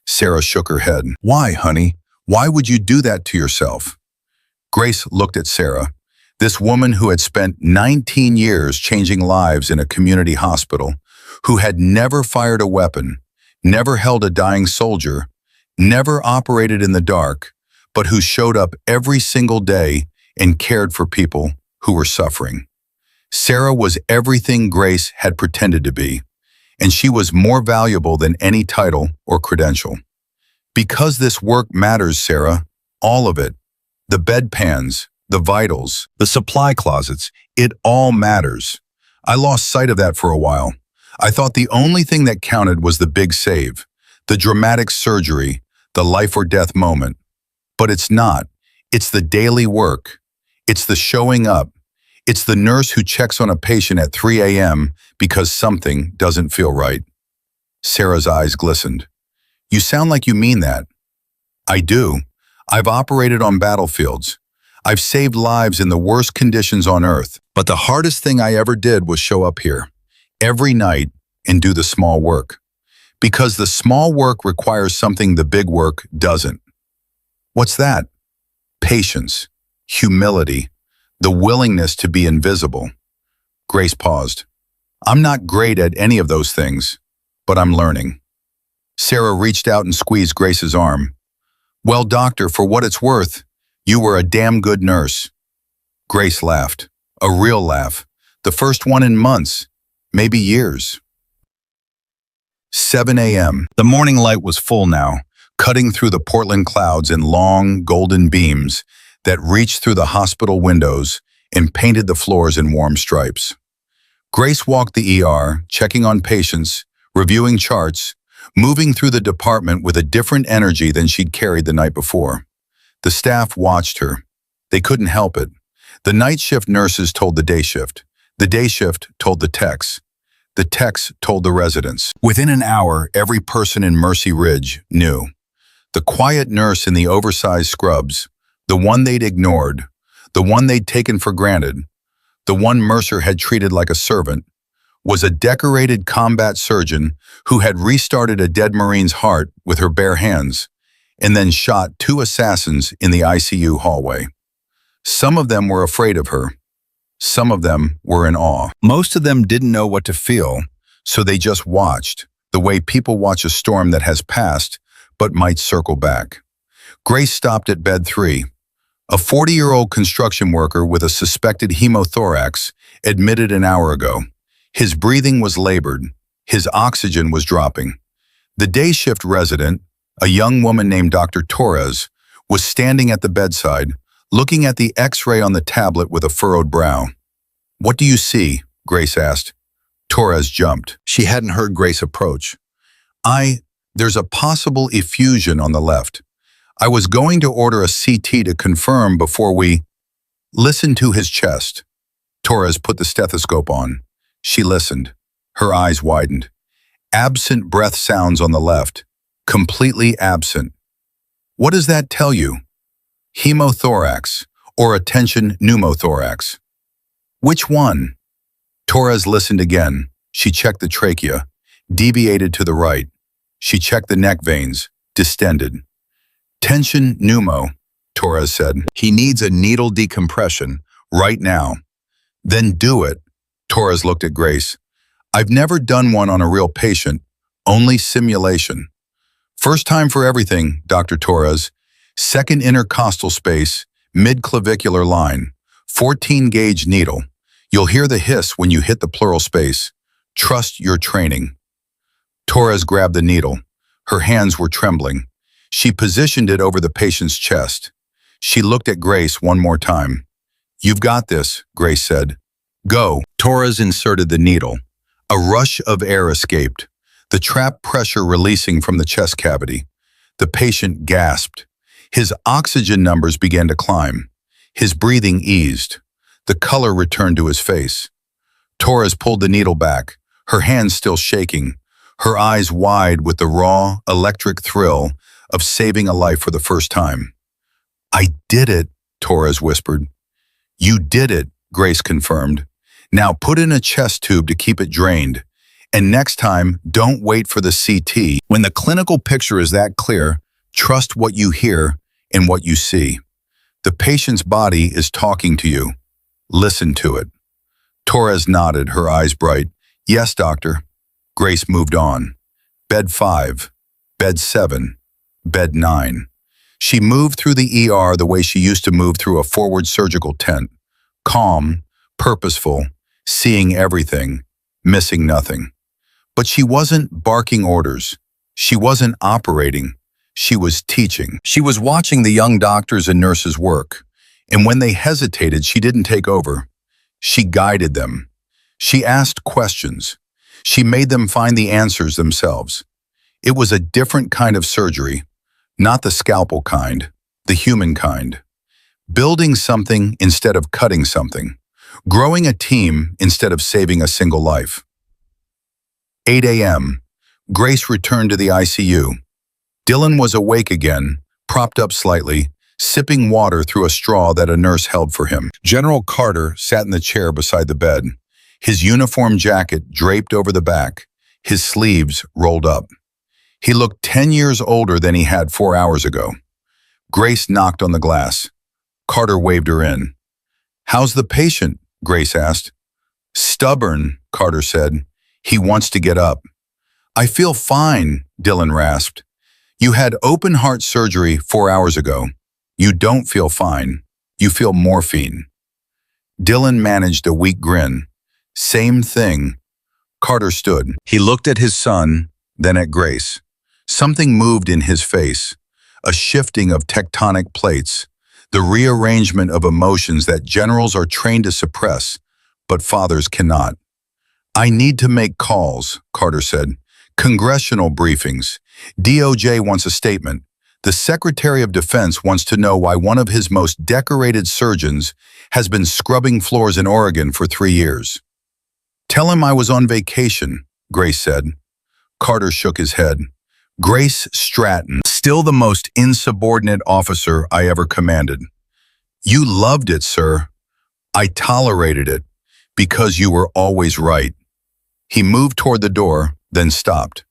Sarah shook her head. "Why, honey? Why would you do that to yourself?" Grace looked at Sarah, this woman who had spent 19 years changing lives in a community hospital, who had never fired a weapon, never held a dying soldier, never operated in the dark, but who showed up every single day and cared for people who were suffering. Sarah was everything Grace had pretended to be, and she was more valuable than any title or credential. "Because this work matters, Sarah, all of it. The bedpans, the vitals, the supply closets, it all matters. I lost sight of that for a while. I thought the only thing that counted was the big save, the dramatic surgery, the life or death moment. But it's not. It's the daily work. It's the showing up. It's the nurse who checks on a patient at 3 a.m. because something doesn't feel right." Sarah's eyes glistened. "You sound like you mean that." "I do. I've operated on battlefields. I've saved lives in the worst conditions on earth. But the hardest thing I ever did was show up here, every night, and do the small work. Because the small work requires something the big work doesn't." "What's that?" "Patience, humility, the willingness to be invisible." Grace paused. "I'm not great at any of those things, but I'm learning." Sarah reached out and squeezed Grace's arm. "Well, doctor, for what it's worth, you were a damn good nurse." Grace laughed, a real laugh, the first one in months, maybe years. 7 a.m. The morning light was full now, cutting through the Portland clouds in long, golden beams that reached through the hospital windows and painted the floors in warm stripes. Grace walked the ER, checking on patients, reviewing charts, moving through the department with a different energy than she'd carried the night before. The staff watched her. They couldn't help it. The night shift nurses told the day shift. The day shift told the techs. The techs told the residents. Within an hour, every person in Mercy Ridge knew. The quiet nurse in the oversized scrubs, the one they'd ignored, the one they'd taken for granted, the one Mercer had treated like a servant, was a decorated combat surgeon who had restarted a dead Marine's heart with her bare hands, and then shot 2 assassins in the ICU hallway. Some of them were afraid of her. Some of them were in awe. Most of them didn't know what to feel, so they just watched, the way people watch a storm that has passed but might circle back. Grace stopped at bed 3. A 40-year-old construction worker with a suspected hemothorax admitted an hour ago. His breathing was labored. His oxygen was dropping. The day shift resident, a young woman named Dr. Torres, was standing at the bedside, looking at the X-ray on the tablet with a furrowed brow. "What do you see?" Grace asked. Torres jumped. She hadn't heard Grace approach. There's a possible effusion on the left. I was going to order a CT to confirm before we..." "Listen to his chest." Torres put the stethoscope on. She listened. Her eyes widened. Absent breath sounds on the left. Completely absent. "What does that tell you?" "Hemothorax, or a tension pneumothorax." "Which one?" Torres listened again. She checked the trachea, deviated to the right. She checked the neck veins, distended. "Tension pneumo," Torres said. "He needs a needle decompression, right now." "Then do it." Torres looked at Grace. "I've never done one on a real patient, only simulation." "First time for everything, Dr. Torres. Second intercostal space, mid-clavicular line, 14-gauge needle. You'll hear the hiss when you hit the pleural space. Trust your training." Torres grabbed the needle. Her hands were trembling. She positioned it over the patient's chest. She looked at Grace one more time. "You've got this," Grace said. "Go." Torres inserted the needle. A rush of air escaped, the trap pressure releasing from the chest cavity. The patient gasped. His oxygen numbers began to climb. His breathing eased. The color returned to his face. Torres pulled the needle back, her hands still shaking, her eyes wide with the raw, electric thrill of saving a life for the first time. "I did it," Torres whispered. "You did it," Grace confirmed. "Now put in a chest tube to keep it drained. And next time, don't wait for the CT. When the clinical picture is that clear, trust what you hear and what you see. The patient's body is talking to you. Listen to it." Torres nodded, her eyes bright. "Yes, doctor." Grace moved on. Bed 5, bed 7, bed 9. She moved through the ER the way she used to move through a forward surgical tent. Calm, purposeful, seeing everything, missing nothing. But she wasn't barking orders. She wasn't operating. She was teaching. She was watching the young doctors and nurses work. And when they hesitated, she didn't take over. She guided them. She asked questions. She made them find the answers themselves. It was a different kind of surgery, not the scalpel kind, the human kind. Building something instead of cutting something. Growing a team instead of saving a single life. 8 a.m. Grace returned to the ICU. Dylan was awake again, propped up slightly, sipping water through a straw that a nurse held for him. General Carter sat in the chair beside the bed, his uniform jacket draped over the back, his sleeves rolled up. He looked 10 years older than he had 4 hours ago. Grace knocked on the glass. Carter waved her in. "How's the patient?" Grace asked. "Stubborn," Carter said. "He wants to get up." "I feel fine," Dylan rasped. "You had open heart surgery 4 hours ago. You don't feel fine. You feel morphine." Dylan managed a weak grin. "Same thing." Carter stood. He looked at his son, then at Grace. Something moved in his face, a shifting of tectonic plates, the rearrangement of emotions that generals are trained to suppress, but fathers cannot. "I need to make calls," Carter said. "Congressional briefings. DOJ wants a statement. The Secretary of Defense wants to know why one of his most decorated surgeons has been scrubbing floors in Oregon for 3 years." "Tell him I was on vacation," Grace said. Carter shook his head. "Grace Stratton, still the most insubordinate officer I ever commanded. You loved it, sir. I tolerated it, because you were always right." He moved toward the door, then stopped.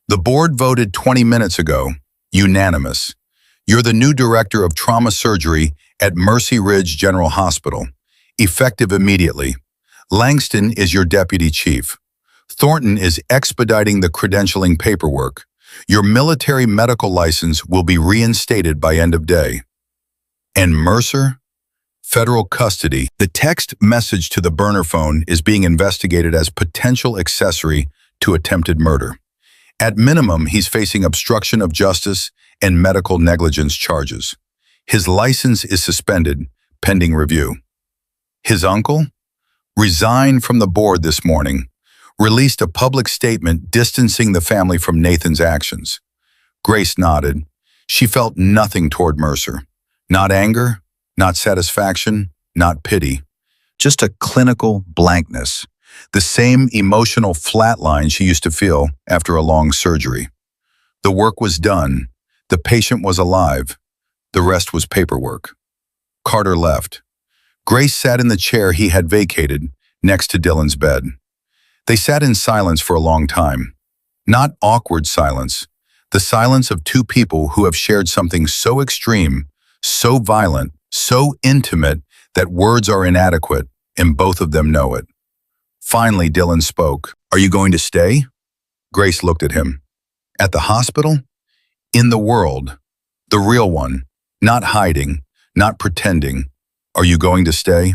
"The board voted 20 minutes ago, unanimous. You're the new director of trauma surgery at Mercy Ridge General Hospital, effective immediately. Langston is your deputy chief. Thornton is expediting the credentialing paperwork. Your military medical license will be reinstated by end of day." And Mercer? Federal custody. The text message to the burner phone is being investigated as potential accessory to attempted murder. At minimum, he's facing obstruction of justice and medical negligence charges. His license is suspended, pending review. His uncle? Resigned from the board this morning, released a public statement distancing the family from Nathan's actions. Grace nodded. She felt nothing toward Mercer. Not anger, not satisfaction, not pity. Just a clinical blankness. The same emotional flatline she used to feel after a long surgery. The work was done. The patient was alive. The rest was paperwork. Carter left. Grace sat in the chair he had vacated, next to Dylan's bed. They sat in silence for a long time. Not awkward silence, the silence of two people who have shared something so extreme, so violent, so intimate that words are inadequate, and both of them know it. Finally, Dylan spoke. "Are you going to stay?" Grace looked at him. "At the hospital? In the world. The real one. Not hiding, not pretending. Are you going to stay?"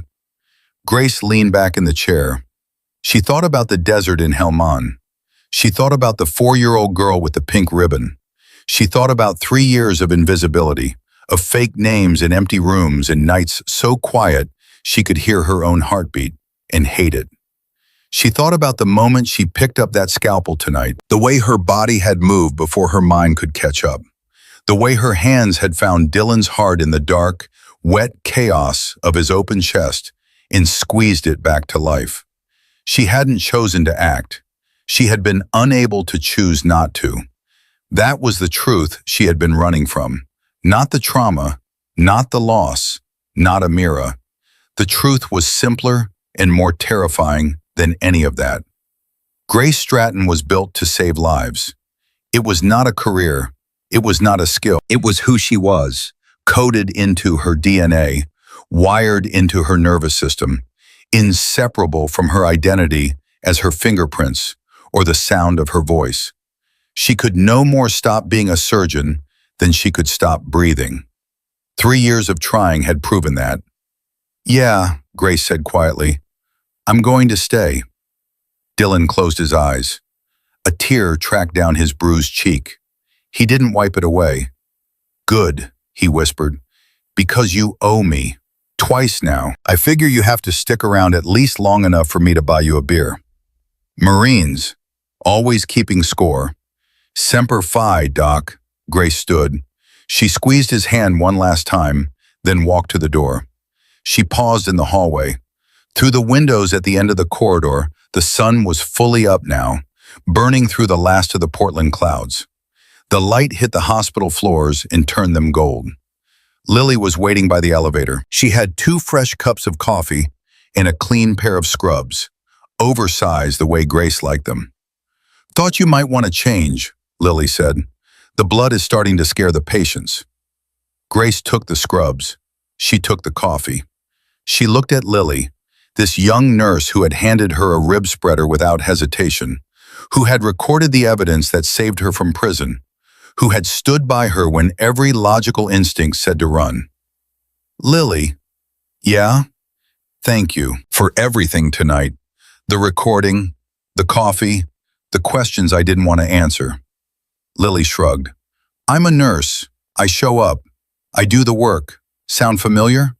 Grace leaned back in the chair. She thought about the desert in Helmand. She thought about the 4-year-old girl with the pink ribbon. She thought about 3 years of invisibility, of fake names in empty rooms and nights so quiet she could hear her own heartbeat and hate it. She thought about the moment she picked up that scalpel tonight, the way her body had moved before her mind could catch up, the way her hands had found Dylan's heart in the dark, wet chaos of his open chest and squeezed it back to life. She hadn't chosen to act. She had been unable to choose not to. That was the truth she had been running from. Not the trauma, not the loss, not Amira. The truth was simpler and more terrifying than any of that. Grace Stratton was built to save lives. It was not a career. It was not a skill. It was who she was, coded into her DNA, wired into her nervous system, inseparable from her identity as her fingerprints or the sound of her voice. She could no more stop being a surgeon than she could stop breathing. 3 years of trying had proven that. "Yeah," Grace said quietly. "I'm going to stay." Dylan closed his eyes. A tear tracked down his bruised cheek. He didn't wipe it away. "Good," he whispered, "because you owe me. Twice now. I figure you have to stick around at least long enough for me to buy you a beer." Marines, always keeping score. "Semper Fi, Doc." Grace stood. She squeezed his hand one last time, then walked to the door. She paused in the hallway. Through the windows at the end of the corridor, the sun was fully up now, burning through the last of the Portland clouds. The light hit the hospital floors and turned them gold. Lily was waiting by the elevator. She had 2 fresh cups of coffee and a clean pair of scrubs, oversized the way Grace liked them. "Thought you might want to change," Lily said. "The blood is starting to scare the patients." Grace took the scrubs. She took the coffee. She looked at Lily, this young nurse who had handed her a rib spreader without hesitation, who had recorded the evidence that saved her from prison, who had stood by her when every logical instinct said to run. "Lily, yeah? Thank you for everything tonight. The recording, the coffee, the questions I didn't want to answer." Lily shrugged. "I'm a nurse. I show up. I do the work. Sound familiar?"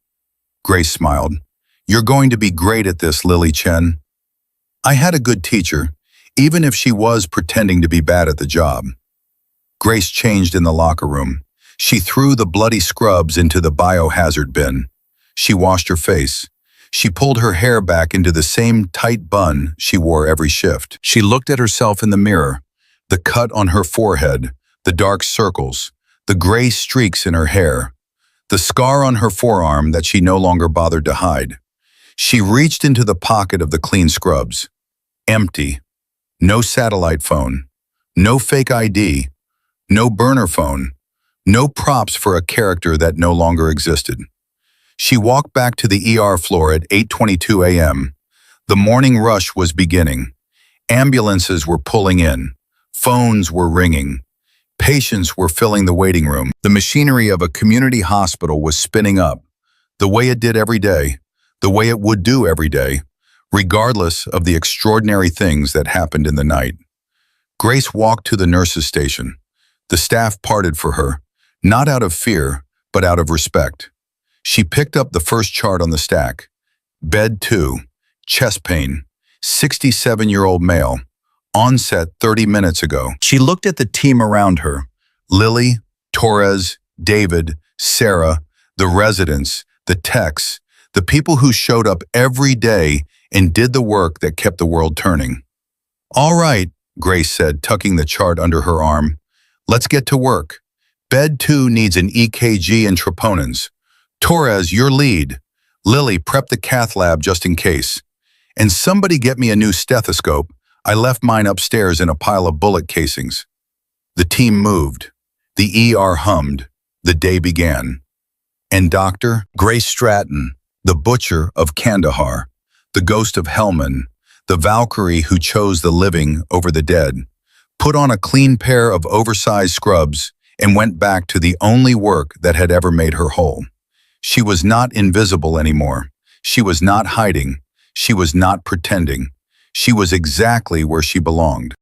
Grace smiled. "You're going to be great at this, Lily Chen." "I had a good teacher, even if she was pretending to be bad at the job." Grace changed in the locker room. She threw the bloody scrubs into the biohazard bin. She washed her face. She pulled her hair back into the same tight bun she wore every shift. She looked at herself in the mirror, the cut on her forehead, the dark circles, the gray streaks in her hair, the scar on her forearm that she no longer bothered to hide. She reached into the pocket of the clean scrubs. Empty. No satellite phone. No fake ID. No burner phone. No props for a character that no longer existed. She walked back to the ER floor at 8:22 a.m. The morning rush was beginning. Ambulances were pulling in. Phones were ringing. Patients were filling the waiting room. The machinery of a community hospital was spinning up, the way it did every day, the way it would do every day, regardless of the extraordinary things that happened in the night. Grace walked to the nurses' station. The staff parted for her, not out of fear, but out of respect. She picked up the first chart on the stack. Bed 2, chest pain, 67-year-old male, onset 30 minutes ago. She looked at the team around her. Lily, Torres, David, Sarah, the residents, the techs, the people who showed up every day and did the work that kept the world turning. "All right," Grace said, tucking the chart under her arm. "Let's get to work. Bed 2 needs an EKG and troponins. Torres, your lead. Lily, prep the cath lab just in case. And somebody get me a new stethoscope. I left mine upstairs in a pile of bullet casings." The team moved. The ER hummed. The day began. And Dr. Grace Stratton, the butcher of Kandahar, the ghost of Hellman, the Valkyrie who chose the living over the dead, put on a clean pair of oversized scrubs and went back to the only work that had ever made her whole. She was not invisible anymore. She was not hiding. She was not pretending. She was exactly where she belonged.